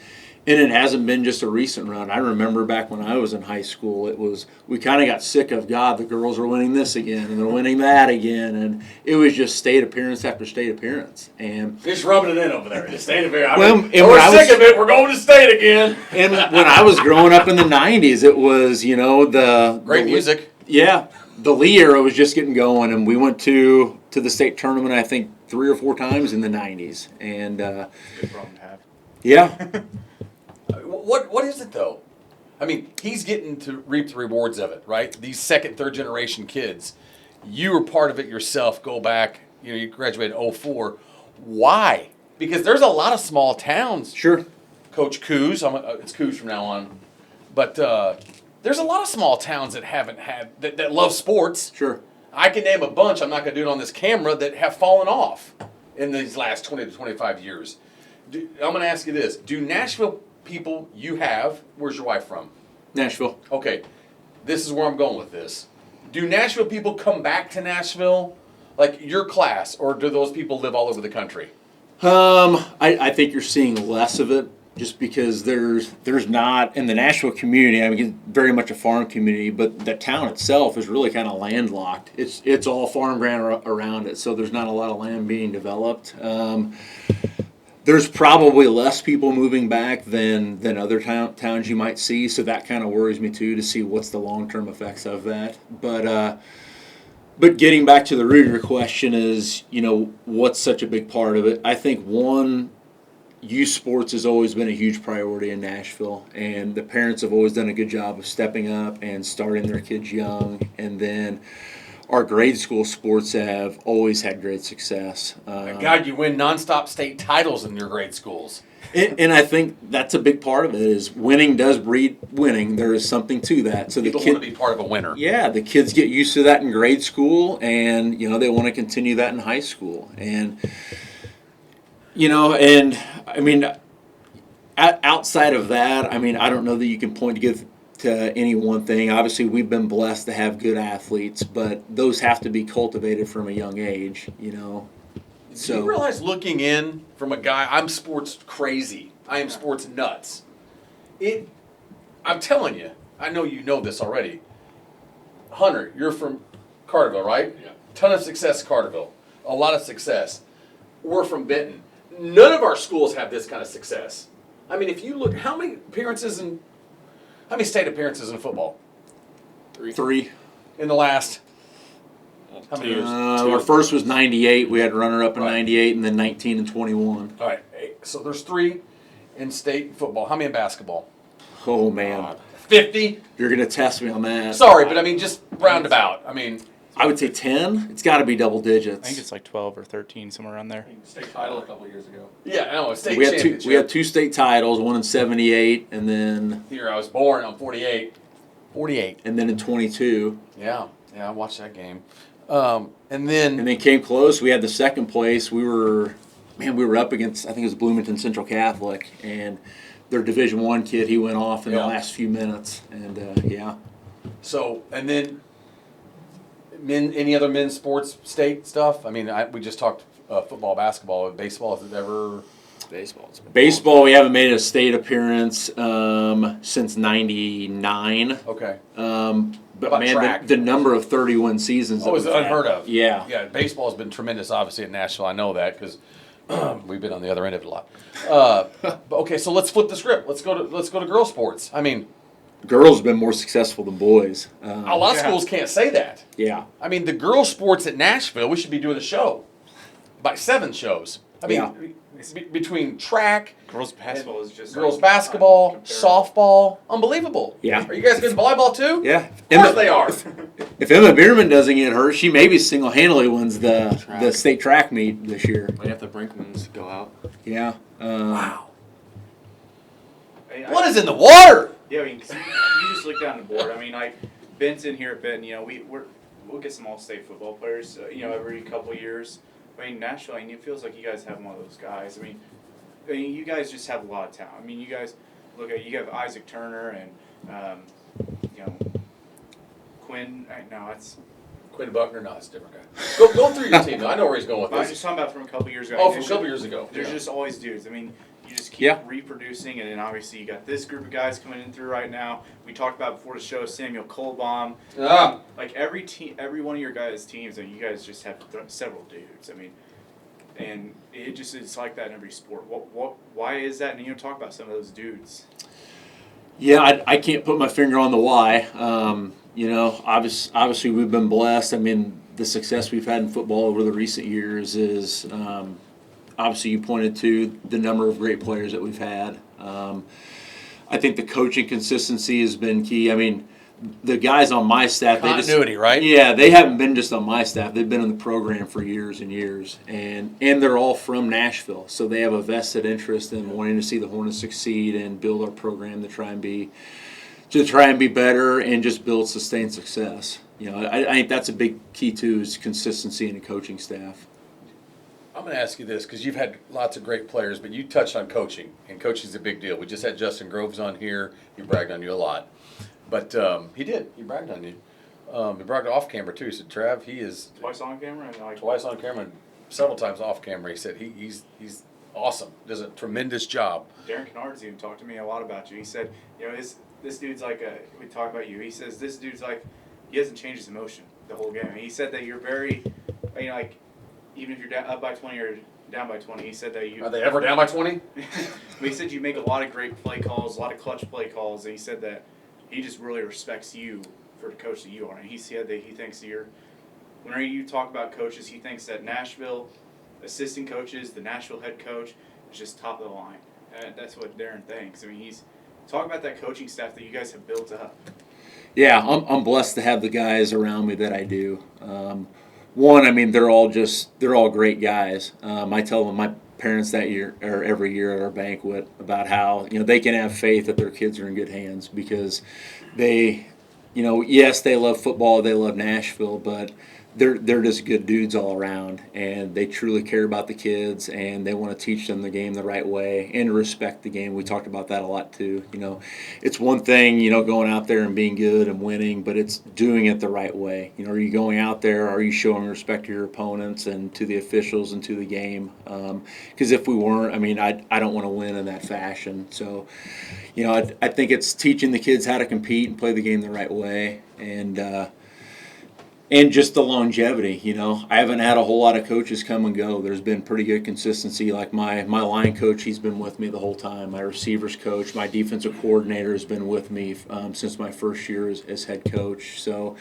it hasn't been just a recent run. I remember back when I was in high school, we kind of got sick of, God, the girls are winning this again, and they're winning that again. And it was just state appearance after state appearance. And just rubbing it in over there. Just state appearance. We're sick of it. We're going to state again. And when I was growing up in the 90s, it was, the great music. Yeah. The Lee era was just getting going, and we went to the state tournament, I think, 3 or 4 times in the 90s. And good problem to have. Yeah. What is it, though? I mean, he's getting to reap the rewards of it, right? These second, third generation kids. You were part of it yourself. Go back, you graduated in 2004. Why? Because there's a lot of small towns. Sure. Coach Kuz, it's Kuz from now on. But there's a lot of small towns that haven't had, that love sports. Sure. I can name a bunch, I'm not going to do it on this camera, that have fallen off in these last 20 to 25 years. I'm going to ask you this. Do Nashville people you have, where's your wife from? Nashville. Okay, this is where I'm going with this. Do Nashville people come back to Nashville, like your class, or do those people live all over the country? I think you're seeing less of it just because there's not, in the Nashville community, I mean, it's very much a farm community, but the town itself is really kind of landlocked. It's all farm ground around it, so there's not a lot of land being developed. There's probably less people moving back than other towns you might see, so that kind of worries me too, to see what's the long-term effects of that. But getting back to the root of your question is, what's such a big part of it? I think one, youth sports has always been a huge priority in Nashville, and the parents have always done a good job of stepping up and starting their kids young, and then our grade school sports have always had great success. God, you win nonstop state titles in your grade schools. And I think that's a big part of it, is winning does breed winning. There is something to that. So people want to be part of a winner. Yeah, the kids get used to that in grade school, and they want to continue that in high school. And and I mean, outside of that, I mean, I don't know that you can point to any one thing. Obviously, we've been blessed to have good athletes, but those have to be cultivated from a young age, So, do you realize, looking in from a guy, I'm sports crazy. I am sports nuts. I'm telling you, I know you know this already. Hunter, you're from Carterville, right? Yeah. Ton of success, Carterville. A lot of success. We're from Benton. None of our schools have this kind of success. I mean, if you look, how many state appearances in football? 3. In the last, how many years? Our first was 98. We had runner-up in 98, and then 19 and 21. All right, so there's 3 in state football. How many in basketball? Oh, man. 50? You're going to test me on that. Sorry, but I mean, just roundabout. I mean, I would say 10. It's got to be double digits. I think it's like 12 or 13, somewhere around there. State title a couple of years ago. Yeah, I know, a state we championship. had 2 state titles, one in 78, and then The year I was born, I'm 48. 48. and then in 22. Yeah, I watched that game. And then Came close. We had the second place. We were up against, I think it was Bloomington Central Catholic, and their Division I kid, he went off in the last few minutes, and yeah. So, and then any other men's sports state stuff? I mean, we just talked football, basketball, baseball. Has it ever? Baseball, we haven't made a state appearance since '99. Okay. But man, the number of 30-win seasons. Oh, it's unheard of. Yeah. Yeah, baseball has been tremendous, obviously, at Nashville. I know that because we've been on the other end of it a lot. But okay, so let's flip the script. Let's go to girls' sports. I mean, girls have been more successful than boys. a lot of schools can't say that. Yeah. I mean, the girls' sports at Nashville, we should be doing a show. About 7 shows. I mean, between track, Girls basketball is just girls like basketball, uncomparable. softball, unbelievable. Yeah. Are you guys good at volleyball too? Yeah. Of course they are. If Emma Bierman doesn't get hurt, she maybe single-handedly wins the state track meet this year. We have the Brinkmans go out. Yeah. Wow. I- What is in the water? Yeah, I mean, 'cause you just look down the board. I mean, like Benton here at Benton, we'll get some all-state football players, every couple of years. I mean, Nashville, I mean, it feels like you guys have one of those guys. I mean, you guys just have a lot of talent. I mean, you guys you have Isaac Turner and Quinn. No, it's. Quinn Buckner, no, it's a different guy. Go through your team. I know where he's going with I was this. just talking about from a couple years ago. Oh, from a couple years ago. There's Yeah. just always dudes. I mean, you just keep Yeah. reproducing, and then obviously you got this group of guys coming in through right now. We talked about before the show, Samuel Kohlbaum. Ah. Like every team, every one of your guys' teams, and you guys just have several dudes. I mean, and it's like that in every sport. Why is that? And talk about some of those dudes. Yeah, I can't put my finger on the why. Obviously we've been blessed. I mean, the success we've had in football over the recent years is obviously you pointed to the number of great players that we've had. I think the coaching consistency has been key. I mean, the guys on my staff, Continuity, right? Yeah, they haven't been just on my staff. They've been in the program for years and years, and they're all from Nashville, so they have a vested interest in wanting to see the Hornets succeed and build our program to try and be better and just build sustained success. I think that's a big key too, is consistency in the coaching staff. I'm going to ask you this because you've had lots of great players, but you touched on coaching, and coaching is a big deal. We just had Justin Groves on here. He bragged on you a lot. But he did. He bragged on you. He bragged off camera too. He said, "Trav, he is Twice on camera and twice on camera and several times off camera." He said he's awesome. Does a tremendous job. Darren Kennard's even talked to me a lot about you. He said, this dude's like we talk about you. He says this dude's like he hasn't changed his emotion the whole game. And he said that you're very, even if you're up by 20 or down by 20, he said that you. Are they ever down by 20? He said you make a lot of great play calls, a lot of clutch play calls, and he said that he just really respects you for the coach that you are. And he said that he thinks whenever you talk about coaches, he thinks that Nashville assistant coaches, the Nashville head coach, is just top of the line. And that's what Darren thinks. I mean, he's talk about that coaching staff that you guys have built up. Yeah, I'm blessed to have the guys around me that I do. One, I mean, they're all great guys. I tell them my parents that year or every year at our banquet about how they can have faith that their kids are in good hands because they, yes, they love football, they love Nashville, but they're just good dudes all around, and they truly care about the kids, and they want to teach them the game the right way and respect the game. We talked about that a lot too. It's one thing, going out there and being good and winning, but it's doing it the right way. Are you going out there? Are you showing respect to your opponents and to the officials and to the game? Because if we weren't, I mean, I don't want to win in that fashion. So, I think it's teaching the kids how to compete and play the game the right way, and just the longevity, I haven't had a whole lot of coaches come and go. There's been pretty good consistency. Like my line coach, he's been with me the whole time. My receivers coach, my defensive coordinator has been with me since my first year as head coach. So,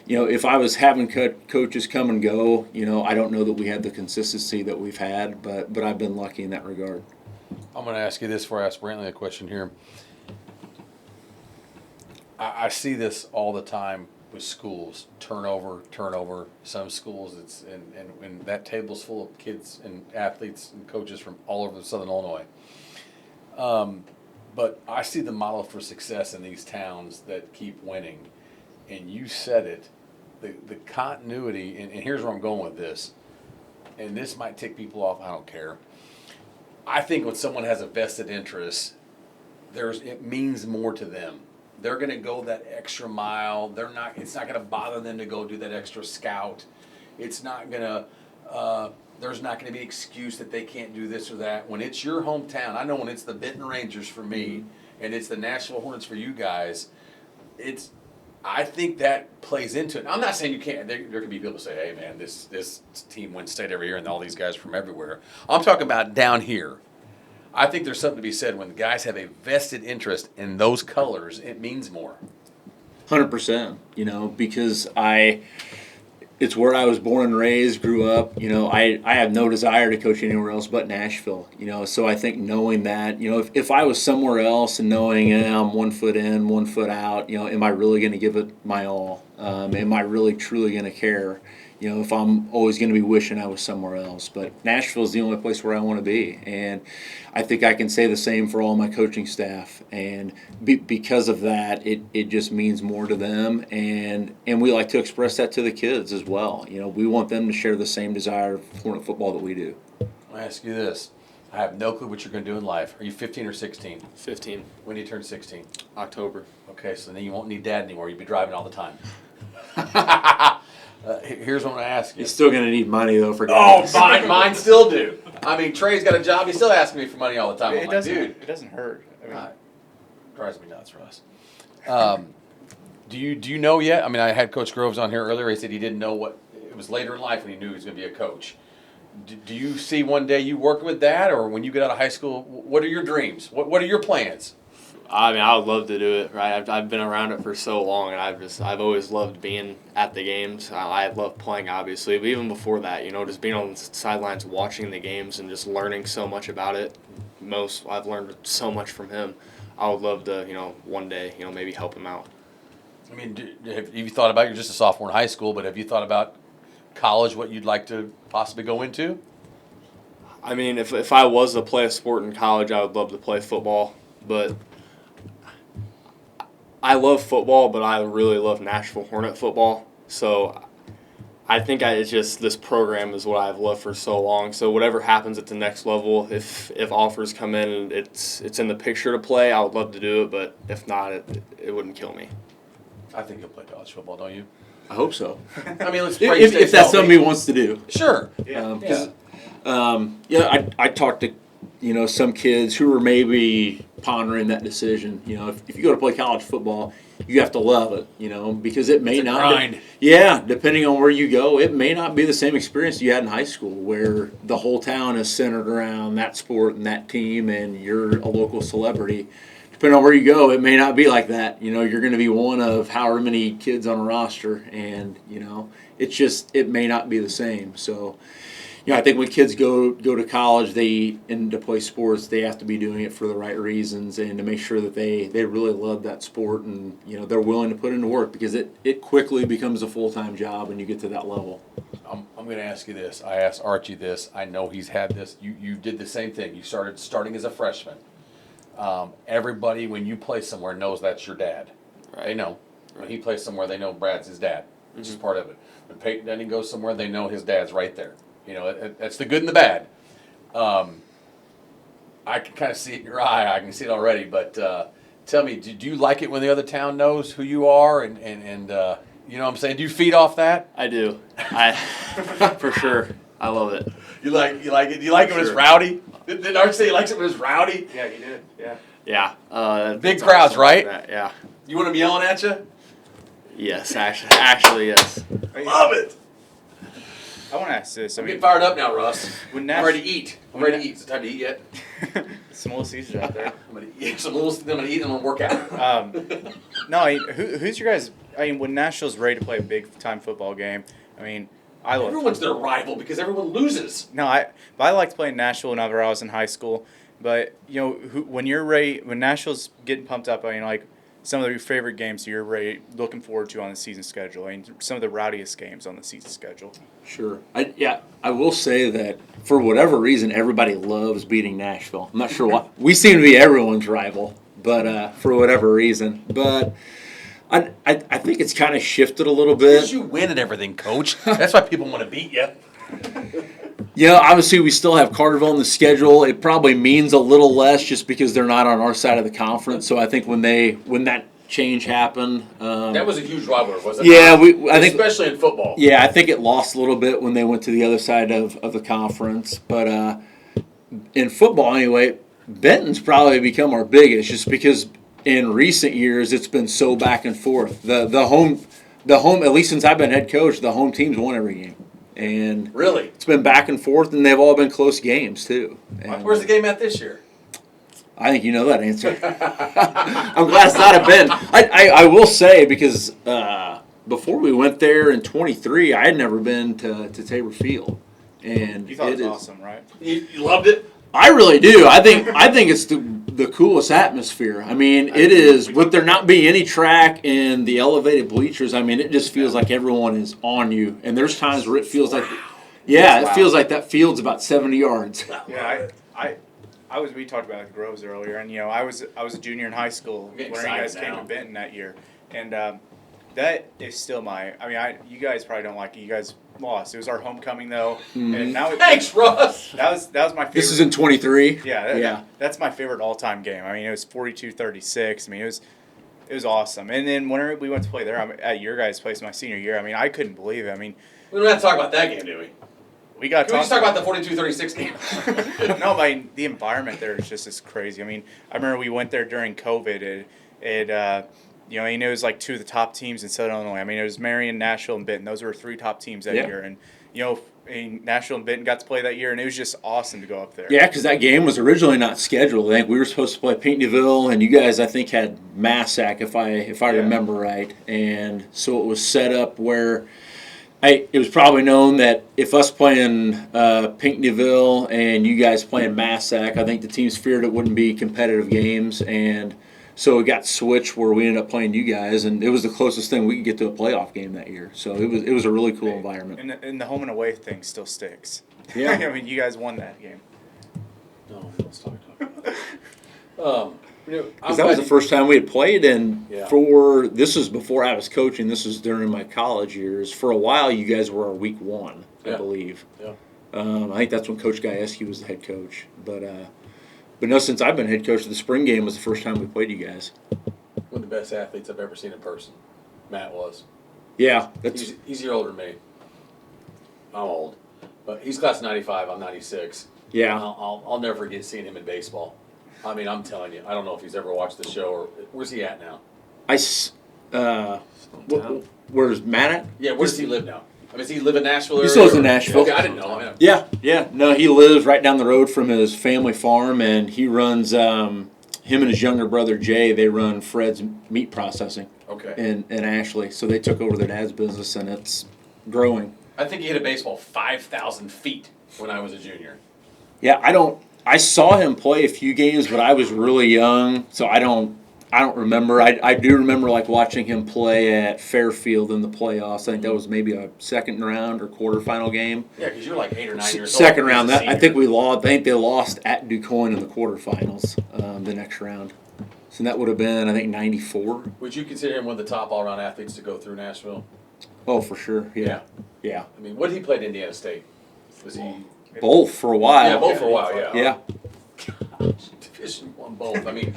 if I was having coaches come and go, I don't know that we had the consistency that we've had, but I've been lucky in that regard. I'm going to ask you this before I ask Brantley a question here. I see this all the time with schools, turnover. Some schools, it's and that table's full of kids and athletes and coaches from all over Southern Illinois. But I see the model for success in these towns that keep winning, and you said it, the continuity. And here's where I'm going with this, and this might tick people off. I don't care. I think when someone has a vested interest, it means more to them. They're going to go that extra mile. It's not going to bother them to go do that extra scout. It's not going to. There's not going to be an excuse that they can't do this or that. When it's your hometown, I know when it's the Benton Rangers for me, and it's the Nashville Hornets for you guys. I think that plays into it. I'm not saying you can't. There could be people who say, "Hey, man, this team wins state every year, and all these guys are from everywhere." I'm talking about down here. I think there's something to be said when the guys have a vested interest in those colors. It means more. 100%. Because it's where I was born and raised, grew up. You know, I have no desire to coach anywhere else but Nashville. You know, so I think knowing that, you know, if I was somewhere else and knowing I'm 1 foot in, 1 foot out, you know, am I really going to give it my all? Am I really truly going to care? You know, if I'm always going to be wishing I was somewhere else. But Nashville's the only place where I want to be. And I think I can say the same for all my coaching staff. And because of that, it just means more to them. And we like to express that to the kids as well. You know, we want them to share the same desire for Hornet football that we do. I'll ask you this. I have no clue what you're going to do in life. Are you 15 or 16? 15. When do you turn 16? October. Okay, so then you won't need dad anymore. You'll be driving all the time. Here's what I'm going to ask you. You're still going to need money, though, for Oh, gas. mine still do. I mean, Trey's got a job. He's still asking me for money all the time. I'm It like, doesn't. dude. It doesn't hurt. I mean, Drives me nuts, Russ. Do you know yet? I mean, I had Coach Groves on here earlier. He said he didn't know what it was later in life when he knew he was going to be a coach. Do you see one day you working with that, or when you get out of high school? What are your dreams? What are your plans? I mean, I would love to do it, right? I've been around it for so long, and I've always loved being at the games. I love playing, obviously, but even before that, you know, just being on the sidelines watching the games and just learning so much about it. I've learned so much from him. I would love to, you know, one day, you know, maybe help him out. I mean, have you thought about, you're just a sophomore in high school, but have you thought about college, what you'd like to possibly go into? I mean, if I was to play a sport in college, I would love to play football, but I love football, but I really love Nashville Hornet football. So I think it's just this program is what I've loved for so long. So whatever happens at the next level, if offers come in and it's in the picture to play, I would love to do it. But if not, it wouldn't kill me. I think you'll play college football, don't you? I hope so. I mean, let's pray you stay if that's healthy. something he wants to do. Sure. I talked to, you know, some kids who are maybe pondering that decision. You know, if you go to play college football, you have to love it, you know, because it may It's a not. grind. Depending on where you go, it may not be the same experience you had in high school, where the whole town is centered around that sport and that team, and you're a local celebrity. Depending on where you go, it may not be like that. You know, you're going to be one of however many kids on a roster, and you know, it may not be the same. So, you know, I think when kids go to college, and to play sports, they have to be doing it for the right reasons and to make sure that they really love that sport, and you know, they're willing to put into work, because it quickly becomes a full-time job when you get to that level. I'm going to ask you this. I asked Archie this. I know he's had this. You did the same thing. You starting as a freshman. Everybody, when you play somewhere, knows that's your dad. They know. When he plays somewhere, they know Brad's his dad, which is part of it. When Peyton Denning goes somewhere, they know his dad's right there. You know, that's the good and the bad. I can kind of see it in your eye. I can see it already. But tell me, do you like it when the other town knows who you are? And you know what I'm saying? Do you feed off that? I do. For sure. I love it. You like it? Do you like it when it's rowdy? Did Archie say he likes it when it's rowdy? yeah, he did. Yeah. Yeah. Big that's crowds, awesome. right? Yeah. You want them yelling at you? Yes, actually, yes. Love it. I want to ask this. I I'm mean, getting fired up now, Russ. when I'm ready to eat. I'm ready to eat. Is it time to eat yet? some little Caesars out there. I'm gonna eat some little. I'm gonna eat and I'm gonna work out. No, I mean, who's your guys? I mean, when Nashville's ready to play a big time football game, I mean, I love. Everyone's their rival because everyone loses. No, but I liked playing Nashville whenever I was in high school. But you know, when you're ready, when Nashville's getting pumped up, I mean, like some of your favorite games you're ready, looking forward to on the season schedule. I mean, some of the rowdiest games on the season schedule. Sure. I will say that for whatever reason, everybody loves beating Nashville. I'm not sure why. We seem to be everyone's rival, but for whatever reason. But I think it's kind of shifted a little bit. Because you win at everything, Coach. That's why people want to beat you. You know, obviously we still have Carterville on the schedule. It probably means a little less just because they're not on our side of the conference. So I think when that change happened, That was a huge rivalry, wasn't it? yeah, I think especially in football. Yeah, I think it lost a little bit when they went to the other side of the conference. But in football, anyway, Benton's probably become our biggest, just because in recent years it's been so back and forth. The home, at least since I've been head coach, the home team's won every game, and Really? it's been back and forth, and they've all been close games too. And Where's the game at this year? I think you know that answer. I'm glad it's not a Ben. I will say, because before we went there in 23, I had never been to Tabor Field, and You thought it was is awesome, right? You loved it? I really do. I think it's the coolest atmosphere. I mean, it is with there not being any track and the elevated bleachers. I mean, it just feels like everyone is on you. And there's times where it feels like, it feels like that field's about 70 yards. Yeah, we talked about the Groves earlier, and I was a junior in high school when you guys came to Benton that year, and that is still you guys probably don't like it. You guys lost. It was our homecoming though, and now Thanks, Russ. That was my favorite. This is in 23. Yeah, that's my favorite all-time game. I mean, it was 42-36. I mean, it was awesome. And then whenever we went to play there at your guys' place my senior year, I mean, I couldn't believe it. I mean, we don't have to talk about that game, do we? We got. Can we just talk about the 42-36 game? No, I mean, the environment there is just as crazy. I mean, I remember we went there during COVID. It was like two of the top teams in Southern Illinois. I mean, it was Marion, Nashville, and Benton. Those were three top teams that year. And, Nashville and Benton got to play that year, and it was just awesome to go up there. Yeah, because that game was originally not scheduled. I think we were supposed to play Pinckneyville, and you guys, I think, had Massac, if I remember right. And so it was set up where it was probably known that if us playing Pinckneyville and you guys playing Massac, I think the teams feared it wouldn't be competitive games, and so it got switched where we ended up playing you guys, and it was the closest thing we could get to a playoff game that year. So it was a really cool environment. And the home and away thing still sticks. Yeah. I mean, you guys won that game. No, let's talk about that. Because that was the first time we had played, and this was before I was coaching. This was during my college years. For a while, you guys were our week one, I believe. Yeah. I think that's when Coach Gajewski was the head coach. But no, since I've been head coach, the spring game was the first time we played you guys. One of the best athletes I've ever seen in person. Matt was. Yeah, he's a year older than me. I'm old, but he's class '95. I'm '96. Yeah. I'll never forget seeing him in baseball. I mean, I'm telling you, I don't know if he's ever watched the show or where's he at now? Where's Matt at? Yeah, where does he live now? I mean, does he live in Nashville? He still lives in Nashville. Okay, I didn't know. Yeah. No, he lives right down the road from his family farm, and he runs. Him and his younger brother Jay, they run Fred's meat processing. Okay. In Ashley, so they took over their dad's business, and it's growing. I think he hit a baseball 5,000 feet when I was a junior. Yeah, I saw him play a few games, but I was really young, so I don't remember. I do remember like watching him play at Fairfield in the playoffs. I think that was maybe a second round or quarterfinal game. Yeah, because you're like 8 or 9 years old. Second round. I think we lost. I think they lost at DuQuoin in the quarterfinals the next round. So that would have been, I think, 94. Would you consider him one of the top all-around athletes to go through Nashville? Oh, for sure. Yeah. I mean, what did he play at Indiana State? Was he both for a while? Yeah, both for a while. Yeah. Division I both. I mean.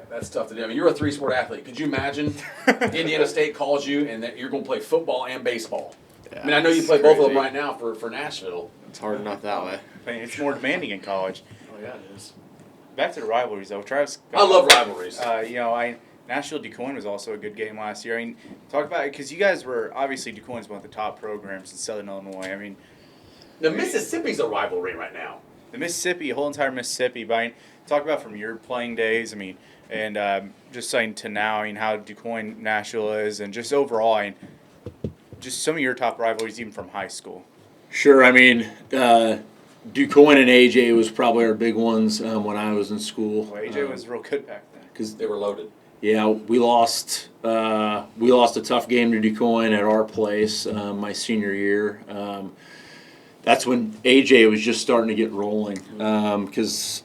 That's tough to do. I mean, you're a three-sport athlete. Could you imagine Indiana State calls you and that you're going to play football and baseball? Yeah, I mean, I know you play both of them right now for Nashville. It's hard enough that way. I mean, it's more demanding in college. Oh, yeah, it is. Back to the rivalries, though. Travis. I love rivalries. Nashville DuQuoin was also a good game last year. I mean, talk about it because you guys were obviously DuQuoin's one of the top programs in Southern Illinois. I mean, the Mississippi's a rivalry right now. The Mississippi, whole entire Mississippi. But I mean, talk about from your playing days. I mean. And just saying to now, I mean, how DuQuoin Nashville is, and just overall, I mean, just some of your top rivalries, even from high school. Sure. I mean, DuQuoin and AJ was probably our big ones when I was in school. Well, AJ was real good back then because they were loaded. Yeah, we lost a tough game to DuQuoin at our place my senior year. That's when AJ was just starting to get rolling because.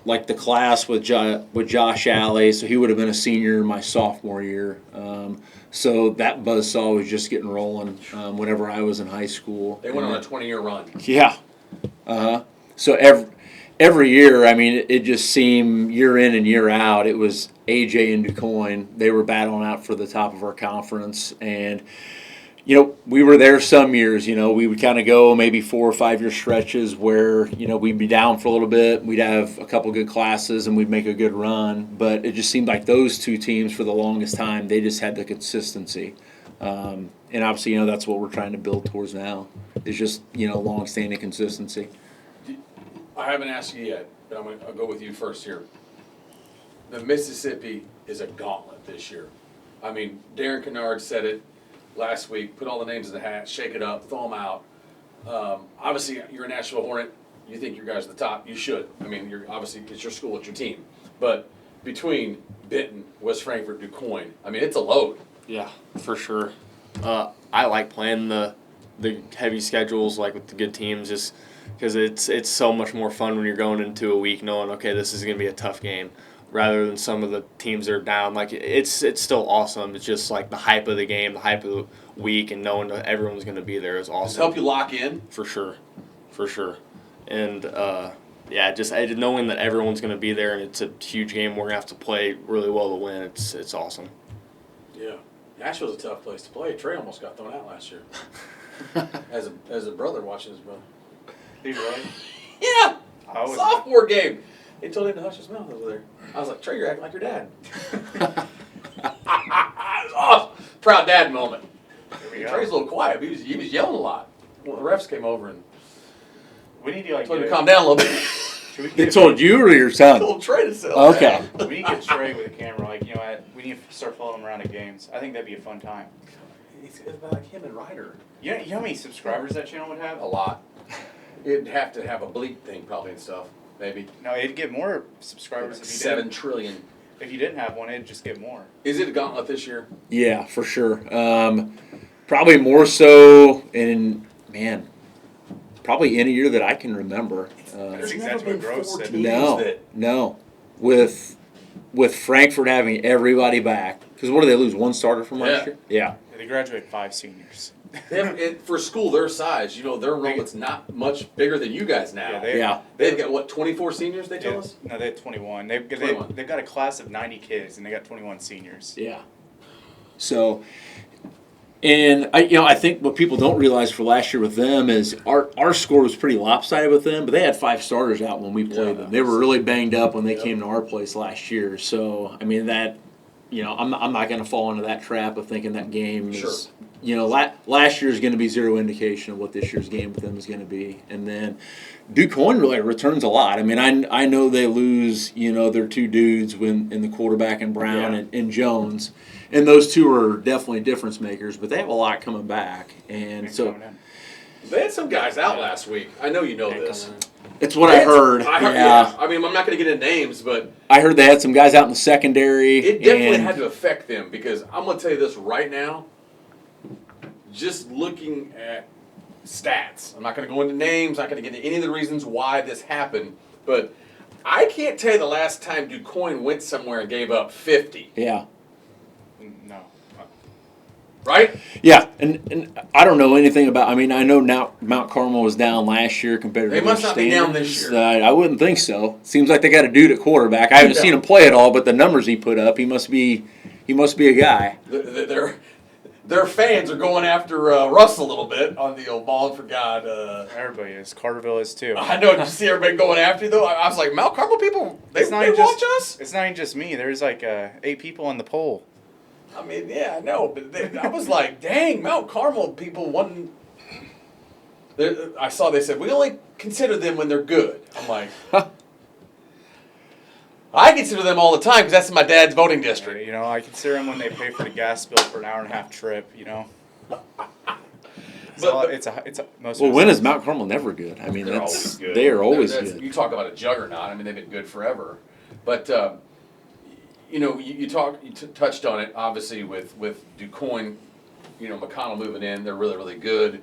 Like the class with Josh Alley, so he would have been a senior my sophomore year. So that buzzsaw was just getting rolling whenever I was in high school. They went on a 20-year run. Yeah. So every year, I mean, it just seemed year in and year out, it was AJ and DuQuoin. They were battling out for the top of our conference, and we were there some years, we would kind of go maybe 4 or 5 year stretches where, we'd be down for a little bit. We'd have a couple good classes and we'd make a good run. But it just seemed like those two teams for the longest time, they just had the consistency. And obviously, that's what we're trying to build towards now is just, long-standing consistency. I haven't asked you yet, but I'll go with you first here. The Mississippi is a gauntlet this year. I mean, Darren Kennard said it. last week, put all the names in the hat, shake it up, throw them out. Obviously, you're a Nashville Hornet. You think your guys are the top. You should. I mean, you're obviously it's your school, it's your team. But between Benton, West Frankfort, DuQuoin, I mean, it's a load. Yeah, for sure. I like playing the heavy schedules like with the good teams, just because it's so much more fun when you're going into a week knowing, okay, this is going to be a tough game, rather than some of the teams that are down. Like it's still awesome. It's just like the hype of the game, the hype of the week, and knowing that everyone's going to be there is awesome. Does it help you lock in? For sure. And yeah, just knowing that everyone's going to be there and it's a huge game, we're going to have to play really well to win. It's awesome. Yeah. Nashville's a tough place to play. Trey almost got thrown out last year. as a brother watching his brother. Did you really? Yeah. I was- Sophomore game. They told him to hush his mouth over there. I was like, Trey, you're acting like your dad. Awesome. Proud dad moment. Trey's a little quiet, but he was yelling a lot. Well, the refs came over and We need to like told him to get- calm down a little bit. Should we They get- told you or your son? Told Trey to settle Okay. down. We need to get Trey with a camera. Like, you know, we need to start following him around at games. I think that'd be a fun time. It's about like him and Ryder. You know how many subscribers that channel would have? A lot. It'd have to have a bleep thing probably and stuff. Maybe. No, it'd get more subscribers if you 7 didn't. trillion. If you didn't have one, it'd just get more. Is it a gauntlet this year? Yeah, for sure. Probably more so in, man, probably in a year that I can remember. There's think never that's what been Gross 4 said. teams No, that no. With Frankfurt having everybody back, because what did they lose? 1 starter from last Yeah. year? Yeah. They graduate 5 seniors. for a school their size, you know, their enrollment's not much bigger than you guys now. Yeah. They've got, what, 24 seniors, they tell us? No, they had 21. They've 21. got a class of 90 kids, and they got 21 seniors. Yeah. So, and I think what people don't realize for last year with them is our score was pretty lopsided with them, but they had 5 starters out when we played them. They were really banged up when they came to our place last year. So, I mean, that, I'm not going to fall into that trap of thinking that game is, Sure. Last year's going to be zero indication of what this year's game with them is going to be. And then DuQuoin really returns a lot. I mean, I know they lose, their 2 dudes in the quarterback and Brown and Jones. And those 2 are definitely difference makers, but they have a lot coming back. And so They had some guys out last week. I know you know this. it's what I heard. Yeah. I mean, I'm not going to get into names, but I heard they had some guys out in the secondary. it definitely and had to affect them because I'm going to tell you this right now. Just looking at stats, I'm not going to go into names, not going to get into any of the reasons why this happened, but I can't tell you the last time DuQuoin went somewhere and gave up 50. Yeah. No. Right? Yeah, and I don't know anything about. I mean, I know now Mount Carmel was down last year compared to. They must their not be down this standards. year. I wouldn't think so. Seems like they got a dude at quarterback. I haven't seen him play at all, but the numbers he put up, he must be a guy. Their fans are going after Russ a little bit on the old Ballin4God. Everybody is. Carterville is too. I know. Did you see everybody going after you though? I was like, Mount Carmel people, they It's not watch even us. It's not even just me. There's like 8 people on the poll. I mean, yeah, I know, but I was like, dang, Mount Carmel people won. I saw they said we only consider them when they're good. I'm like, I consider them all the time because that's my dad's voting district. I consider them when they pay for the gas bill for an hour-and-a-half trip. It's most. Well, when is Mount Carmel never good? I mean, They're that's always good. they are always That's- good. You talk about a juggernaut. I mean, they've been good forever. But you touched on it obviously with DuQuoin. McConnell moving in. They're really really good.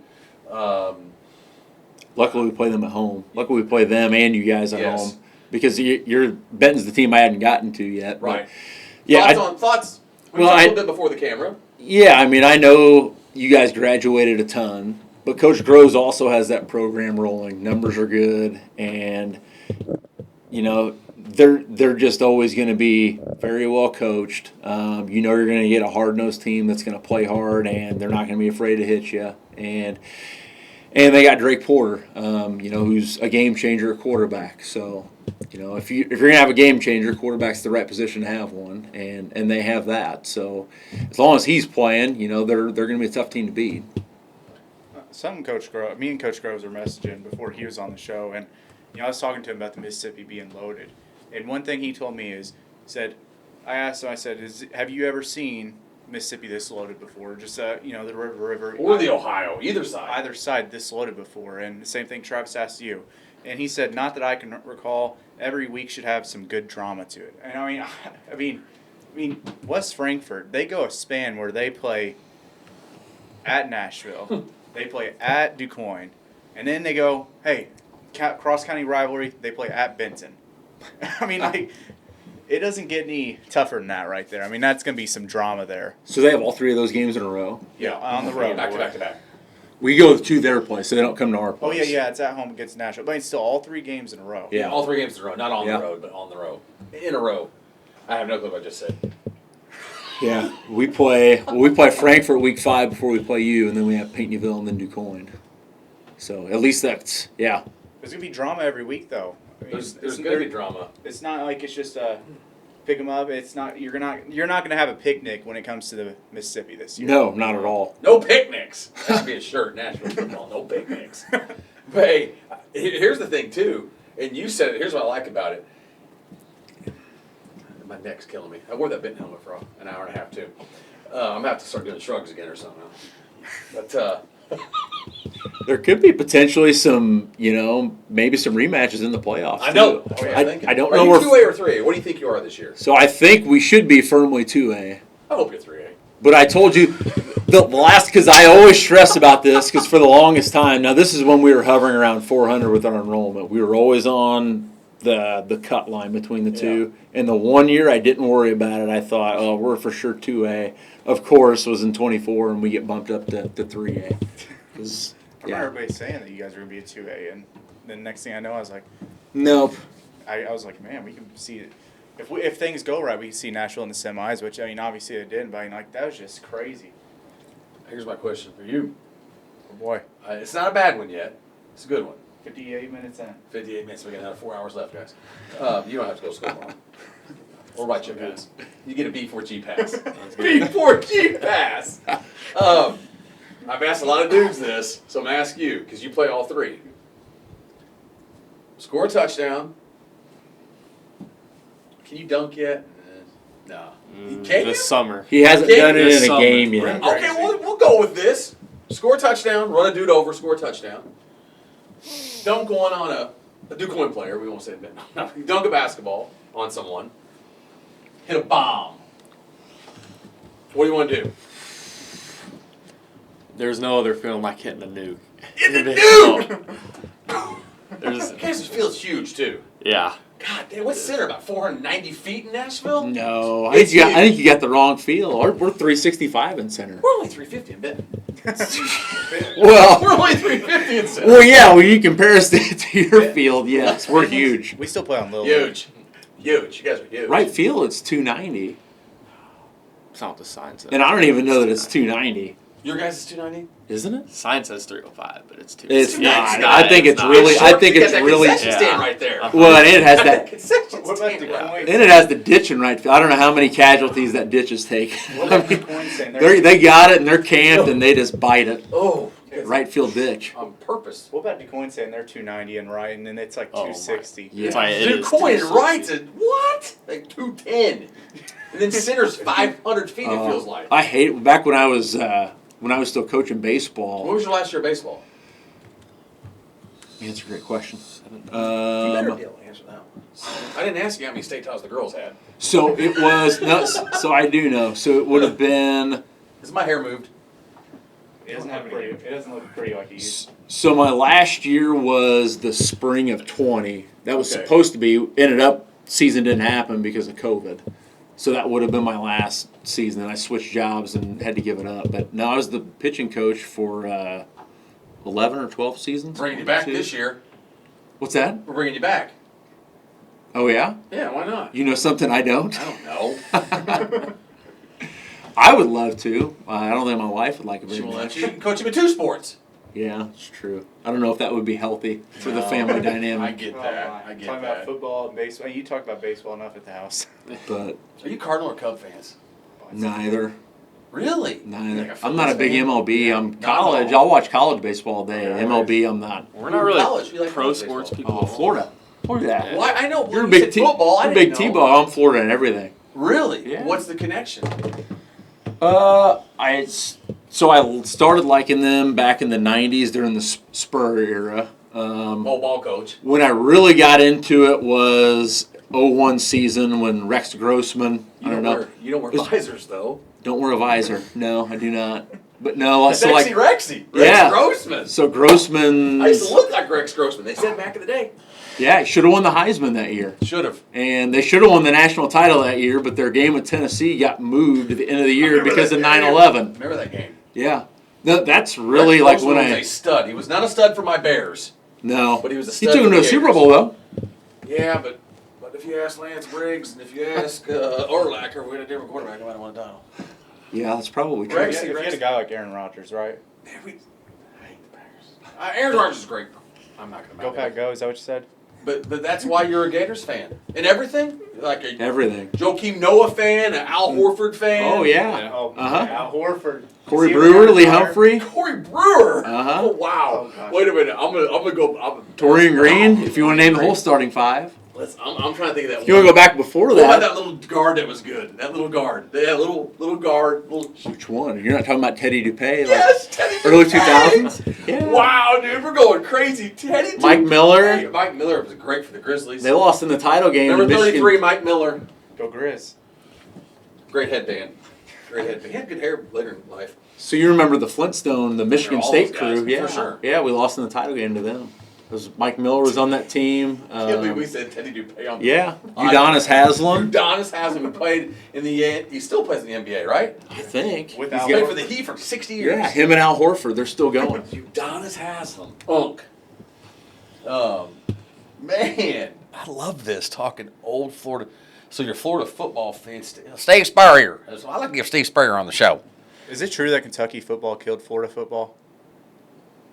Luckily, we play them at home. Luckily, we play them and you guys at Yes. home because Benton's the team I hadn't gotten to yet. but- Right. Yeah. Thoughts? We Well, talked a I- little bit before the camera. Yeah, I mean, I know you guys graduated a ton, but Coach Groves also has that program rolling. Numbers are good, and they're just always going to be very well coached. You're going to get a hard-nosed team that's going to play hard, and they're not going to be afraid to hit you. And they got Drake Porter, who's a game changer at quarterback. So, if you're gonna have a game changer, quarterback's the right position to have one, and they have that. So, as long as he's playing, they're gonna be a tough team to beat. Something me and Coach Groves were messaging before he was on the show, and I was talking to him about the Mississippi being loaded, and one thing he told me I asked him, have you ever seen Mississippi this loaded before. Just the river Or the Ohio, either side. either side this loaded before. And the same thing Travis asked you. And he said, not that I can recall, every week should have some good drama to it. And I mean, West Frankfort, they go a span where they play at Nashville, they play at DuQuoin, and then they go, hey, cross-county rivalry, they play at Benton. I mean, it doesn't get any tougher than that right there. I mean, that's going to be some drama there. So they have all 3 of those games in a row. Yeah, on the road. Back to back to back. We go to their place, so they don't come to our place. Oh, yeah, it's at home against Nashville. But it's still all 3 games in a row. Yeah. All 3 games in a row. Not on Yeah. the road, but on the road. In a row. I have no clue what I just said. Yeah, we play Frankfurt week 5 before we play you, and then we have Paintneyville and then DuQuoin. So at least that's There's going to be drama every week, though. I mean, There's going to be drama. It's not like it's just pick them up. It's not you're not going to have a picnic when it comes to the Mississippi this year. no, not at all. No picnics. That should be a shirt, Nashville football. No picnics. But hey, here's the thing, too. And you said it. Here's what I like about it. My neck's killing me. I wore that Benton helmet for an hour and a half, too. I'm going to have to start doing shrugs again or something. But There could be potentially some, maybe some rematches in the playoffs. I know. too. Oh, yeah, I don't are know you where. 2A or 3A? What do you think you are this year? So I think we should be firmly 2A. I hope you're 3A. But I told you the last, because I always stress about this, because for the longest time, now this is when we were hovering around 400 with our enrollment. We were always on the cut line between the two. And the 1 year I didn't worry about it. I thought, oh, we're for sure 2A. Of course, was in 24, and we get bumped up to 3A. I remember everybody saying that you guys were going to be a 2A, and then next thing I know, I was like, Nope. I was like, man, we can see it. If things go right, we can see Nashville in the semis, which, I mean, obviously it didn't, but that was just crazy. Here's my question for you. Oh, boy. It's not a bad one yet. It's a good one. 58 minutes in. 58 minutes. We got another 4 hours left, guys. You don't have to go school tomorrow. Or write your pass. You get a B4G pass. B4G pass! I've asked a lot of dudes this, so I'm going to ask you, because you play all 3. Score a touchdown. Can you dunk yet? No. Can you? This summer. He hasn't Okay, done it this in a summer. game yet. Okay, we'll go with this. Score a touchdown, run a dude over, score a touchdown. Dunk one on a DuQuoin player, we won't say that. Dunk a basketball on someone. Hit a bomb. What do you want to do? There's no other film like hitting a nuke. Hit the nuke! There's, Kansas feels huge, too. yeah. God damn, what's center? About 490 feet in Nashville? No, I think you got the wrong feel. We're 365 in center. We're only 350 in Benton. Well, We're only 350 in center. well, yeah. When you compare us to your field, yes, we're huge. We still play on Little Huge. Huge. You guys are huge. Right field, it's 290, It's not what the sign says. and I don't even know that it's 290, Your guys is 290? isn't it? Sign says 305, but it's 2. It's Yeah, not. it's I think it's really. I think it's really. concession stand Yeah. right there. Well, and it has that. Concession What about stand. DuQuoin? And it has the ditch in right field. I don't know how many casualties that ditch has taken. What I about mean, DuQuoin saying they're- they got it and they're camped and they just bite it. Oh. Right field ditch. On purpose. What about DuQuoin saying they're 290 and right, and then it's like Oh, my. 260? Yeah. It's like, it Dude, is Coin 260. writes it. What? Like 210. And then center's 500 feet, it feels like. I hate back when I was still coaching When baseball. was your last year of baseball? That's a great question. You better be able to answer that one. I didn't ask you how many state titles the girls had. So it was. No, so I do know. So it would have been. Is my hair moved? It doesn't look pretty like it used. So my last year was the spring of 20. That was Okay. supposed to be. Ended up season didn't happen because of COVID. So that would have been my last season. And I switched jobs and had to give it up. But no, I was the pitching coach for 11 or 12 seasons. Bringing you back this year. What's that? We're bringing you back. Oh yeah. Yeah, why not? You know something I don't? I don't know. I would love to. I don't think my wife would like it She very will let much. you. You can coach him in 2 sports. Yeah, it's true. I don't know if that would be healthy for the family I dynamic. get Oh, that. my. I get Talking that. about football and baseball. You talk about baseball enough at the house. But Are you Cardinal or Cub fans? neither. Really? Neither. Like I'm not a big fan? MLB. I'm Not college. at all. I'll watch college baseball all day. Yeah, MLB, I'm not. We're not really College, we like pro college sports baseball. people. Oh, Florida. Florida. Yeah. Why? I know. You're a you said big T. football. I You're a didn't big know. T-ball. I'm Florida and everything. Really? Yeah. What's the connection? I started liking them back in the '90s during the Spur era. Ball coach. When I really got into it was '01 season when Rex Grossman. You don't wear visors though. Don't wear a visor. No, I do not. But no, so Sexy Rexy. Yeah. Rex Grossman. So Grossman. I used to look like Rex Grossman. They said back in the day. Yeah, he should have won the Heisman that year. Should have. And they should have won the national title that year, but their game with Tennessee got moved at the end of the year because of 9/11. Remember that game? Yeah. That's really Rex like when Grossman was a stud. He was not a stud for my Bears. No. But he was a He stud took for him to the a Super Gators. Bowl, though. Yeah, but if you ask Lance Briggs and if you ask Urlacher, we had a different quarterback. I might have won a title. Yeah, that's probably true. Rex- If you had a guy like Aaron Rodgers, right? I hate the Bears. Aaron Rodgers is great. I'm not going to Go Pack Go, is that what you said? But that's why you're a Gators fan. And everything? Like a Everything. Joakim Noah fan, an Al Horford fan. Oh, yeah. Oh, Uh-huh. Al Horford. Corey See Brewer, him Lee on fire? Humphrey, Corey Brewer. Uh-huh. Oh wow. Oh, gosh. Wait a minute. I'm gonna go. Torian Green, if you want to name the whole starting five. I'm trying to think of that. If you want to go back before What about that. that little guard that was good? That little guard. They had a little guard. Which one? You're not talking about Teddy DuPay? Yes, Teddy Early DuPay. 2000s? Yeah. Wow, dude, we're going crazy. Teddy Mike DuPay. Miller. Mike Miller was great for the Grizzlies. They lost in the title game Number in Michigan. 33, Mike Miller. Go Grizz. Great headband. He had good hair later in life. So you remember the Flintstone, the Michigan all State those guys, crew? Yeah, for sure. Yeah, we lost in the title game to them. Mike Miller was on that team. I can't believe we said Teddy DuPay on Yeah, Udonis Haslam. Udonis Haslam, who played in the he still plays in the NBA, right? I think. With He's Al played Horford. for the Heat for 60 years. Yeah, him and Al Horford, they're still going. Udonis Haslam. Unk. Man, I love this, talking old Florida. So you're Florida football fans. Steve Spurrier. So I like to give Steve Spurrier on the show. Is it true that Kentucky football killed Florida football?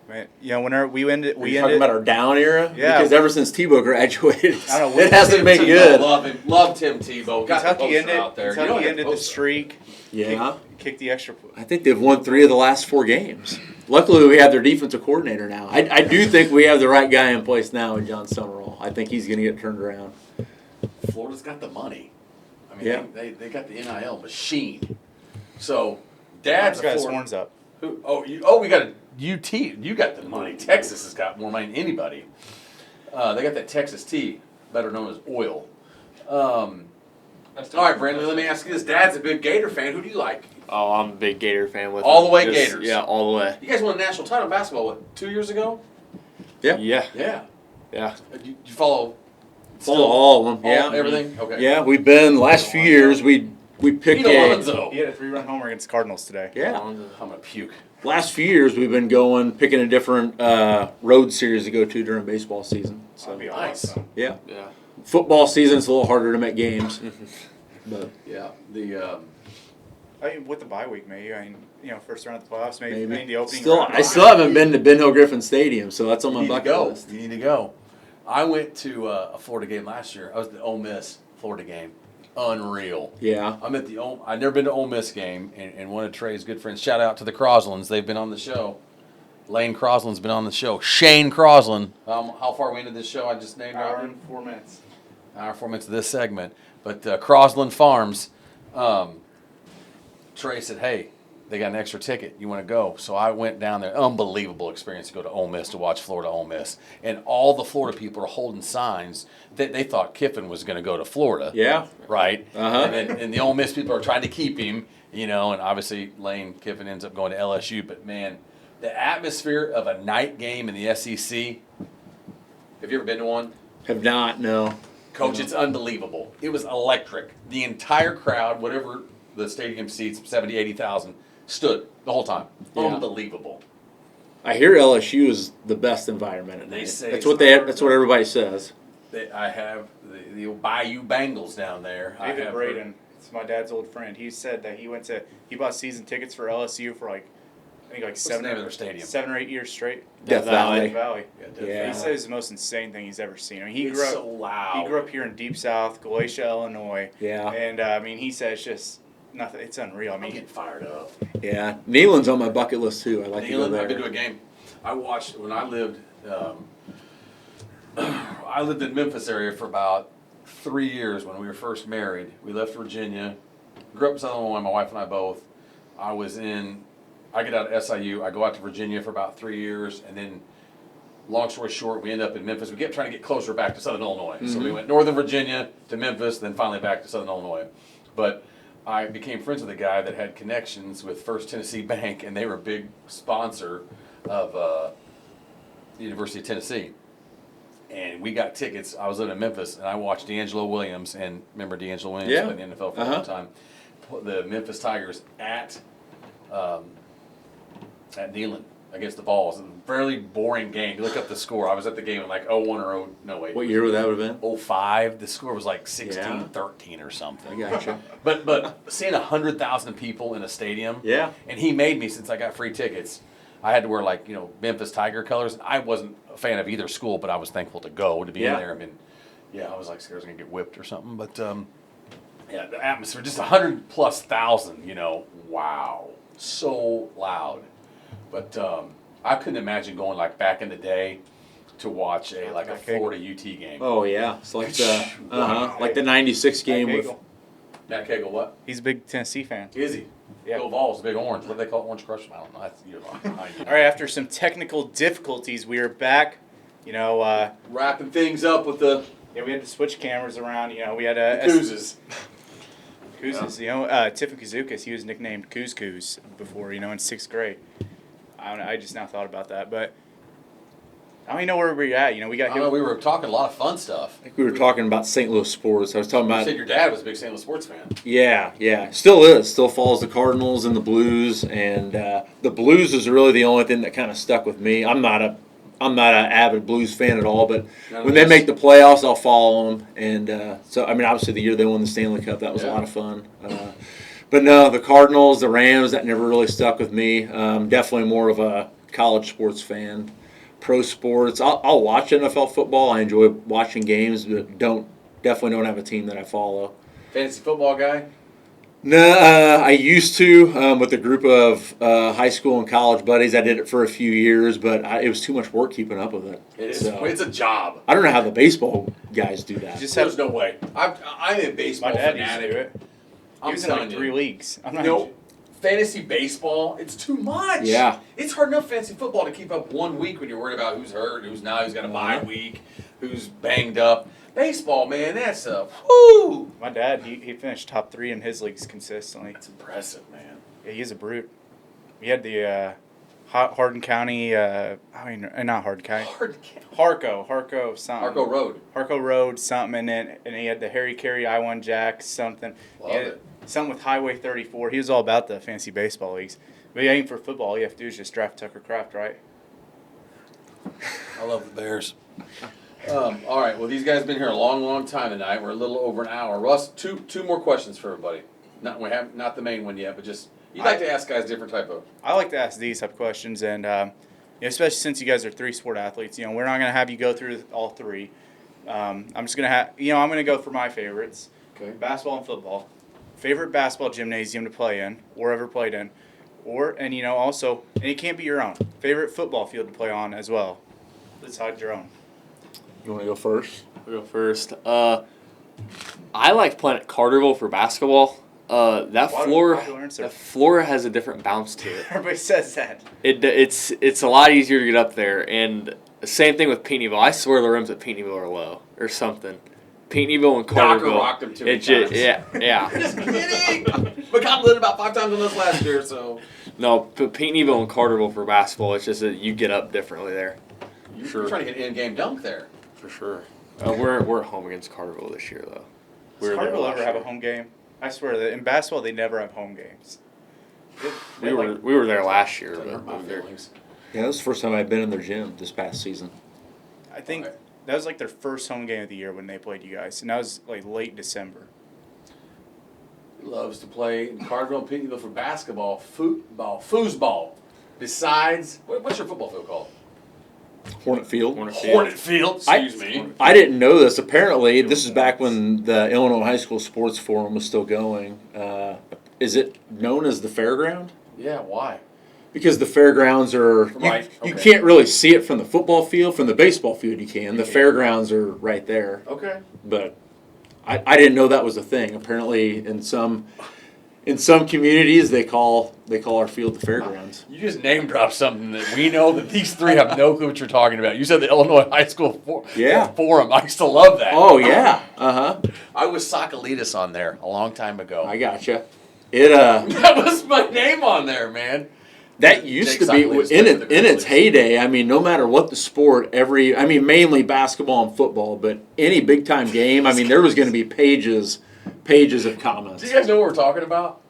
Man, you know, whenever we ended, Are you talking about our down era? Yeah. Because ever since Tebow graduated, I don't know, it hasn't been good. Love him. Love Tim Tebow. Got the Kentucky poster ended. out there. Kentucky You don't ended have the poster. streak. Yeah. Kicked the extra. I think they've won 3 of the last 4 games. Luckily, we have their defensive coordinator now. I do think we have the right guy in place now in John Summerall. I think he's going to get turned around. Florida's got the money. I mean, Yeah. they got the NIL machine. So, Dad's Dad's got his Florida. horns up. We got a UT. You got the money. Texas has got more money than anybody. They got that Texas tea, better known as oil. All right, Brantley, let me ask you this. Dad's a big Gator fan. Who do you like? Oh, I'm a big Gator fan with All them. the way Just- Gators. Yeah, all the way. You guys won a national title in basketball, what, 2 years ago? Yeah. Yeah. Yeah. You follow Follow all of them. all- Yeah. everything? Okay. Yeah, we've been the last few years. We picked Pete a Alonso. He had a 3-run homer against Cardinals today. yeah. I'm going to puke. Last few years we've been picking a different road series to go to during baseball season. So That'd be Nice. awesome. yeah, Yeah. football season's a little harder to make games. But Yeah. I mean, with the bye week, maybe. I mean, you know, first round of the playoffs, maybe the opening. still, round. I still haven't been to Ben Hill Griffin Stadium, so that's on my You need to bucket go. list. You need to go. I went to a Florida game last year. I was at the Ole Miss Florida game. Unreal. Yeah. I've never been to Ole Miss game, and one of Trey's good friends. Shout out to the Croslins. They've been on the show. Lane Crosland's been on the show. Shane Crosland. How far are we into this show? I just named Hour out. and 4 minutes. Hour 4 minutes of this segment. But Crosland Farms, Trey said, hey, they got an extra ticket. You want to go? So I went down there. Unbelievable experience to go to Ole Miss to watch Florida Ole Miss. And all the Florida people are holding signs that they thought Kiffin was going to go to Florida. Yeah. Right? Uh-huh. And the Ole Miss people are trying to keep him, you know, and obviously Lane Kiffin ends up going to LSU. But, man, the atmosphere of a night game in the SEC, have you ever been to one? Have not, no. Coach, it's unbelievable. It was electric. The entire crowd, whatever the stadium seats, 70, 80,000, stood the whole time. Yeah. Unbelievable. I hear LSU is the best environment at They night. say That's it's what that's what everybody says. I have the Bayou Bengals down there. I David have Braden, it's my dad's old friend. He said that he bought season tickets for LSU for I think What's the name of their stadium? 7 or 8 years straight. Death Valley. Valley. Yeah. He said it's the most insane thing he's ever seen. I mean, he It's grew up. so loud. He grew up here in Deep South, Galatia, Illinois. Yeah. And I mean, he said it's just nothing. It's unreal. I I'm mean, getting fired up. Yeah. Neyland's on my bucket list too. I like to go Neyland, there. I've been to a game. I watched when I lived. I lived in Memphis area for about 3 years when we were first married. We left Virginia, grew up in Southern Illinois, my wife and I both. I get out of SIU, I go out to Virginia for about 3 years, and then, long story short, we end up in Memphis. We kept trying to get closer back to Southern Illinois. So we went Northern Virginia to Memphis, then finally back to Southern Illinois. But I became friends with a guy that had connections with First Tennessee Bank, and they were a big sponsor of the University of Tennessee. And we got tickets. I was living in Memphis, and I watched D'Angelo Williams, and remember D'Angelo Williams Yeah. played in the NFL for a long time. The Memphis Tigers at Neyland against the Vols. It was a fairly boring game. You look up the score. I was at the game in like 01 or 0. No, wait. What year would that have been? 05. The score was like 16-13 or I something. gotcha. But seeing 100,000 people in a stadium. Yeah. And he made me, since I got free tickets, I had to wear like, Memphis Tiger colors. I wasn't a fan of either school, but I was thankful to go to be in there. I mean, I was like scared I was going to get whipped or something. But the atmosphere, just 100,000+, wow. So loud. But I couldn't imagine going like back in the day to watch a Florida UT game. Oh yeah, it's like the 96 game with. Matt Cagle, what? He's a big Tennessee fan. Is he? Yeah. Go Vols, big orange. What do they call it? Orange Crush? I don't know. All right, after some technical difficulties, we are back. Wrapping things up with the we had to switch cameras around. We had a Kouzes. Stephen Kozuszek, he was nicknamed Kuz before, in 6th grade. I don't know, I just now thought about that, but I don't even know where we're at. We got here. We were talking a lot of fun stuff. I think we were talking about St. Louis sports. I was talking You about. said your dad was a big St. Louis sports fan. Yeah, still is. Still follows the Cardinals and the Blues, and the Blues is really the only thing that kind of stuck with me. I'm not an avid Blues fan at all, but when they make the playoffs, I'll follow them. And so, I mean, obviously the year they won the Stanley Cup, that was a lot of fun. But no, the Cardinals, the Rams, that never really stuck with me. Definitely more of a college sports fan. Pro sports, I'll watch NFL football. I enjoy watching games, but definitely don't have a team that I follow. Fantasy football guy? No, I used to with a group of high school and college buddies. I did it for a few years, but it was too much work keeping up with it. It is. So, It's a job. I don't know how the baseball guys do that. There's no way. I'm a baseball My dad fanatic. used to do it. He was in telling like you. 3 leagues. I'm not No, fantasy baseball, it's too much. Yeah. It's hard enough fantasy football to keep up 1 week when you're worried about who's hurt, who's not, who's got a bye week, who's banged up. Baseball, man, that's whoo. My dad, he finished top 3 in his leagues consistently. That's impressive, man. Yeah, he's a brute. We had the Hardin County, not Hardin County. Harco something. Harco Road. Harco Road something, and he had the Harry Carey I-1 Jack something. Love it. Something with Highway 34. He was all about the fantasy baseball leagues. But yeah, for football, all you have to do is just draft Tucker Kraft, right? I love the Bears. All right, well, these guys have been here a long, long time tonight. We're a little over an hour. Russ, two more questions for everybody. Not the main one yet, but just you'd like to ask guys different type of. I like to ask these type of questions, and especially since you guys are 3 sport athletes, we're not going to have you go through all 3. I'm just going to have, I'm going to go for my favorites. Okay. Basketball and football. Favorite basketball gymnasium to play in, or ever played in, also, and it can't be your own. Favorite football field to play on as well. Decide your own. You want to go first? I'll go first. I like playing at Carterville for basketball. That floor has a different bounce to it. Everybody says that. It's a lot easier to get up there, and same thing with Peatneyville. I swear the rims at Peatneyville are low or something. Peatneyville and Carterville. Knocker rocked him too many times. Yeah. Just kidding. McConnell did about 5 times on this last year, so. No, but Peatneyville and Carterville for basketball, it's just that you get up differently there. You're trying to get an in-game dunk there. For sure. We're at home against Carterville this year, though. Does Carterville ever have a home game? I swear that in basketball they never have home games. We were there last year, Doesn't hurt my but feelings. Yeah, that was the first time I've been in their gym this past season. I think that was like their first home game of the year when they played you guys, and that was like late December. He loves to play in Carterville and Peatneyville for basketball, foosball. Besides, what's your football field called? Hornet Field. Hornet Field, excuse me. I didn't know this. Apparently, this is back when the Illinois High School Sports Forum was still going. Is it known as the fairground? Yeah, why? Because the fairgrounds are, Right, you okay. can't really see it from the football field. From the baseball field, you can. The fairgrounds are right there. Okay. But I didn't know that was a thing. Apparently, in some in some communities they call our field the fairgrounds. You just name dropped something that we know that these three have no clue what you're talking about. You said the Illinois High School Forum. I used to love that. Oh yeah, uh-huh. I was Sakalitis on there a long time ago. I gotcha. It That was my name on there, man. that used Jake to be Sakalitis in played for the its Grizzlies. heyday. I mean, no matter what the sport, mainly basketball and football, but any big time game. I mean, there was going to be pages of comments. Do you guys know what we're talking about?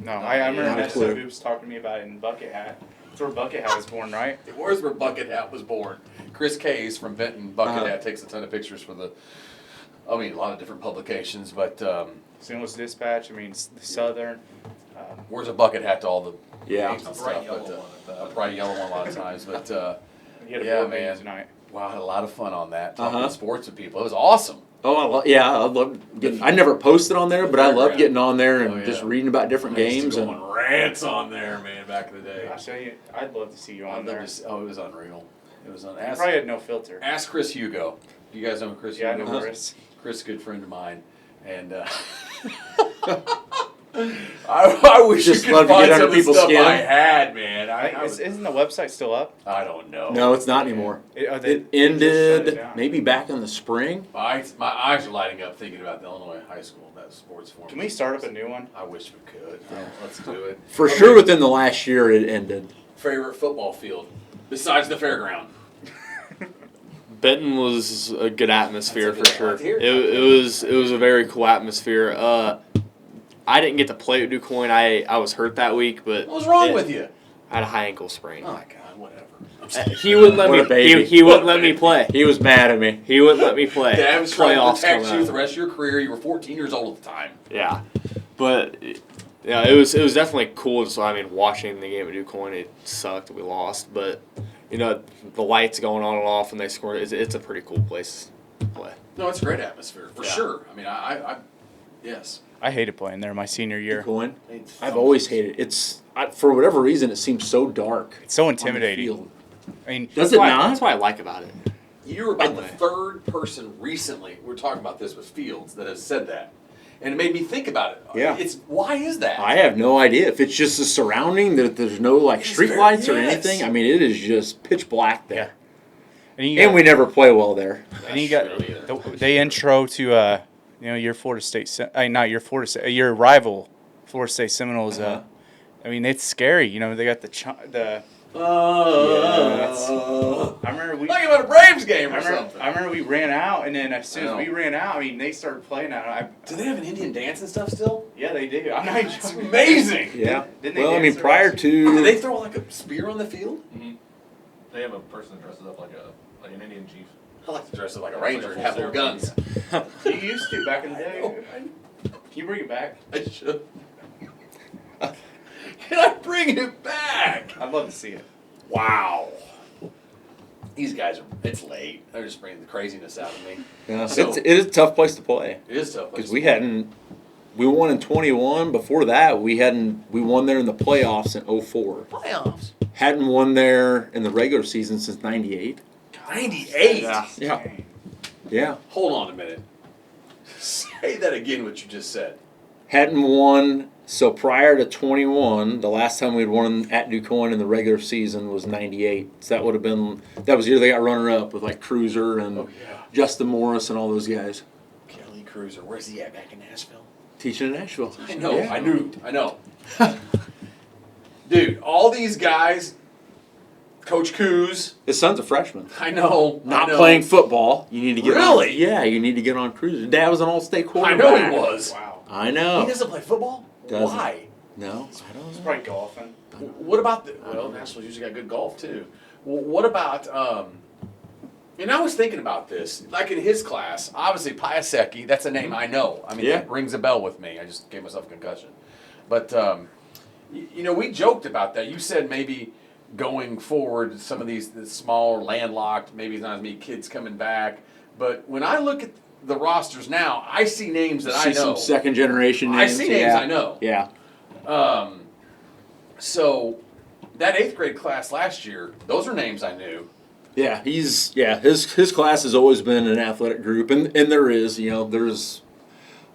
No, I remember not a Nessa clue. who was talking to me about it in Bucket Hat. That's where Bucket Hat was born, right? It was where Bucket Hat was born. Chris Case from Benton Bucket Uh-huh. Hat takes a ton of pictures for a lot of different publications, but St. Louis Dispatch. I mean, the Southern. wears a bucket hat to all the Yeah. games and stuff. A bright yellow one a lot of times. But He had a Yeah, board man. meeting tonight. wow, I had a lot of fun on that. Talking Uh-huh. sports with people. It was awesome. Oh, I love getting. I never posted on there, but I love getting on there and Oh, yeah. just reading about different I used games to go and. on rants on there, man, back in the day. I'll show you. I'd love to see you on there. It was unreal. It was You ask, probably had no filter. ask Chris Hugo. You guys know who Chris Yeah, I Hugo know is? Chris. Chris, a good friend of mine, and I wish Just you love could to get find under some of the people's stuff skin. I had, man. Isn't the website still up? I don't know. No, it's not anymore. They It just shut it ended down. maybe back in the spring. My eyes are lighting up thinking about the Illinois high school, that sports forum. Can we start up a new one? I wish we could. Let's do it. For Okay. sure, within the last year, it ended. Favorite football field besides the fairground? Benton was a good atmosphere for That's a good sure. one to hear. It was a very cool atmosphere. I didn't get to play at DuQuoin. I was hurt that week, but What was wrong with you? I had a high ankle sprain. Oh my God, whatever. He wouldn't let What a me. baby. He wouldn't let me play. He was mad at me. He wouldn't let me play. Dad was trying to Playoffs protect coming you up. the rest of your career. You were 14 years old at the time. Yeah, but yeah, it was definitely cool. So I mean, watching the game at DuQuoin, it sucked that we lost, but you know the lights going on and off when they score. It's a pretty cool place to play. No, it's a great atmosphere for Yeah. sure. I mean, I yes. I hated playing there my senior year. Going. I've always hated it. For whatever reason, it seems so dark. It's so on the intimidating. field. I mean, Does it not? That's what I like about it. You were about the Okay. third person recently. We're talking about this with Fields that has said that, and it made me think about it. Yeah. Why is that? I have no idea if it's just the surrounding that there's no like It's street very- lights or yes. anything. I mean, it is just pitch black there, and you and got, we never play well there. and you got the intro to your Florida State, not your Florida State, your rival Florida State Seminoles. Uh-huh. I mean, it's scary. You know, they got the. I remember we. Talking about a Braves game or something. I remember we ran out, and then as soon I as know. we ran out, I mean, they started playing out. Do they have an Indian dance and stuff still? Yeah, they do. I'm not even It's joking. amazing. Yeah. Didn't they Well, I dance mean, their prior last- Did they to throw like a spear on the field? They have a person that dresses up like an Indian chief. I like to dress up like a ranger and have little guns. You used to back in the day. know. Can you bring it back? I should. Can I bring it back? I'd love to see it. Wow. These guys are, it's late. They're just bringing the craziness out of me. yeah, So- it is a tough place to play It is tough. because we won in 21. Before that, we won there in the playoffs in 04. playoffs. Hadn't won there in the regular season since '98. 98. Yeah. Yeah. Hold on a minute. Say that again, what you just said. Hadn't won. So prior to 21, the last time we'd won at DuQuoin in the regular season was '98. So that was the year they got runner-up with like Cruiser and Oh, yeah. Justin Morris and all those guys. Kelly Cruiser, where's he at back in Nashville? Teaching in Nashville. I know, Yeah. I know. Dude, all these guys, Coach Kuz, His son's a freshman. I know. Not playing football. You need to get Really? on. Yeah, you need to get on Cruiser. Dad was an all-state I quarterback. know he was. Wow. I He know. doesn't play football? Doesn't. Why? No, I don't It's know. probably golfing. What about Nashville's usually got good golf too. What about and I was thinking about this, like in his class, obviously Piasecki, that's a name I know. I mean, Yeah. that rings a bell with me. I just gave myself a concussion. But we joked about that. You said maybe going forward, some of these small, landlocked, maybe not as many kids coming back. But when I look at the rosters now, I see names that I See know. some second-generation I names. see names yeah. I know. Yeah. So that 8th grade class last year, those are names I knew. Yeah, his class has always been an athletic group, and there is, there's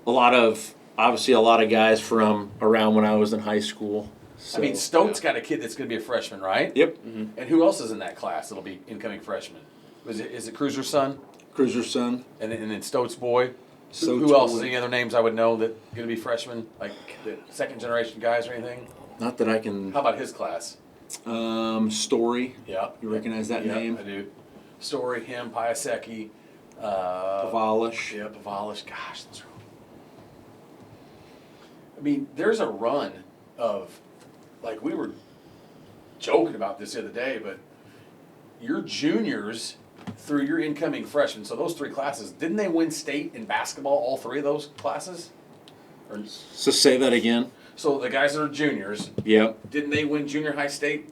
a lot of obviously a lot of guys from around when I was in high school. So, I mean, Stone's got a kid that's going to be a freshman, right? Yep. And who else is in that class that'll be incoming freshman? Is it Cruiser's son? Cruiser's son. And then Stote's boy? Stote's Who else? boy. Is any other names I would know that going to be freshmen? Like the second generation guys or anything? Not that I can. How about his class? Story. Yeah. You recognize that name? I do. Story, him, Piasecki. Pavalish. Yeah, Pavalish. Gosh, those are. I mean, there's a run of, like we were joking about this the other day, but your juniors through your incoming freshmen, so those 3 classes, didn't they win state in basketball, all 3 of those classes? Or, So say that again. so the guys that are juniors, Yep. didn't they win junior high state?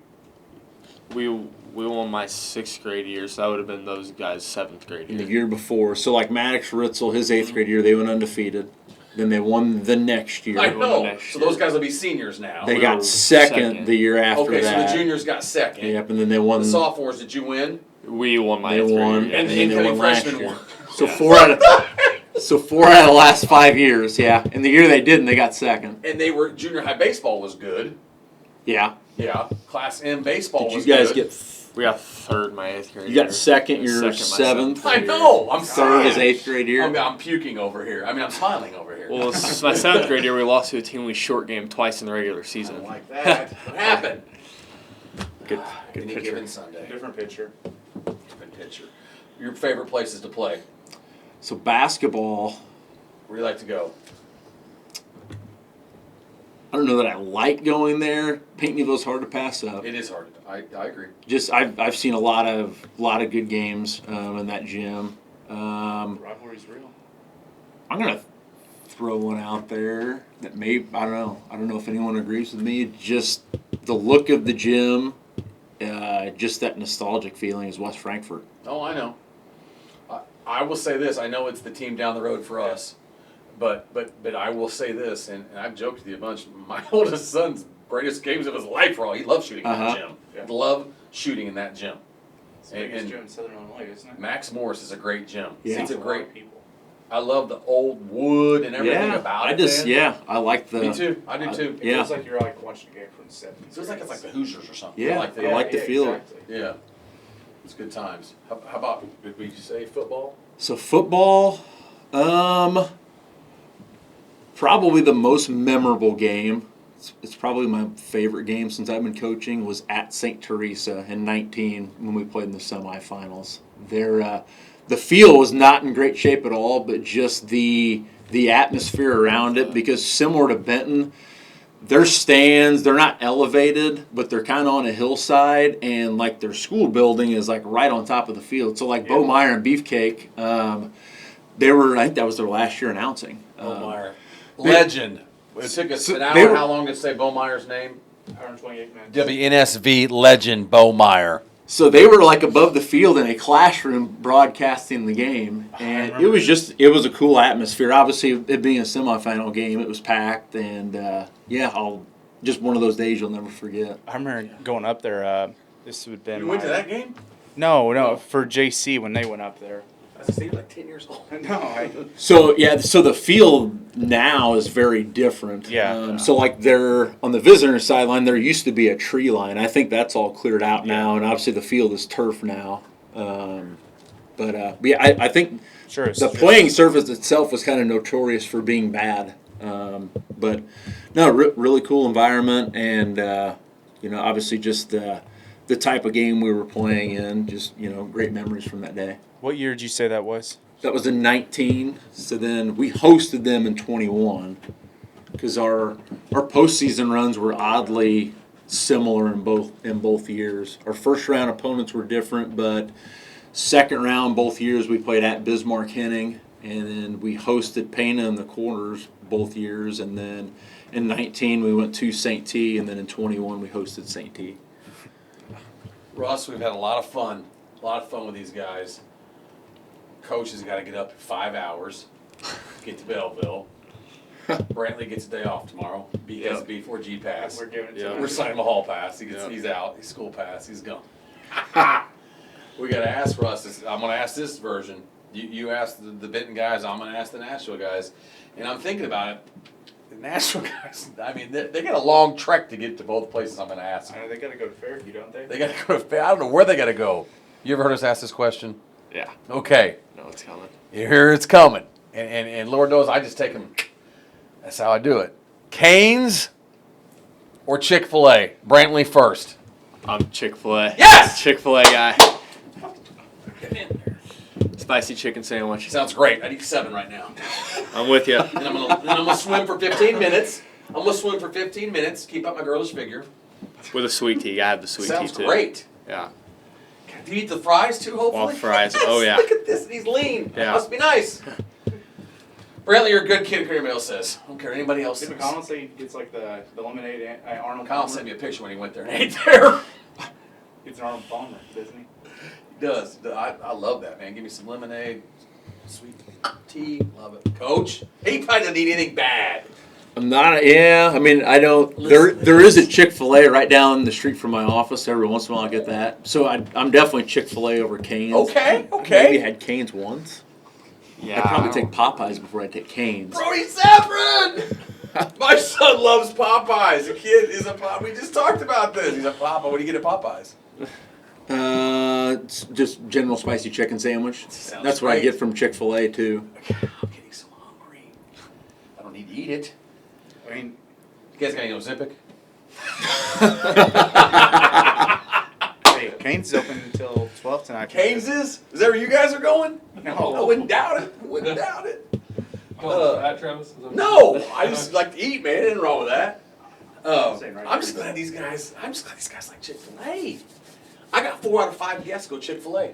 We won my 6th grade year, so that would have been those guys' 7th grade In the year. year before. So like Maddox Ritzel, his 8th grade year, they went undefeated. Then they won the next year. I won the know. next So year. those guys will be seniors now. They We got were second second. the year after Okay, that. so the juniors got second. Yep, and then they won. The sophomores, did you win? We won my They 8th grade won, year. And the then they incoming won last freshmen year. won. So 4 out of the last 5 years, yeah. And the year they didn't, they got second. And they were junior high baseball was good. Yeah. Yeah, Class M baseball Did you was guys good. We got 3rd my 8th grade You year. got second And your second my 7th. I know. I'm Third is saying. 8th grade year. I'm puking over here. I mean, I'm smiling over here. Well, it's my 7th grade year, we lost to a team we short game twice in the regular I season. don't like that. What happened? Good Any picture. given Sunday. Different picture. Different picture. Your favorite places to play? So basketball, Where do you like to go? I don't know that I like going there. Pinckneyville's hard to pass up. It is hard. I agree. Just I've seen a lot of good games in that gym. Rivalry's real. I'm gonna throw one out there that I don't know if anyone agrees with me. Just the look of the gym, just that nostalgic feeling is West Frankfort. Oh, I know. I will say this. I know it's the team down the road for us, but I will say this, and I've joked with you a bunch. My oldest son's greatest games of his life were all. He loved shooting in that gym. Yeah. Love shooting in that gym. It's the biggest And- gym in Southern Illinois, isn't it? Max Morris is a great gym. Yeah. It's a lot great. of people. I love the old wood and everything about it. Man. I like the. Me too. I do too. It Yeah. feels like you're like watching a game from the 70s. It feels like it's like the Hoosiers or something. Yeah, I like I like the feel. Exactly. Yeah. It's good times. How about, did we say football? So football, probably the most memorable game. It's probably my favorite game since I've been coaching was at St. Teresa in 19 when we played in the semifinals. The field was not in great shape at all, but just the atmosphere around it, because similar to Benton, their stands, they're not elevated, but they're kind of on a hillside, and like their school building is like right on top of the field. So like Bo Meyer and Beefcake, I think that was their last year announcing. Bo Meyer. Legend. It took us an they hour. were- How long to say Bo Meyer's name? 128 minutes. WNSV legend Bo Meyer. So they were like above the field in a classroom broadcasting the game, and it was a cool atmosphere. Obviously, it being a semifinal game, it was packed, and just one of those days you'll never forget. I remember going up there. This would have been. You went to that game? No, for JC when they went up there. I was like 10 years old. No, So the field now is very different. Yeah. So like there on the visitor sideline, there used to be a tree line. I think that's all cleared out now, and obviously the field is turf now. I think sure. the playing surface itself was kind of notorious for being bad. But no, really cool environment, and obviously just the type of game we were playing in. Just great memories from that day. What year did you say that was? That was in 19. So then we hosted them in 21 because our postseason runs were oddly similar in both years. Our first round opponents were different, but second round both years we played at Bismarck Henning, and then we hosted Pana in the quarters both years, and then in 19 we went to St. T, and then in 21 we hosted St. T. Russ, we've had a lot of fun with these guys. Coach has got to get up in 5 hours, get to Belleville. Brantley gets a day off tomorrow. Has a B4G pass. We're giving it to Yeah. them. We're signing him a hall pass. He's out. He's school pass. He's gone. We got to ask Russ. I'm going to ask this version. You asked the Benton guys. I'm going to ask the Nashville guys. And I'm thinking about it. the Nashville guys, I mean, they got a long trek to get to both places I'm going to ask. I know they got to go to Fairview, don't they? They got to go to, I don't know where they got to go. You ever heard us ask this question? Yeah. Okay. No, it's coming. Here it's coming. And Lord knows I just take them. That's how I do it. Canes or Chick-fil-A? Brantley first. I'm Chick-fil-A. Yes! Chick-fil-A guy. Spicy chicken sandwich. Sounds great. I'd eat 7 right now. I'm with you. And I'm gonna swim for 15 minutes. I'm gonna swim for 15 minutes. Keep up my girlish figure. With a sweet tea. I have the sweet Sounds tea too. great. Yeah. Do you eat the fries too? Hopefully. All fries. Yes, Oh, yeah. Look at this. He's lean. That Yeah. must be nice. Brantley, you're a good kid. Kerry Mail says. I don't care what anybody else Did says. McConnell say he gets like the lemonade Arnold Kyle Palmer? sent me a picture when he went there and ate there. It's an Arnold Palmer, doesn't he? He does. I love that, man. Give me some lemonade, sweet tea. Love it. Coach, he probably doesn't eat anything bad. I'm not. Yeah, I mean, I don't. There is a Chick-fil-A right down the street from my office. Every once in a while, I get that. So I'm definitely Chick-fil-A over Cane's. Okay. Maybe had Cane's once. Yeah. I'd probably take Popeyes before I take Cane's. Brody Saffron! My son loves Popeyes. The kid is a Popeye. We just talked about this. He's a Popeye. What do you get at Popeyes? It's just general spicy chicken sandwich. Sounds That's what I great. get from Chick-fil-A too. I'm getting so hungry. I don't need to eat it. I mean, You guys got any Ozempic? hey, Cane's is open until 12 tonight. Cane's is? Is that where you guys are going? No. I wouldn't doubt it. I wouldn't doubt it. That, Travis? Is that- No, I just like to eat, man. Ain't wrong with that. Saying right I'm just there. glad these guys. Like Chick-fil-A. I got 4 out of 5 guests go Chick-fil-A.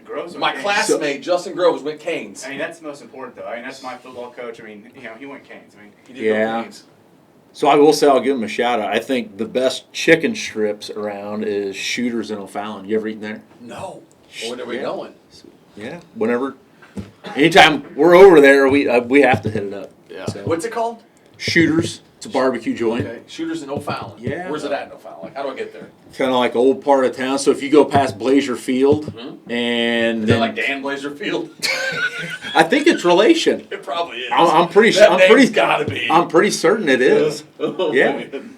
Groves My went Cane's. classmate Justin Groves went Cane's. I mean, that's the most important, though. I mean, that's my football coach. I mean, he went Cane's. I mean, He did Yeah. go Cane's. So I will say I'll give them a shout out. I think the best chicken strips around is Shooters in O'Fallon. You ever eaten there? No. Where are we Yeah. going? Yeah. Whenever, anytime we're over there, we have to hit it up. Yeah. So, What's it called? Shooters. It's a barbecue joint. Okay. Shooters in O'Fallon. Yeah. Where's it at in O'Fallon? Like, how do I get there? Kind of like old part of town. So if you go past Blazer Field, Mhm. and Is it then like Dan Blazerfield? I think it's relation. It probably is. I'm pretty That I'm name's pretty gotta be. I'm pretty certain it is. Oh, Yeah. man.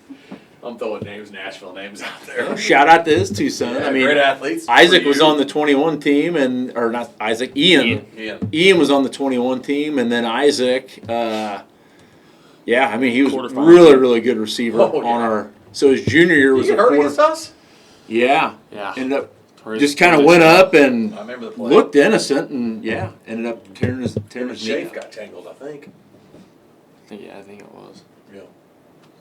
I'm throwing names, Nashville names out there. Shout out to his two sons. Yeah, I mean, great athletes. Isaac For was you. on the 21 team, or not Isaac, Ian. Ian was on the 21 team, and then Isaac. Yeah, I mean he was Quarterfinal. really good receiver Oh, yeah. on our. So his junior year was You a get hurt quarter. against us? Yeah, Yeah. ended up His- just kind of went up and I remember the play. looked innocent, and yeah, ended up tearing his Him and knee. Shafe up. got tangled, I think. Yeah, I think it was. Yeah.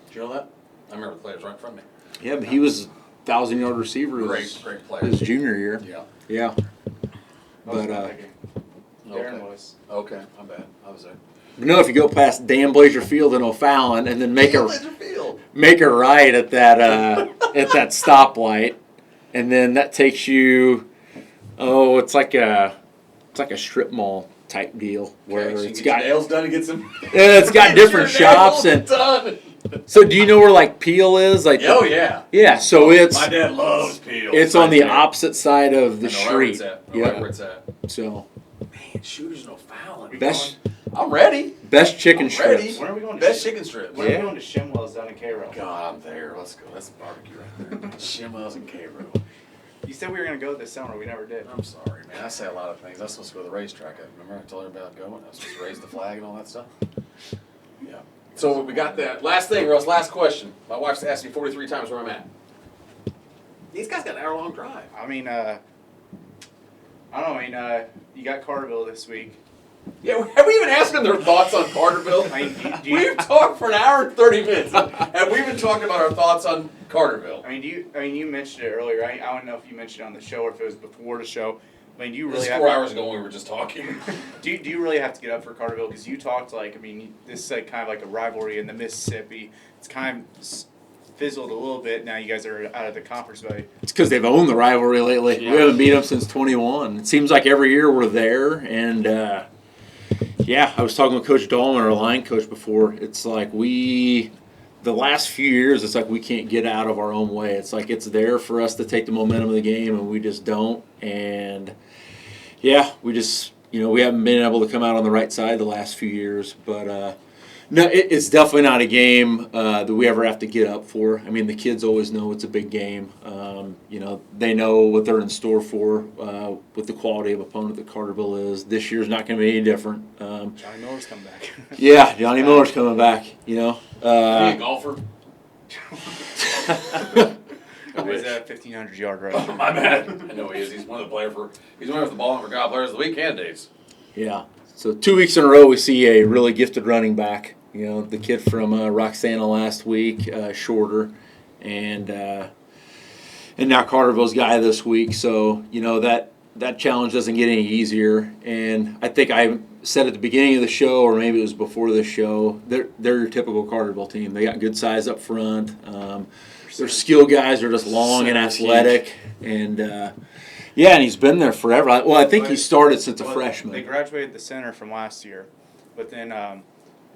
Did you know that? I remember the players right in front of me. Yeah, but he was 1,000-yard receiver Great player. his junior year. Yeah. Yeah, most But, of that game. Darren Okay. was. Okay, my bad. I was there. but no, if you go past Dan Blazer Field in O'Fallon and then make a Field. right at that at that stoplight, and then that takes you. Oh, it's like a strip mall type deal where Okay, so you it's get your got nails done and get some. it's got Get different your nails shops and. done. So do you know where like Peel is? Like Oh yeah. yeah, so it's My dad loves Peel. it's on the Right there. opposite side of the I know right where it's street. at. I know right where Yeah, it's at. so Man, Shooters no fouling. best I'm ready. chicken I'm ready. strips. When are we going to Best chicken strips. When are we going to Shimwell's down in Cairo? God, I'm there. Let's go. That's barbecue right there. Shimwell's and Cairo. You said we were going to go this summer. We never did. I'm sorry, man. I say a lot of things. I was supposed to go to the racetrack. Remember I told you about going? I was supposed to raise the flag and all that stuff. Yeah. So we got that. Last thing, Russ. Last question. My wife's asked me 43 times where I'm at. These guys got an hour-long drive. I mean, I don't know. I mean, you got Carterville this week. Yeah, have we even asked them their thoughts on Carterville? I mean, do you, We've talked for an hour and 30 minutes, and we've been talking about our thoughts on Carterville. I mean, you mentioned it earlier. I don't know if you mentioned it on the show or if it was before the show. I mean, do you This really is have 4 hours ago when we were just talking. do you really have to get up for Carterville? Because you talked like, I mean, this is like kind of like a rivalry in the Mississippi. It's kind of fizzled a little bit. Now you guys are out of the conference, but It's because they've owned the rivalry lately. Yeah. We haven't beat them since 21. It seems like every year we're there. And, yeah, I was talking with Coach Dahlman, our line coach, before. It's like the last few years, it's like we can't get out of our own way. It's like it's there for us to take the momentum of the game, and we just don't. And, yeah, we just, we haven't been able to come out on the right side the last few years. But, No, it's definitely not a game that we ever have to get up for. I mean, the kids always know it's a big game. They know what they're in store for with the quality of opponent that Carterville is. This year's not going to be any different. Johnny Miller's coming back. Yeah, Johnny Miller's coming back. Be a golfer. He's at 1,500-yard rush. My bad. I know he is. He's one of the Ballin4God Players of the Week candidates. Yeah. So 2 weeks in a row, we see a really gifted running back. The kid from Roxana last week, shorter, and now Carterville's guy this week. So that challenge doesn't get any easier. And I think I said at the beginning of the show, or maybe it was before the show, they're your typical Carterville team. They got good size up front. Their skill guys are just long and athletic, and and he's been there forever. Well, I think he started since a freshman. They graduated the center from last year, but then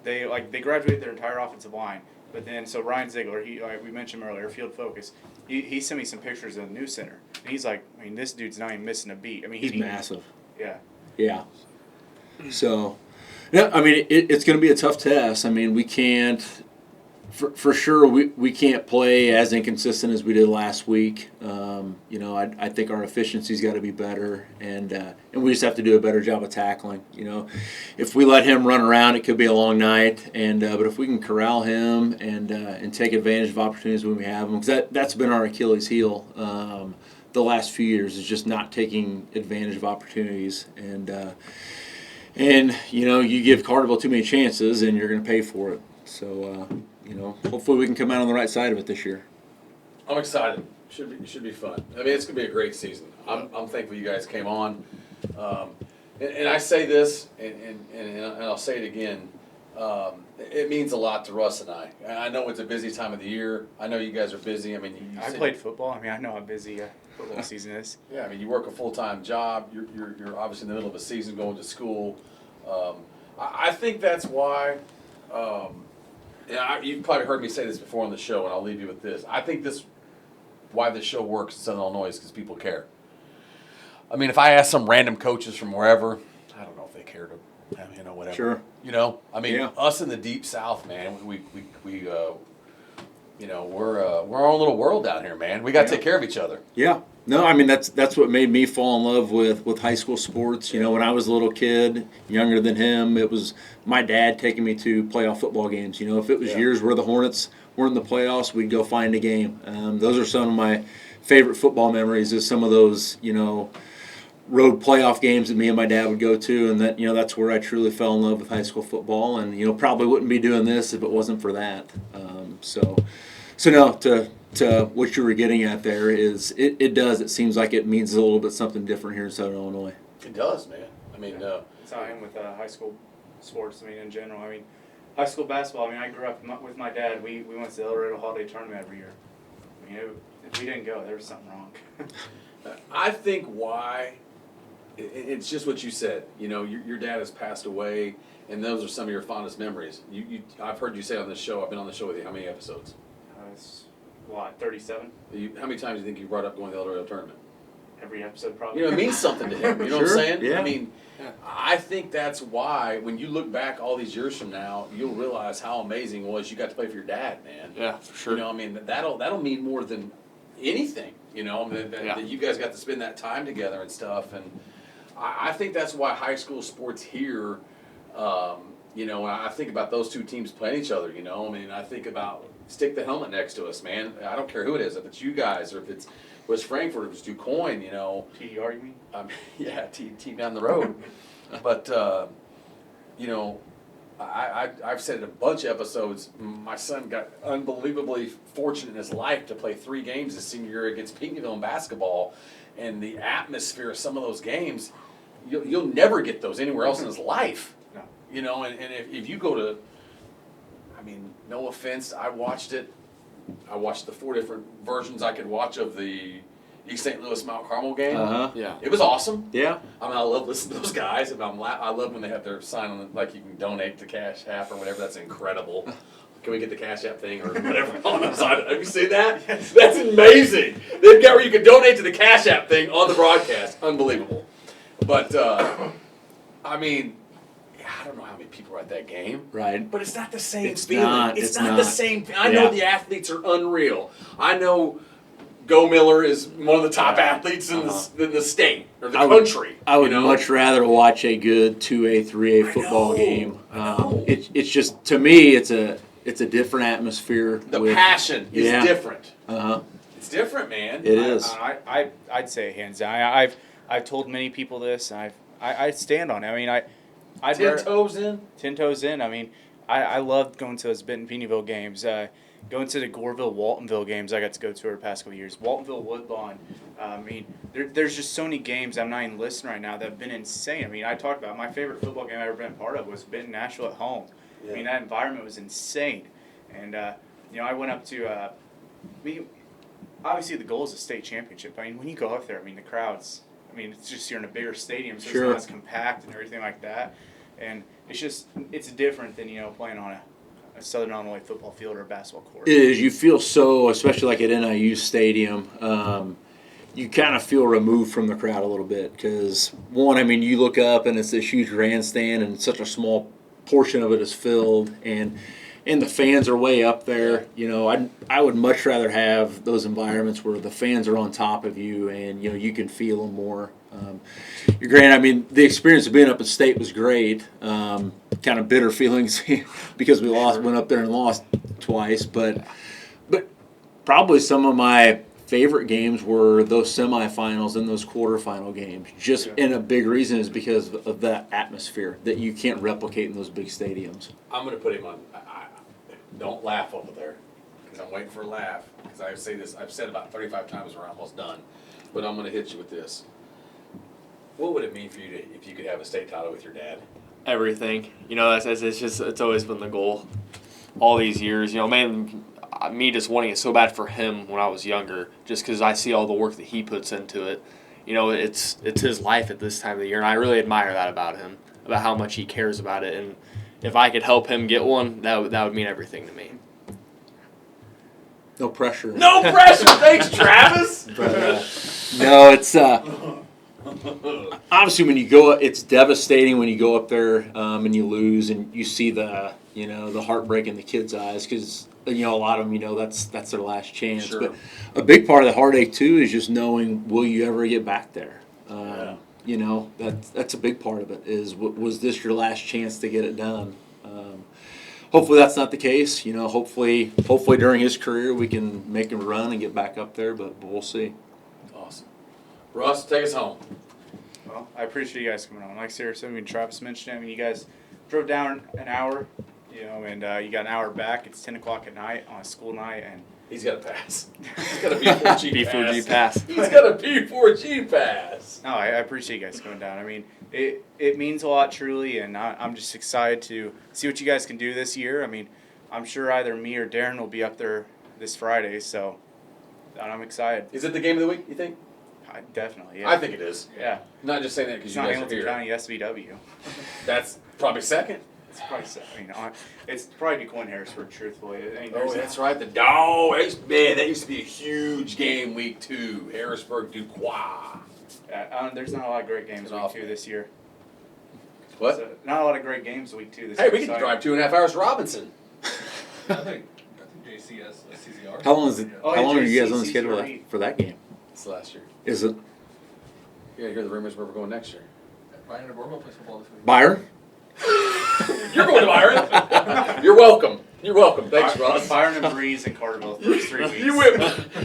they graduated their entire offensive line. But then Ryan Ziegler, we mentioned him earlier, Field Focus. He sent me some pictures of the new center, and he's like, I mean, this dude's not even missing a beat. I mean, he's massive. Yeah. Yeah. So, I mean, it's going to be a tough test. I mean, we can't. For sure, we can't play as inconsistent as we did last week. I think our efficiency's got to be better, and we just have to do a better job of tackling. If we let him run around, it could be a long night. But if we can corral him and take advantage of opportunities when we have them, because that's been our Achilles heel the last few years, is just not taking advantage of opportunities. And you give Carterville too many chances, and you're going to pay for it. So. Hopefully we can come out on the right side of it this year. I'm excited. Should be fun. I mean, it's gonna be a great season. I'm thankful you guys came on. And I say this, and I'll say it again. It means a lot to Russ and I. I know it's a busy time of the year. I know you guys are busy. I mean, I played football. I mean, I know how busy football season is. Yeah, I mean, you work a full-time job. You're obviously in the middle of a season, going to school. I think that's why. You've probably heard me say this before on the show, and I'll leave you with this. I think why this show works in Southern Illinois is because people care. I mean, if I ask some random coaches from wherever, I don't know if they care to, whatever. Sure. I mean, us in the deep South, man, we're our own little world down here, man. We got to take care of each other. Yeah. No, I mean, that's what made me fall in love with high school sports. When I was a little kid, younger than him, it was my dad taking me to playoff football games. If it was years where the Hornets were in the playoffs, we'd go find a game. Those are some of my favorite football memories, is some of those, road playoff games that me and my dad would go to, and that's where I truly fell in love with high school football, and probably wouldn't be doing this if it wasn't for that. To what you were getting at there is it seems like it means a little bit something different here in Southern Illinois. It does, man. I mean, that's how I am with high school sports. I mean, in general. I mean, high school basketball. I mean, I grew up with my dad. We went to the El Dorado Holiday Tournament every year. I mean, if we didn't go, there was something wrong. I think why. It's just what you said. Your dad has passed away, and those are some of your fondest memories. I've heard you say on this show. I've been on the show with you. How many episodes? It's a lot. 37. How many times do you think you brought up going to the El Dorado tournament? Every episode, probably. It means something to him. You know what I'm saying? Yeah. I mean, I think that's why when you look back all these years from now, you'll realize how amazing it was you got to play for your dad, man. Yeah, for sure. I mean, that'll mean more than anything. That you guys got to spend that time together and stuff. And I think that's why high school sports here. I think about those two teams playing each other. I mean, I think about stick the helmet next to us, man. I don't care who it is, if it's you guys or if it's West Frankfort, if it's DuQuoin, TDR, you mean? Yeah, team down the road. But, I've said it a bunch of episodes. My son got unbelievably fortunate in his life to play 3 games his senior year against Pinckneyville in basketball. And the atmosphere of some of those games, you'll never get those anywhere else in his life. No. And if you go to, I mean, no offense, I watched it. I watched the 4 different versions I could watch of the East St. Louis Mount Carmel game. Yeah. It was awesome. Yeah. I mean, I love listening to those guys. And I love when they have their sign on, like you can donate to Cash App or whatever. That's incredible. Can we get the Cash App thing or whatever on the side? Have you seen that? Yes. That's amazing. They've got where you can donate to the Cash App thing on the broadcast. Unbelievable. But, I mean, I don't know how many people are at that game. Right. But it's not the same It's feeling. not. It's It's not not. the same. I Yeah. know the athletes are unreal. I know Go Miller is one of the top athletes in the state or the country. I would you know? much rather watch a good 2A, 3A football know. game. I know. It's just, to me, it's a different atmosphere. The passion is Yeah. different. Uh-huh. It's different, man. It is. I'd say hands down. I've told many people this. And I stand on it. I mean, I'd 10 toes in. 10 toes in. I mean, I loved going to those Benton Peeneyville games. Going to the Goreville Waltonville games I got to go to over the past couple of years. Waltonville Woodlawn. I mean, there's just so many games I'm not even listing right now that have been insane. I mean, I talked about my favorite football game I've ever been a part of was Benton Nashville at home. Yeah. I mean, that environment was insane. And, I went up to, obviously the goal is a state championship. I mean, when you go up there, I mean, the crowds, it's just you're in a bigger stadium, so Sure. it's not as compact and everything like that. And it's different than, playing on a Southern Illinois football field or a basketball court. It is. You feel so, especially like at NIU Stadium, you kind of feel removed from the crowd a little bit because, one, you look up and it's this huge grandstand and such a small portion of it is filled and the fans are way up there. I would much rather have those environments where the fans are on top of you and, you can feel them more. You're great. The experience of being up at state was great. Kind of bitter feelings because we went up there and lost twice. But probably some of my favorite games were those semifinals and those quarterfinal games. And a big reason is because of that atmosphere that you can't replicate in those big stadiums. I'm going to put him on. Don't laugh over there because I'm waiting for a laugh because I've said about 35 times we're almost done. But I'm going to hit you with this. What would it mean for you if you could have a state title with your dad? Everything. It's always been the goal all these years. Me just wanting it so bad for him when I was younger, just because I see all the work that he puts into it. It's his life at this time of the year, and I really admire that about him, about how much he cares about it. And if I could help him get one, that would mean everything to me. No pressure. No pressure. Thanks, Travis. No, it's obviously when you go, it's devastating when you go up there and you lose and you see the the heartbreak in the kids' eyes because a lot of them that's their last chance. Sure. But a big part of the heartache too is just knowing, will you ever get back there? That's a big part of it. Is was this your last chance to get it done? Hopefully that's not the case. Hopefully during his career we can make him run and get back up there, but we'll see. Awesome. Russ, take us home. Well, I appreciate you guys coming on. Like seriously, Travis mentioned it. You guys drove down an hour, and you got an hour back. It's 10 o'clock at night on a school night, and He's got a pass. He's got a B4G pass. B4G pass. He's got a B4G pass. no, I appreciate you guys coming down. It means a lot, truly, and I'm just excited to see what you guys can do this year. I'm sure either me or Darren will be up there this Friday, so I'm excited. Is it the game of the week, you think? Definitely, yeah. I think it is. Yeah. Not just saying that because It's you not guys are Hamilton here. County SVW. That's probably second. It's probably, it's probably DeQuinn Harrisburg, truthfully. Oh, that's right. The dog. That used to be a huge game week 2. Harrisburg Duquois. There's not a lot of great games week 2 this year. What? So, not a lot of great games week 2 this Hey, year. we get to drive 2.5 hours to Robinson. I think JCS, CCR. How long is it? Oh, How yeah, long are you guys JC's on the schedule great. for that game? It's last year. Is it You gotta hear the rumors where we're going next year. Ryan and Borgo plays football this week. Byron? You're going to Byron. You're welcome. You're welcome. Thanks, Ross. Byron and Breeze in Carterville the first 3 weeks. You went.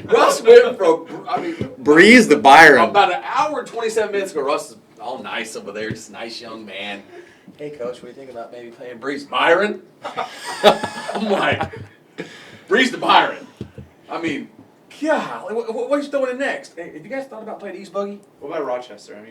Russ went from. Breeze to Byron. About an hour and 27 minutes ago, Russ is all nice over there, just a nice young man. Hey, Coach, what do you think about maybe playing Breeze? Byron? I'm like, Breeze to Byron. God, what are you throwing in next? Hey, have you guys thought about playing East Buggy? What about Rochester?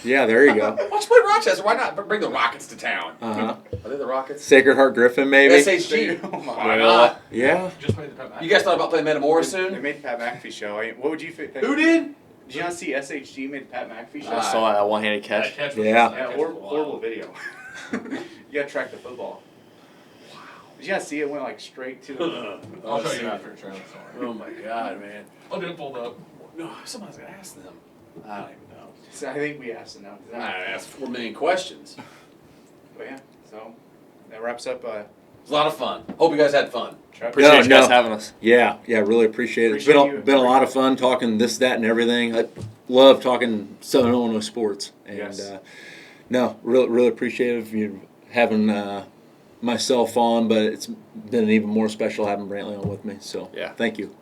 Yeah, there you go. Why don't you play Rochester? Why not bring the Rockets to town? Uh-huh. Are they the Rockets? Sacred Heart Griffin, maybe? SHG. Oh my Why not? Yeah. Just played the Pat You guys thought about playing Metamoris They soon? made the Pat McAfee show. What would you think? Who did? Did you not see SHG made the Pat McAfee show? I saw that one-handed catch. Yeah, horrible video. You gotta track the football. Wow. Did you not see it went like straight to the... I'll show you after, Travis. Oh my God, man. I'll get it pulled up. No, somebody's gonna ask them. I don't even know. So I think we asked enough. I asked 4 million questions. But yeah, so that wraps up. It was a lot of fun. Hope you guys had fun. Appreciate you guys having us. Yeah, really appreciate it. Appreciate It's been a lot of fun talking this, that, and everything. I love talking Southern Illinois sports. And Yes. really appreciative you having myself on, but it's been even more special having Brantley on with me. So Yeah. thank you.